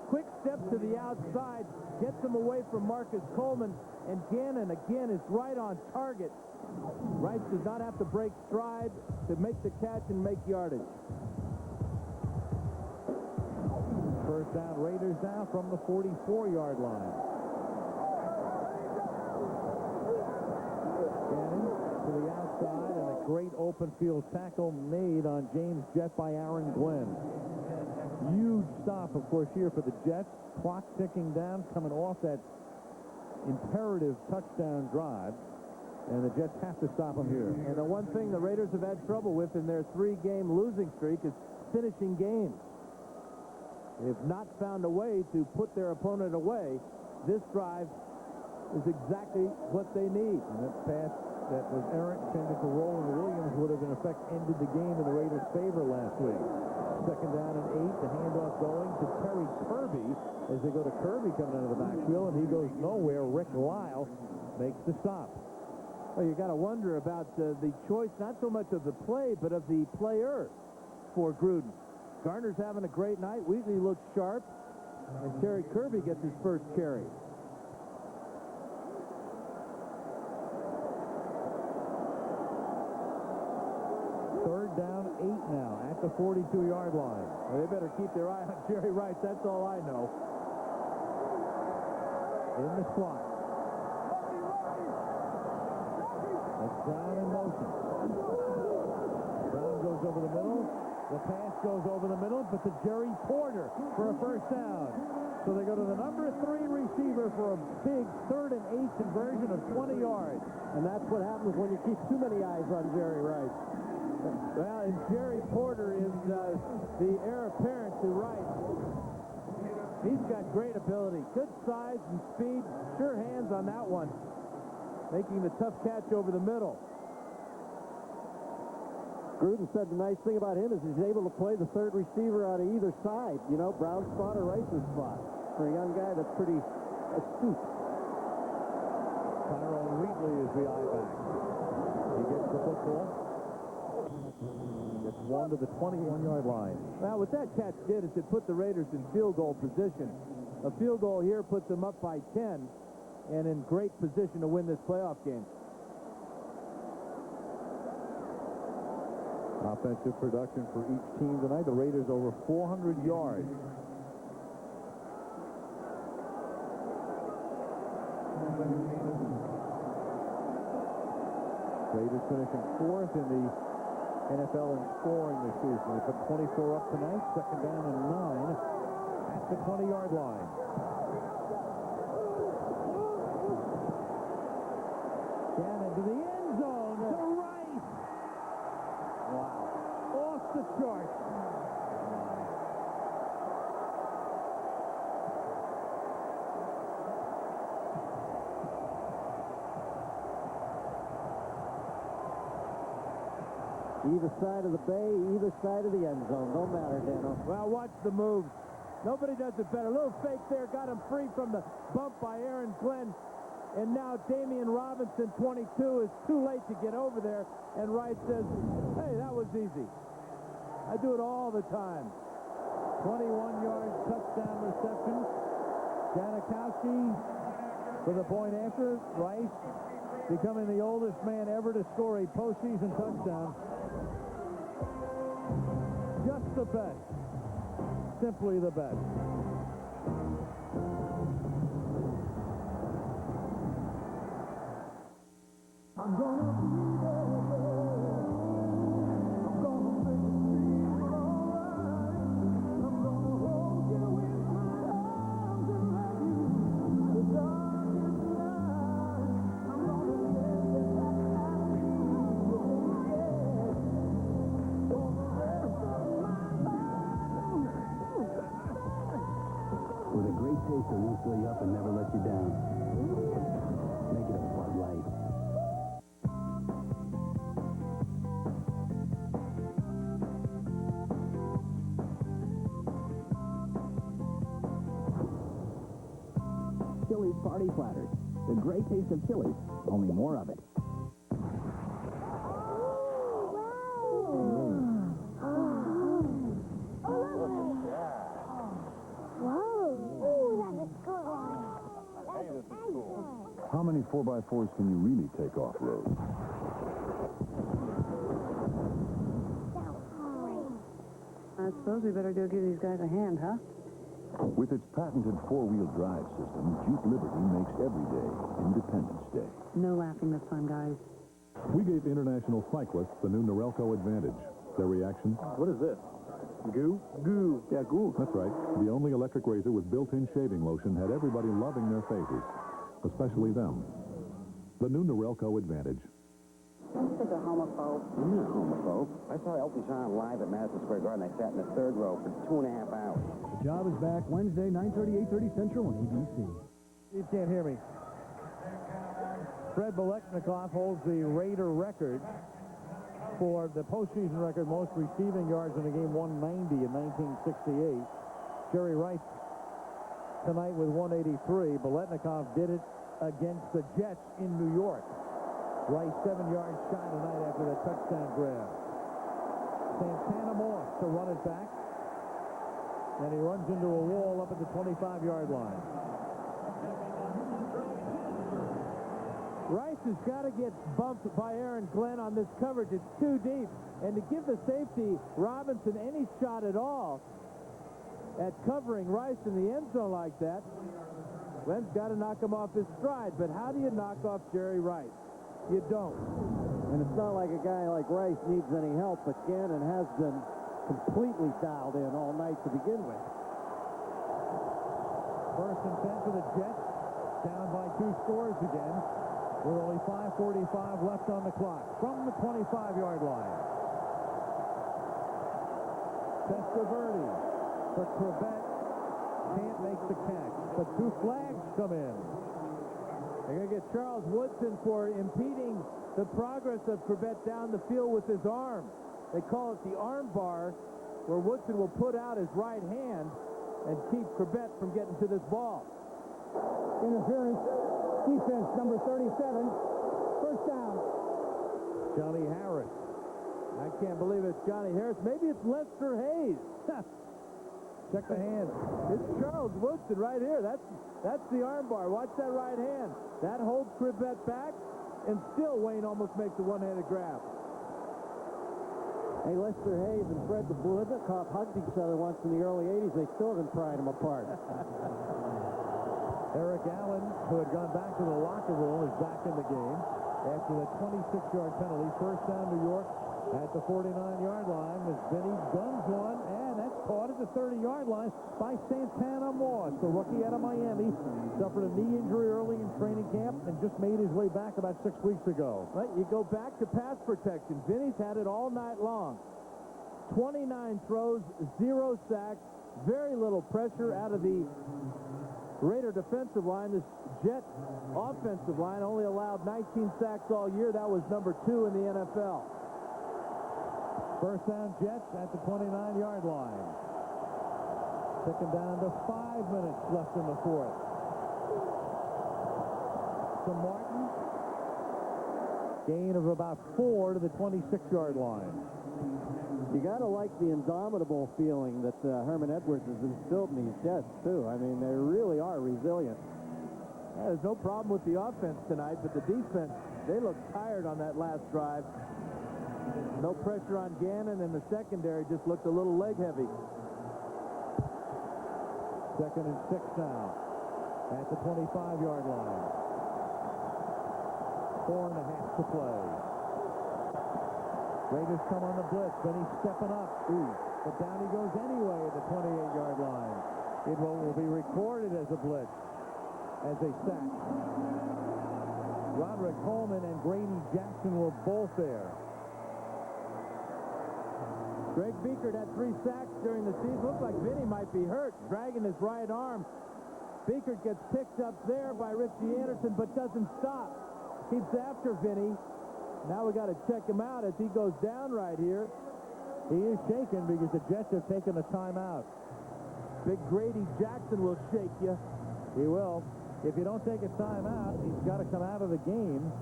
quick step to the outside gets him away from Marcus Coleman, and Gannon again is right on target. Rice does not have to break stride to make the catch and make yardage. First down, Raiders now from the 44-yard line. Gannon to the outside, and a great open field tackle made on James Jett by Aaron Glenn. Huge stop, of course, here for the Jets. Clock ticking down, coming off that imperative touchdown drive. And the Jets have to stop him here. And the one thing the Raiders have had trouble with in their 3-game losing streak is finishing games. They've not found a way to put their opponent away. This drive is exactly what they need. And that pass that was errant, intended to Roland Williams, would have in effect ended the game in the Raiders' favor last week. Second down and 8. The handoff going to Terry Kirby as they go to Kirby coming out of the backfield, and he goes nowhere. Rick Lyle makes the stop. Well, you got to wonder about the choice, not so much of the play, but of the player for Gruden. Garner's having a great night. Wheatley looks sharp, and Terry Kirby gets his first carry. Third down, 8 now at the 42-yard line. Well, they better keep their eye on Jerry Rice. That's all I know. In the slot. That's Brown in motion. Brown goes over the middle. The pass goes over the middle, but to Jerry Porter for a first down. So they go to the number 3 receiver for a big 3rd and 8 conversion of 20 yards. And that's what happens when you keep too many eyes on Jerry Rice. Well, and Jerry Porter is the heir apparent to Rice. He's got great ability. Good size and speed. Sure hands on that one. Making the tough catch over the middle. Gruden said the nice thing about him is he's able to play the 3rd receiver out of either side. You know, Brown's spot or Rice's spot. For a young guy, that's pretty astute. Tyrone Wheatley is the eye back. He gets the football. Gets one to the 21-yard line. Well, what that catch did is it put the Raiders in field goal position. A field goal here puts them up by 10 and in great position to win this playoff game. Offensive production for each team tonight. The Raiders over 400 yards. Raiders finishing 4th in the NFL in scoring this season. They put 24 up tonight. Second down and 9 at the 20-yard line. Gannon to the end zone. To Rice. Wow. Off the charts. Either side of the bay, either side of the end zone. Don't matter, Dano. Well, watch the moves. Nobody does it better. A little fake there. Got him free from the bump by Aaron Glenn. And now Damian Robinson, 22, is too late to get over there. And Rice says, hey, that was easy. I do it all the time. 21-yard touchdown reception. Janikowski for the point after. Rice becoming the oldest man ever to score a postseason touchdown. Just the best. Simply the best. I'm gonna be there. I'm gonna make you feel alright. I'm gonna hold you in my arms and love you the darkest night. I'm gonna tell you that I need you, yeah. For the rest of my life. With a great taste that won't fill you up and never let you down. Make it a Bud Light. Chili's Party Platters. The great taste of Chili's, only more of it. How many 4x4s can you really take off-road? I suppose we better go give these guys a hand, huh? With its patented four-wheel drive system, Jeep Liberty makes every day Independence Day. No laughing this time, guys. We gave international cyclists the new Norelco Advantage. Their reaction? What is this? Goo? Goo. Yeah, goo. That's right. The only electric razor with built-in shaving lotion had everybody loving their faces, especially them. The new Norelco Advantage. This is a homophobe. I'm not a homophobe. I saw Elton John live at Madison Square Garden. I sat in the third row for 2.5 hours. The Job is back Wednesday, 9:30, 8:30 Central on ABC. You can't hear me. Fred Biletnikoff holds the Raider record for the postseason record, most receiving yards in a game, 190 in 1968. Jerry Rice tonight with 183. Biletnikoff did it against the Jets in New York. Rice 7 yards shy tonight after that touchdown grab. Santana Moss to run it back. And he runs into a wall up at the 25-yard line. Rice has got to get bumped by Aaron Glenn on this coverage. It's too deep. And to give the safety, Robinson, any shot at all at covering Rice in the end zone like that, Glenn's got to knock him off his stride. But how do you knock off Jerry Rice? You don't. And it's not like a guy like Rice needs any help, but Gannon has been completely dialed in all night to begin with. First and 10 for the Jets. Down by 2 scores again. With only 5:45 left on the clock. From the 25-yard line. Testaverde for Chrebet. Can't make the catch. But 2 flags come in. They're going to get Charles Woodson for impeding the progress of Chrebet down the field with his arm. They call it the arm bar, where Woodson will put out his right hand and keep Chrebet from getting to this ball. Interference. Defense number 37. First down. Johnny Harris. I can't believe it's Johnny Harris. Maybe it's Lester Hayes. Check the hands. It's Charles Woodson right here. That's the arm bar. Watch that right hand. That holds Chrebet back, and still Wayne almost makes a one-handed grab. Hey, Lester Hayes and Fred Biletnikoff hugged each other once in the early 80s. They still haven't pried them apart. Eric Allen, who had gone back to the locker room, is back in the game after the 26-yard penalty. First down, New York at the 49-yard line as Vinny guns one, and that's caught at the 30-yard line by Santana Moss. The rookie out of Miami suffered a knee injury early in training camp and just made his way back about 6 weeks ago. Right, you go back to pass protection. Vinny's had it all night long. 29 throws, 0 sacks, very little pressure out of the Raider defensive line. This Jet offensive line only allowed 19 sacks all year. That was number 2 in the NFL. First down, Jets at the 29-yard line. Ticking down to 5 minutes left in the fourth. To Martin. Gain of about 4 to the 26-yard line. You got to like the indomitable feeling that Herman Edwards has instilled in these Jets, too. I mean, they really are resilient. Yeah, there's no problem with the offense tonight, but the defense, they look tired on that last drive. No pressure on Gannon, and the secondary just looked a little leg heavy. Second and 6 now. at the 25-yard line. 4.5 to play. Raiders come on the blitz. Vinny stepping up. But down he goes anyway at the 28-yard line. It will be recorded as a blitz, as a sack. Roderick Coleman and Grady Jackson were both there. Greg Biekert had 3 sacks during the season. Looks like Vinny might be hurt, dragging his right arm. Biekert gets picked up there by Richie Anderson, but doesn't stop. Keeps after Vinny. Now we got to check him out as he goes down right here. He is shaken because the Jets have taken a timeout. Big Grady Jackson will shake you. He will. If you don't take a timeout, he's got to come out of the game.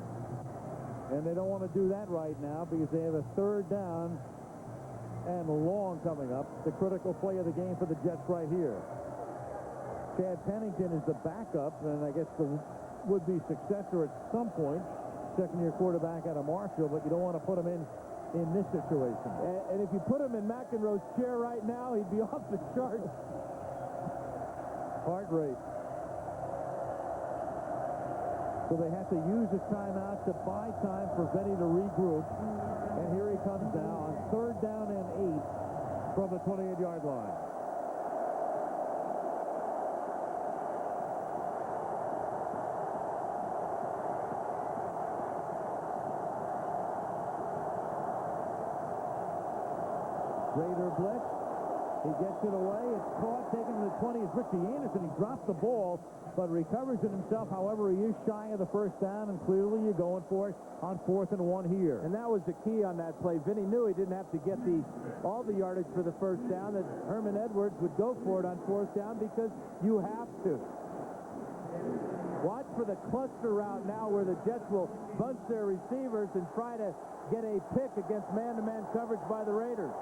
And they don't want to do that right now because they have a 3rd down and long coming up. The critical play of the game for the Jets right here. Chad Pennington is the backup, and I guess the would-be successor at some point. Second-year quarterback out of Marshall, but you don't want to put him in this situation. And if you put him in McEnroe's chair right now, he'd be off the charts. Heart rate. So they have to use a timeout to buy time for Vinny to regroup. And here he comes now on 3rd down and 8 from the 28-yard line. Raider blitz. He gets it away. It's caught, taken to the 20. It's Richie Anderson. He dropped the ball, but recovers it himself. However, he is shy of the 1st down, and clearly you're going for it on 4th and 1 here. And that was the key on that play. Vinny knew he didn't have to get all the yardage for the 1st down, that Herman Edwards would go for it on 4th down because you have to. Watch for the cluster route now where the Jets will bunch their receivers and try to get a pick against man-to-man coverage by the Raiders.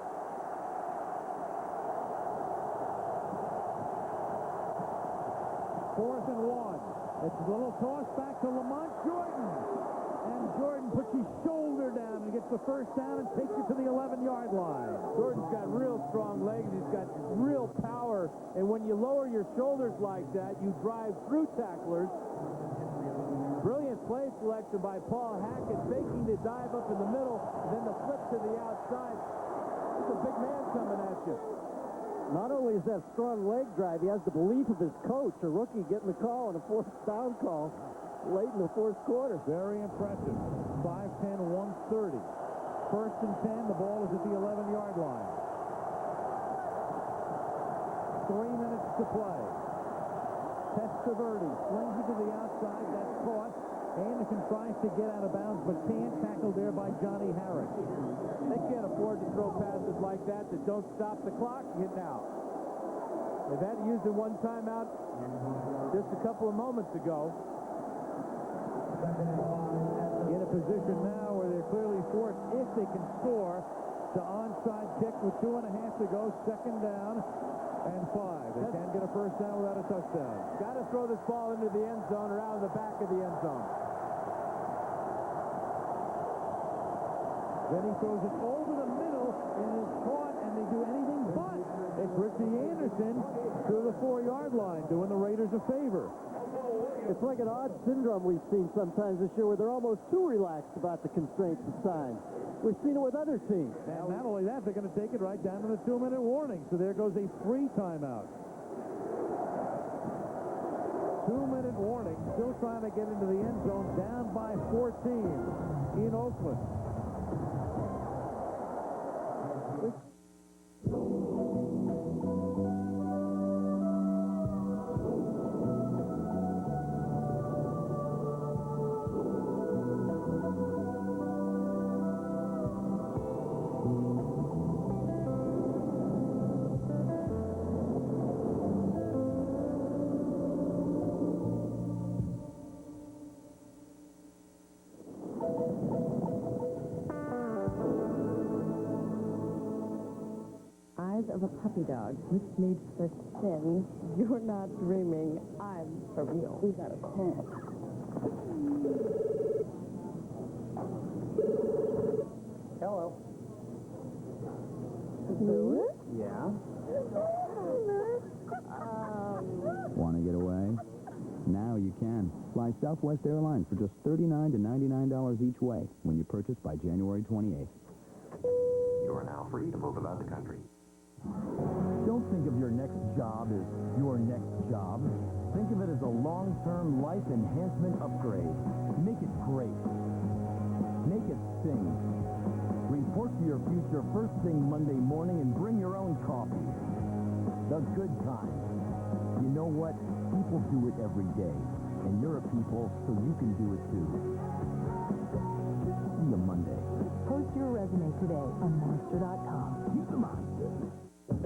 4th and 1. It's a little toss back to Lamont Jordan. And Jordan puts his shoulder down and gets the 1st down and takes it to the 11-yard line. Jordan's got real strong legs. He's got real power. And when you lower your shoulders like that, you drive through tacklers. Brilliant play selection by Paul Hackett, faking the dive up in the middle, and then the flip to the outside. It's a big man coming at you. Not only is that strong leg drive, he has the belief of his coach, a rookie getting the call on a 4th down call late in the 4th quarter. Very impressive. 5'10", 130. 1st and 10, the ball is at the 11-yard line. 3 minutes to play. Testaverde slings it to the outside. That's caught. Anderson tries to get out of bounds, but can't. Tackled there by Johnny Harris. They can't afford to throw passes like that don't stop the clock now. They've had to use it one timeout just a couple of moments ago. In a position now where they're clearly forced, if they can score, to onside kick with 2.5 to go. 2nd down and 5. They can't get a 1st down without a touchdown. Got to throw this ball into the end zone or out of the back of the end zone. Then he throws it over the middle and is caught, and they do anything but. It's Richie Anderson to the 4-yard line, doing the Raiders a favor. It's like an odd syndrome we've seen sometimes this year where they're almost too relaxed about the constraints of time. We've seen it with other teams. And not only that, they're going to take it right down to the 2-minute warning. So there goes a free timeout. 2-minute warning. Still trying to get into the end zone. Down by 14 in Oakland. Of a puppy dog, which needs for sin. You're not dreaming. I'm for real. We got a call. Hello. Louis? Yeah? Um, Want to get away? you can. Fly Southwest Airlines for just $39 to $99 each way when you purchase by January 28th. You are now free to move about the country. Don't think of your next job as your next job. Think of it as a long-term life enhancement upgrade. Make it great. Make it sing. Report to your future first thing Monday morning and bring your own coffee. The good kind. You know what? People do it every day. And you're a people, so you can do it too. See you Monday. Post your resume today on Monster.com. Keep the Monster.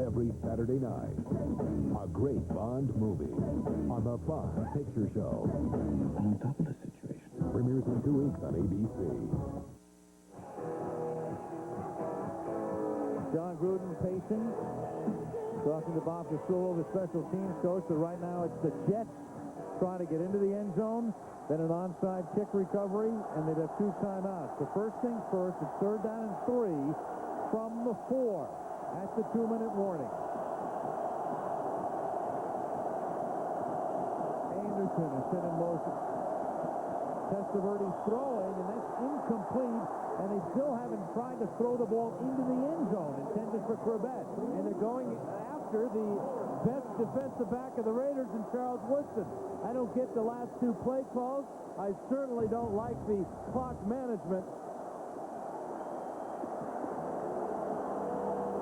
Every Saturday night, a great Bond movie on the Bond Picture Show. On top of the situation. Premieres in 2 weeks on ABC. John Gruden pacing, talking to Bob Castullo, the special teams coach. So right now it's the Jets trying to get into the end zone, then an onside kick recovery, and they'd have 2 timeouts. So first things first, it's 3rd down and 3 from the 4 at the 2-minute warning. Anderson is set in motion. Testaverde's throwing, and that's incomplete, and they still haven't tried to throw the ball into the end zone, intended for Chrebet. And they're going after the best defensive back of the Raiders in Charles Woodson. I don't get the last 2 play calls. I certainly don't like the clock management.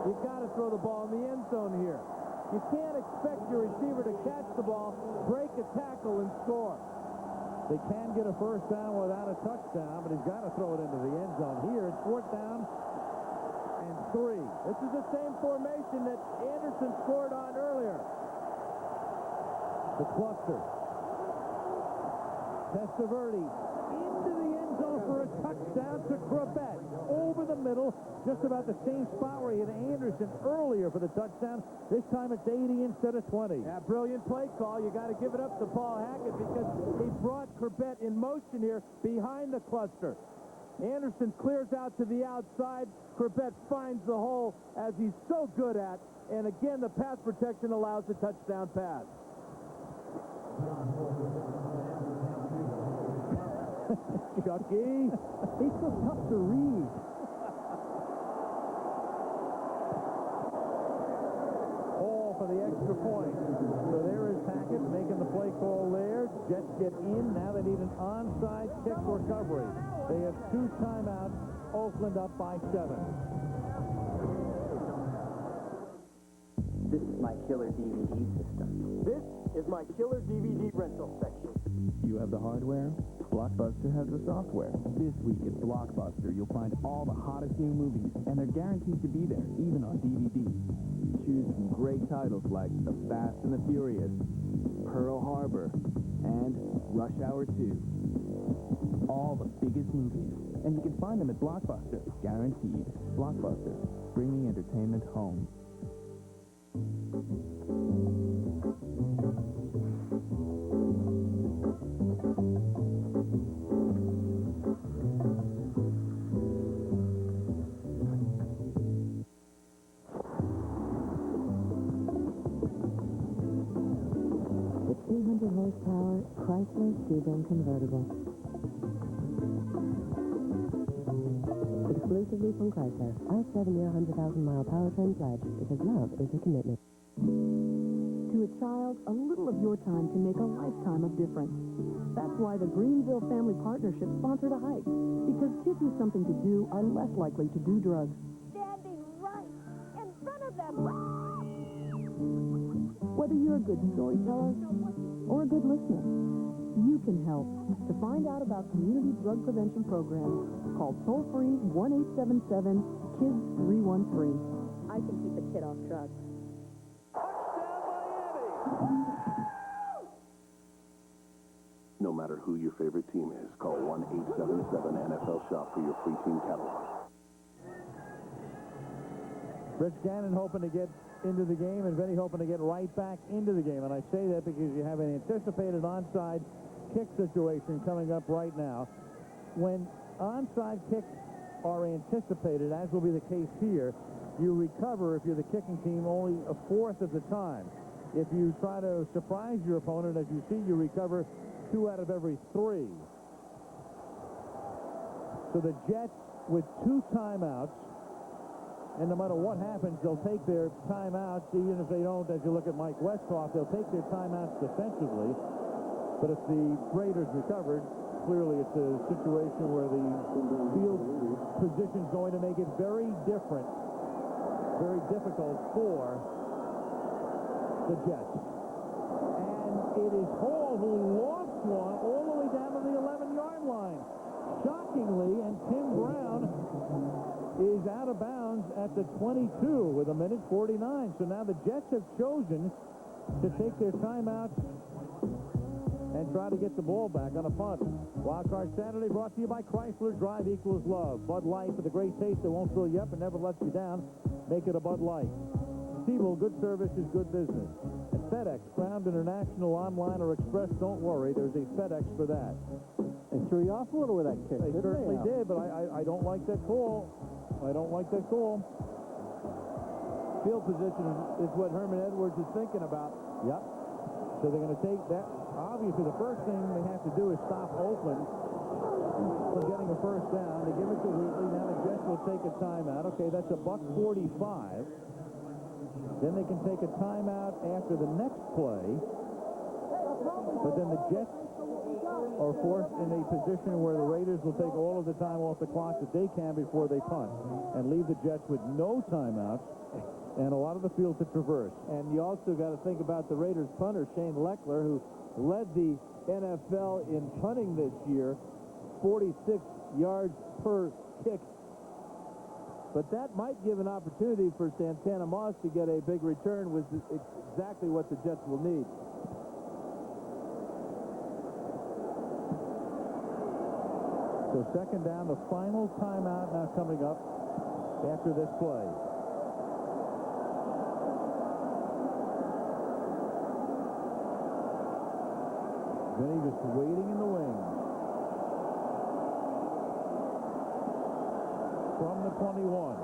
You've got to throw the ball in the end zone here. You can't expect your receiver to catch the ball, break a tackle, and score. They can get a first down without a touchdown, but he's got to throw it into the end zone. Here, it's 4th down and 3. This is the same formation that Anderson scored on earlier. The cluster. Testaverde into the end zone for a touchdown to Chrebet. Over the middle, just about the same spot where he had Anderson earlier for the touchdown. This time it's 80 instead of 20. Yeah, brilliant play call. You got to give it up to Paul Hackett because he brought Chrebet in motion here behind the cluster. Anderson clears out to the outside. Chrebet finds the hole as he's so good at. And again, the pass protection allows the touchdown pass. Chucky. He's so tough to read. All for the extra point. So there is Hackett making the play call there. Jets get in. Now they need an onside kick recovery. They have 2 timeouts. Oakland up by 7. This is my killer DVD system. This is my killer DVD rental section. You have the hardware, Blockbuster has the software. This week at Blockbuster, you'll find all the hottest new movies, and they're guaranteed to be there, even on DVD. Choose from great titles like The Fast and the Furious, Pearl Harbor, and Rush Hour 2. All the biggest movies, and you can find them at Blockbuster, guaranteed. Blockbuster, bringing entertainment home. The 200 horsepower Chrysler Sebring convertible. Exclusively from Chrysler, our 7-year, 100,000-mile powertrain pledge, because love is a commitment. To a child, a little of your time can make a lifetime of difference. That's why the Greenville Family Partnership sponsored a hike, because kids with something to do are less likely to do drugs. Standing right in front of them. Whether you're a good storyteller or a good listener, you can help. To find out about community drug prevention programs, call toll-free 1-877-KIDS-313. I can keep a kid off drugs. No matter who your favorite team is, call 1-877-NFL-SHOP for your free team catalog. Rich Gannon hoping to get into the game, and Vinny hoping to get right back into the game. And I say that because you have an anticipated onside kick situation coming up right now. When onside kicks are anticipated, as will be the case here, you recover, if you're the kicking team, only a fourth of the time. If you try to surprise your opponent, as you see, you recover 2 out of every 3. So the Jets with 2 timeouts, and no matter what happens, they'll take their timeouts, even if they don't, as you look at Mike Westhoff, they'll take their timeouts defensively. But if the Raiders recovered, clearly it's a situation where the field position is going to make it very different, very difficult for the Jets. And it is Hall who lost one all the way down to the 11-yard line. Shockingly, and Tim Brown is out of bounds at the 22 with 1:49. So now the Jets have chosen to take their timeout and try to get the ball back on a punt. Wild Card Saturday brought to you by Chrysler. Drive equals love. Bud Light, for the great taste that won't fill you up and never lets you down. Make it a Bud Light. T-Mobile, good service is good business. And FedEx, Ground International, online or express, don't worry, there's a FedEx for that. They threw you off a little with that kick. They certainly did, but I don't like that call. I don't like that call. Field position is what Herman Edwards is thinking about. Yep. So they're going to take that. Obviously, the first thing they have to do is stop Oakland from getting a first down. They give it to Wheatley. Now the Jets will take a timeout. Okay, that's a $1:45. Then they can take a timeout after the next play. But then the Jets are forced in a position where the Raiders will take all of the time off the clock that they can before they punt and leave the Jets with no timeouts and a lot of the field to traverse. And you also got to think about the Raiders punter, Shane Leckler, who led the NFL in punting this year, 46 yards per kick. But that might give an opportunity for Santana Moss to get a big return, which is exactly what the Jets will need. So second down, the final timeout now coming up after this play. Vinny just waiting in the wings. From the 21.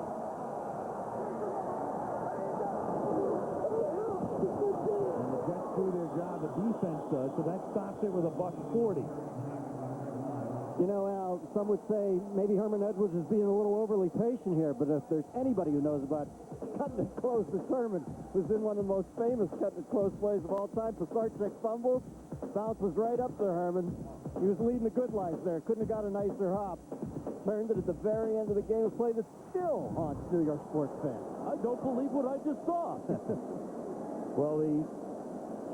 And the Jets do their job, the defense does, so that stops it with a $1:40. You know, Al, some would say maybe Herman Edwards is being a little overly patient here, but if there's anybody who knows about cutting it close, it's Herman, who's in one of the most famous cutting it close plays of all time. Pisarcik fumbles, bounce was right up to Herman. He was leading the good life there. Couldn't have got a nicer hop. Learned it at the very end of the game, a play that still haunts New York sports fans. I don't believe what I just saw. Well, the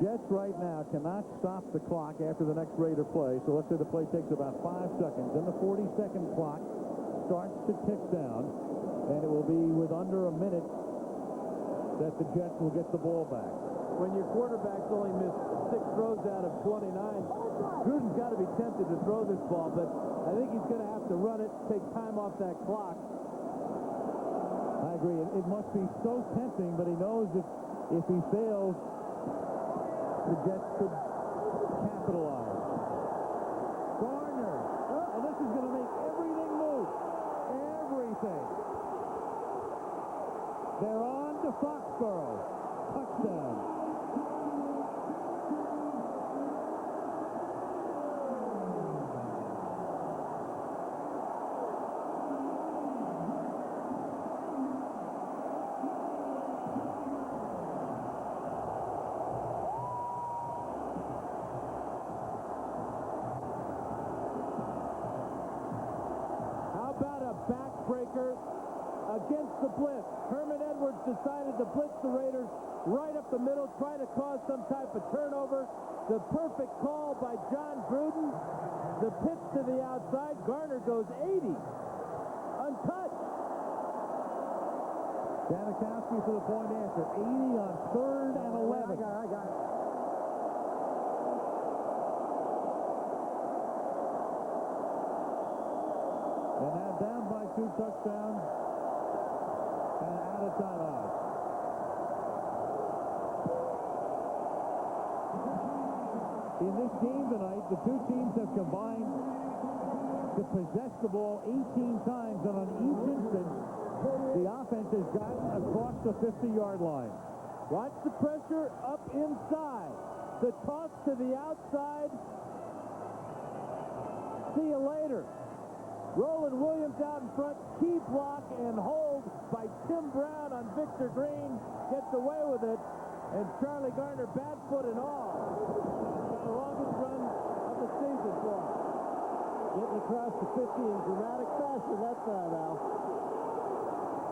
Jets right now cannot stop the clock after the next Raider play. So let's say the play takes about 5 seconds. Then the 40-second clock starts to tick down, and it will be with under a minute that the Jets will get the ball back. When your quarterback's only missed 6 throws out of 29, Gruden's got to be tempted to throw this ball, but I think he's going to have to run it, take time off that clock. I agree. It must be so tempting, but he knows that if he fails, the Jets could capitalize. Garner. And this is going to make everything move. Everything. They're on to Foxborough. Touchdown. Backbreaker against the blitz. Herman Edwards decided to blitz the Raiders right up the middle, try to cause some type of turnover. The perfect call by John Gruden. The pitch to the outside. Garner goes 80. Untouched. Janikowski for the point after. 80 on 3rd and 11. I got it. And now down by 2 touchdowns and out of timeout. In this game tonight, the two teams have combined to possess the ball 18 times, and on each instance, the offense has gotten across the 50-yard line. Watch the pressure up inside. The toss to the outside. See you later. Roland Williams out in front. Key block and hold by Tim Brown on Victor Green. Gets away with it. And Charlie Garner, bad foot and all. The longest run of the season for him. Getting across the 50 in dramatic fashion that time, Al.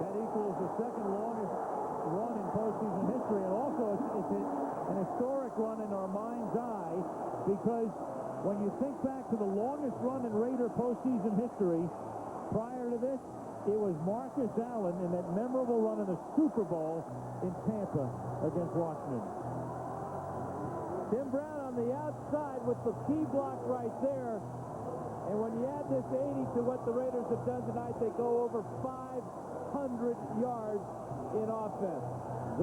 That equals the second longest run in postseason history, and also it's an historic run in our mind's eye, because when you think back to the longest run in Raider postseason history, prior to this, it was Marcus Allen in that memorable run in the Super Bowl in Tampa against Washington. Tim Brown on the outside with the key block right there. And when you add this 80 to what the Raiders have done tonight, they go over 500 yards in offense.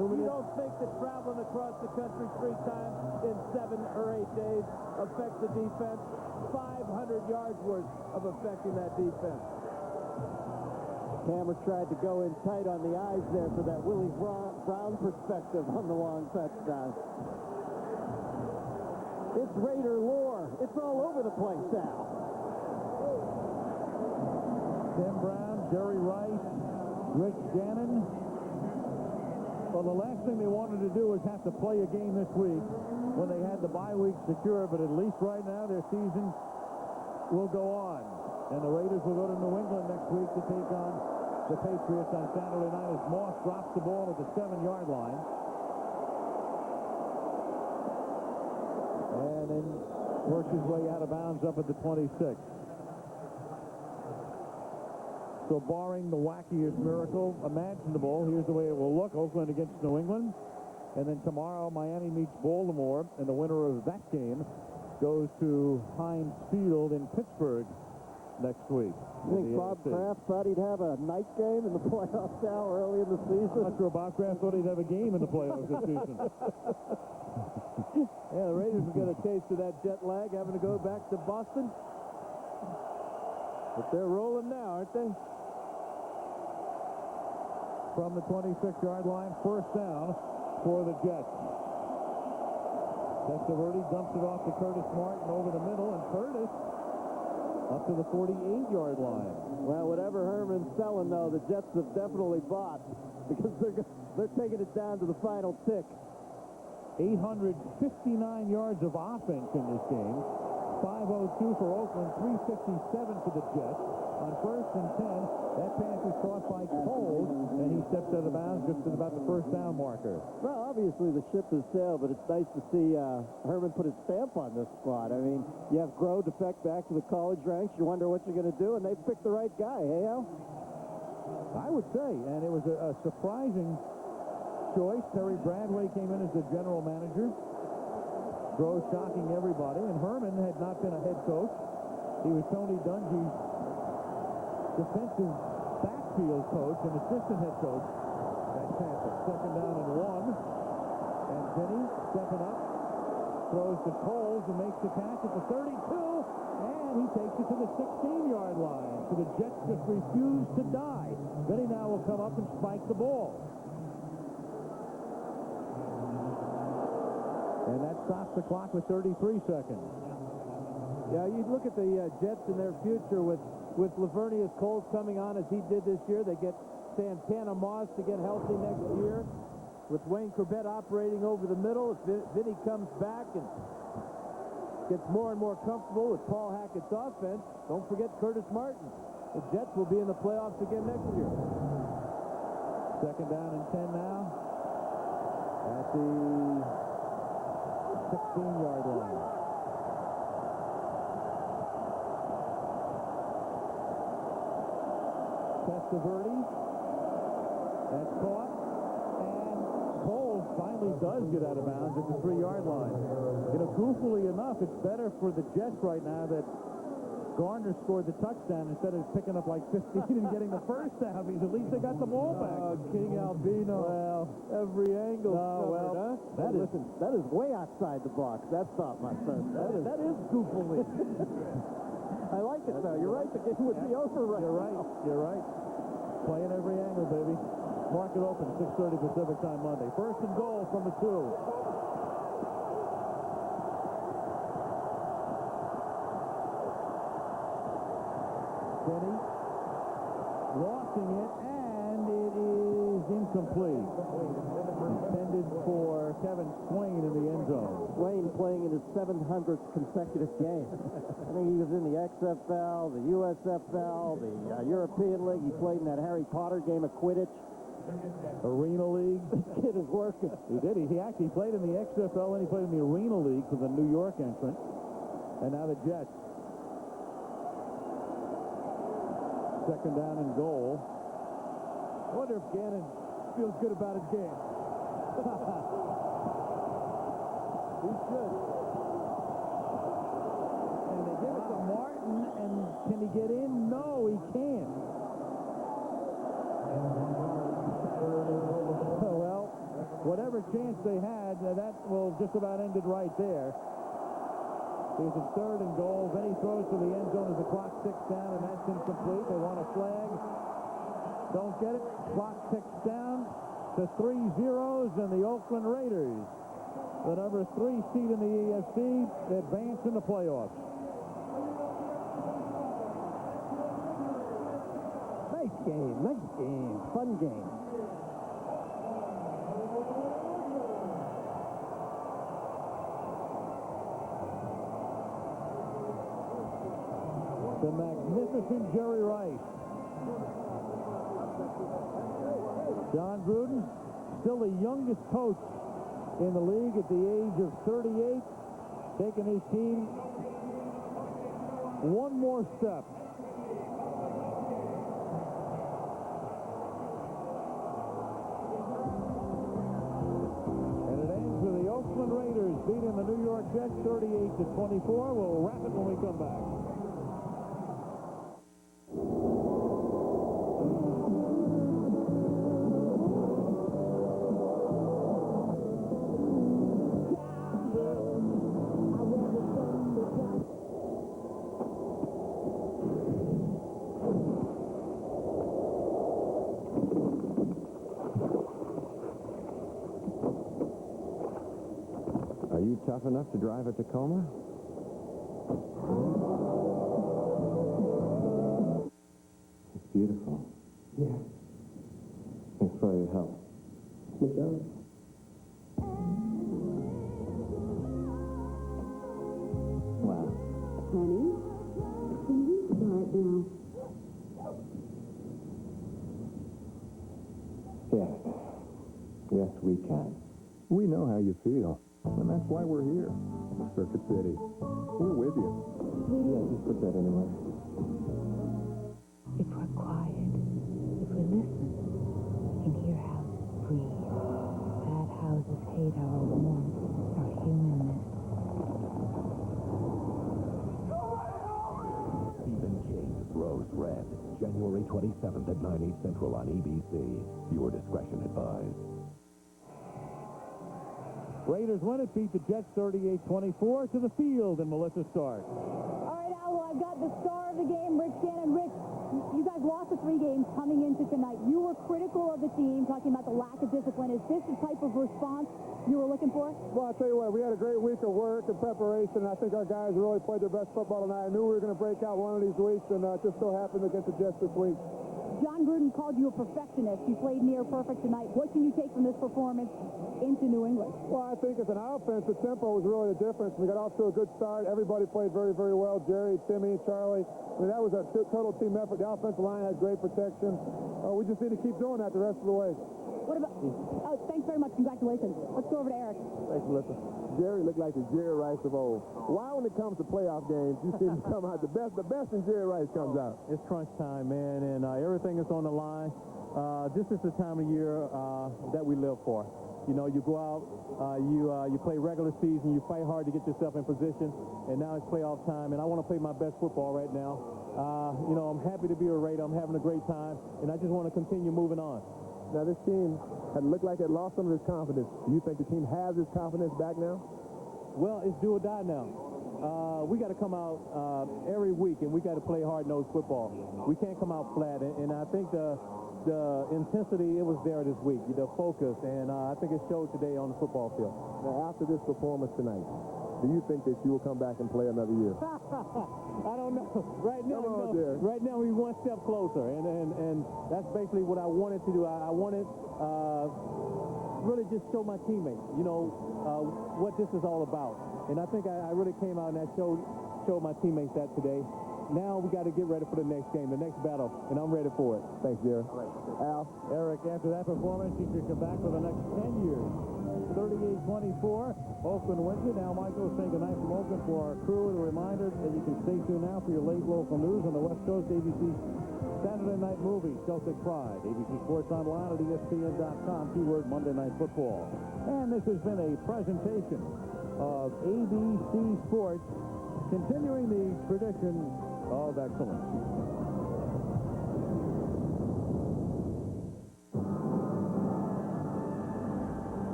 You don't think that traveling across the country 3 times in 7 or 8 days affects the defense? 500 yards worth of affecting that defense. Camera tried to go in tight on the eyes there for that Willie Brown perspective on the long touchdown. It's Raider lore. It's all over the place now. Tim Brown, Jerry Rice, Rich Gannon. Well, the last thing they wanted to do was have to play a game this week when they had the bye week secure, but at least right now their season will go on. And the Raiders will go to New England next week to take on the Patriots on Saturday night as Moss drops the ball at the 7-yard line. And then works his way out of bounds up at the 26. So barring the wackiest miracle imaginable, here's the way it will look. Oakland against New England. And then tomorrow, Miami meets Baltimore, and the winner of that game goes to Heinz Field in Pittsburgh next week. You think Bob Kraft thought he'd have a night game in the playoffs now early in the season? I'm not sure Bob Kraft thought he'd have a game in the playoffs this season. Yeah, the Raiders will get a taste of that jet lag, having to go back to Boston. But they're rolling now, aren't they? From the 26-yard line, first down for the Jets. Testaverde dumps it off to Curtis Martin over the middle, and Curtis up to the 48-yard line. Well, whatever Herman's selling, though, the Jets have definitely bought, because they're taking it down to the final tick. 859 yards of offense in this game. 5:02 for Oakland, 3:57 for the Jets. On first and 10, that pass is caught by Cole, and he steps out of bounds just at about the first down marker. Well, obviously the ship has sailed, but it's nice to see Herman put his stamp on this squad. I mean, you have Groh defect back to the college ranks. You wonder what you're going to do, and they picked the right guy. Hey, Al? I would say, and it was a surprising choice. Terry Bradway came in as the general manager. Groh shocking everybody, and Herman had not been a head coach. He was Tony Dungy's defensive backfield coach and assistant head coach at Tampa. Second down and 1, and Vinny stepping up, throws to Coles and makes the catch at the 32, and he takes it to the 16-yard line. So the Jets just refuse to die. Vinny now will come up and spike the ball. And that stops the clock with 33 seconds. Yeah, you look at the Jets and their future with Lavernius Coles coming on as he did this year. They get Santana Moss to get healthy next year. With Wayne Chrebet operating over the middle, if Vinny comes back and gets more and more comfortable with Paul Hackett's offense, don't forget Curtis Martin. The Jets will be in the playoffs again next year. Second down and 10 now at the 16-yard line. Testaverde, that's caught, and Cole finally does get out of bounds at the 3-yard line. You know, goofily enough, it's better for the Jets right now that Garner scored the touchdown instead of picking up like 15 and getting the first down, because at least they got the ball back. King Albino. Well, every angle well, huh? That is way outside the box. That's not my first. That is goofily. I like it, though. You're right. The game would be over right now. You're right. Playing every angle, baby. Mark it open, 6:30 Pacific time Monday. First and goal from the 2. Vinny walking it, and it is incomplete. Intended for Kevin Swain in the end zone. Swain playing in his 700th consecutive game. I think he was in the XFL, the USFL, the European League. He played in that Harry Potter game of Quidditch. Arena League. This kid is working. He did. He actually played in the XFL, and he played in the Arena League for the New York entrant. And now the Jets. Second down and goal. I wonder if Gannon feels good about his game. He should. And they give it to Martin, and can he get in? No, he can't. Well, whatever chance they had, that will just about end it right there. Here's a third and goal. Then he throws to the end zone as the clock ticks down, and that's incomplete. They want a flag. Don't get it. Clock ticks down to 3-0, and the Oakland Raiders, the number 3 seed in the AFC, advance in the playoffs. Nice game, fun game. The magnificent Jerry Rice. John Gruden, still the youngest coach in the league at the age of 38, taking his team one more step. And it ends with the Oakland Raiders beating the New York Jets 38-24. We'll wrap it when we come back. Are you tough enough to drive a Tacoma? It's beautiful. Yeah. Thanks for your help. Good job. Wow. Honey, can we start now? Yes. Yes, we can. We know how you feel, and that's why we're here. Circuit City. We're with you. Yeah, just put that anywhere. If we're quiet, if we listen, we can hear houses breathe. Bad houses hate our warmth, our humanness. Stephen King's Rose Red, January 27th at 9, 8 Central on ABC. Viewer discretion advised. Raiders win it, beat the Jets 38-24 to the field, and Melissa starts. All right, Al, I've got the star of the game, Rich Gannon. Rich, you guys lost the 3 games coming into tonight. You were critical of the team, talking about the lack of discipline. Is this the type of response you were looking for? Well, I'll tell you what, we had a great week of work and preparation. I think our guys really played their best football tonight. I knew we were going to break out one of these weeks, and it just so happened against the Jets this week. John Gruden called you a perfectionist. You played near perfect tonight. What can you take from this performance into New England? Well, I think as an offense, the tempo was really the difference. We got off to a good start. Everybody played very, very well. Jerry, Timmy, Charlie. I mean, that was a total team effort. The offensive line had great protection. We just need to keep doing that the rest of the way. What about... Oh, thanks very much. Congratulations. Let's go over to Eric. Thanks, Melissa. Jerry looked like the Jerry Rice of old. Why, when it comes to playoff games, you seem to come out the best in Jerry Rice comes out? It's crunch time, man, and everything is on the line. This is the time of year that we live for. You know, you go out, you play regular season, you fight hard to get yourself in position, and now it's playoff time, and I want to play my best football right now. You know, I'm happy to be a Raider. I'm having a great time, and I just want to continue moving on. Now, this team had looked like it lost some of its confidence. Do you think the team has its confidence back now? Well, it's do or die now. We got to come out every week, and we got to play hard-nosed football. We can't come out flat, and I think the intensity, it was there this week, the focus, and I think it showed today on the football field. Now, after this performance tonight, do you think that you will come back and play another year? I don't know. Right now, Right now we're one step closer, and that's basically what I wanted to do. I wanted really just show my teammates, what this is all about. And I think I really came out and I showed my teammates that today. Now we got to get ready for the next game, the next battle, and I'm ready for it. Thanks, Jerry. Al, Eric, after that performance, you should come back for the next 10 years. 38-24, Oakland wins it. Now Michael saying goodnight from Oakland for our crew. And a reminder that you can stay tuned now for your late local news on the West Coast. ABC Saturday Night Movie, Celtic Pride. ABC Sports Online at ESPN.com. Keyword Monday Night Football. And this has been a presentation of ABC Sports, continuing the tradition of excellence.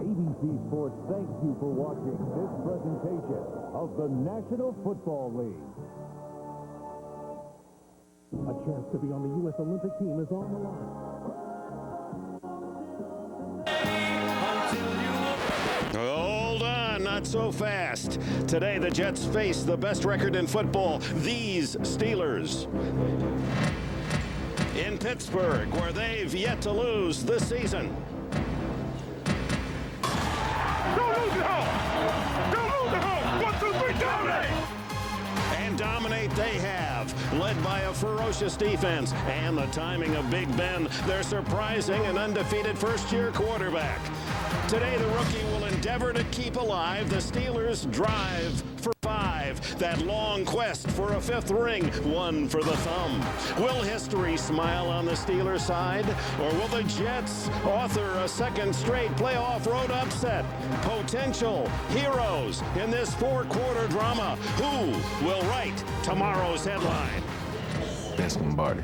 ABC Sports thanks you for watching this presentation of the National Football League. A chance to be on the U.S. Olympic team is on the line. Hold on, not so fast. Today, the Jets face the best record in football, these Steelers. In Pittsburgh, where they've yet to lose this season. And dominate they have, led by a ferocious defense and the timing of Big Ben, their surprising and undefeated first-year quarterback. Today, the rookie will endeavor to keep alive the Steelers' drive for 5, that long quest for a 5th ring, one for the thumb. Will history smile on the Steelers' side, or will the Jets author a second straight playoff road upset? Potential heroes in this 4-quarter drama. Who will write tomorrow's headline? Vince Lombardi.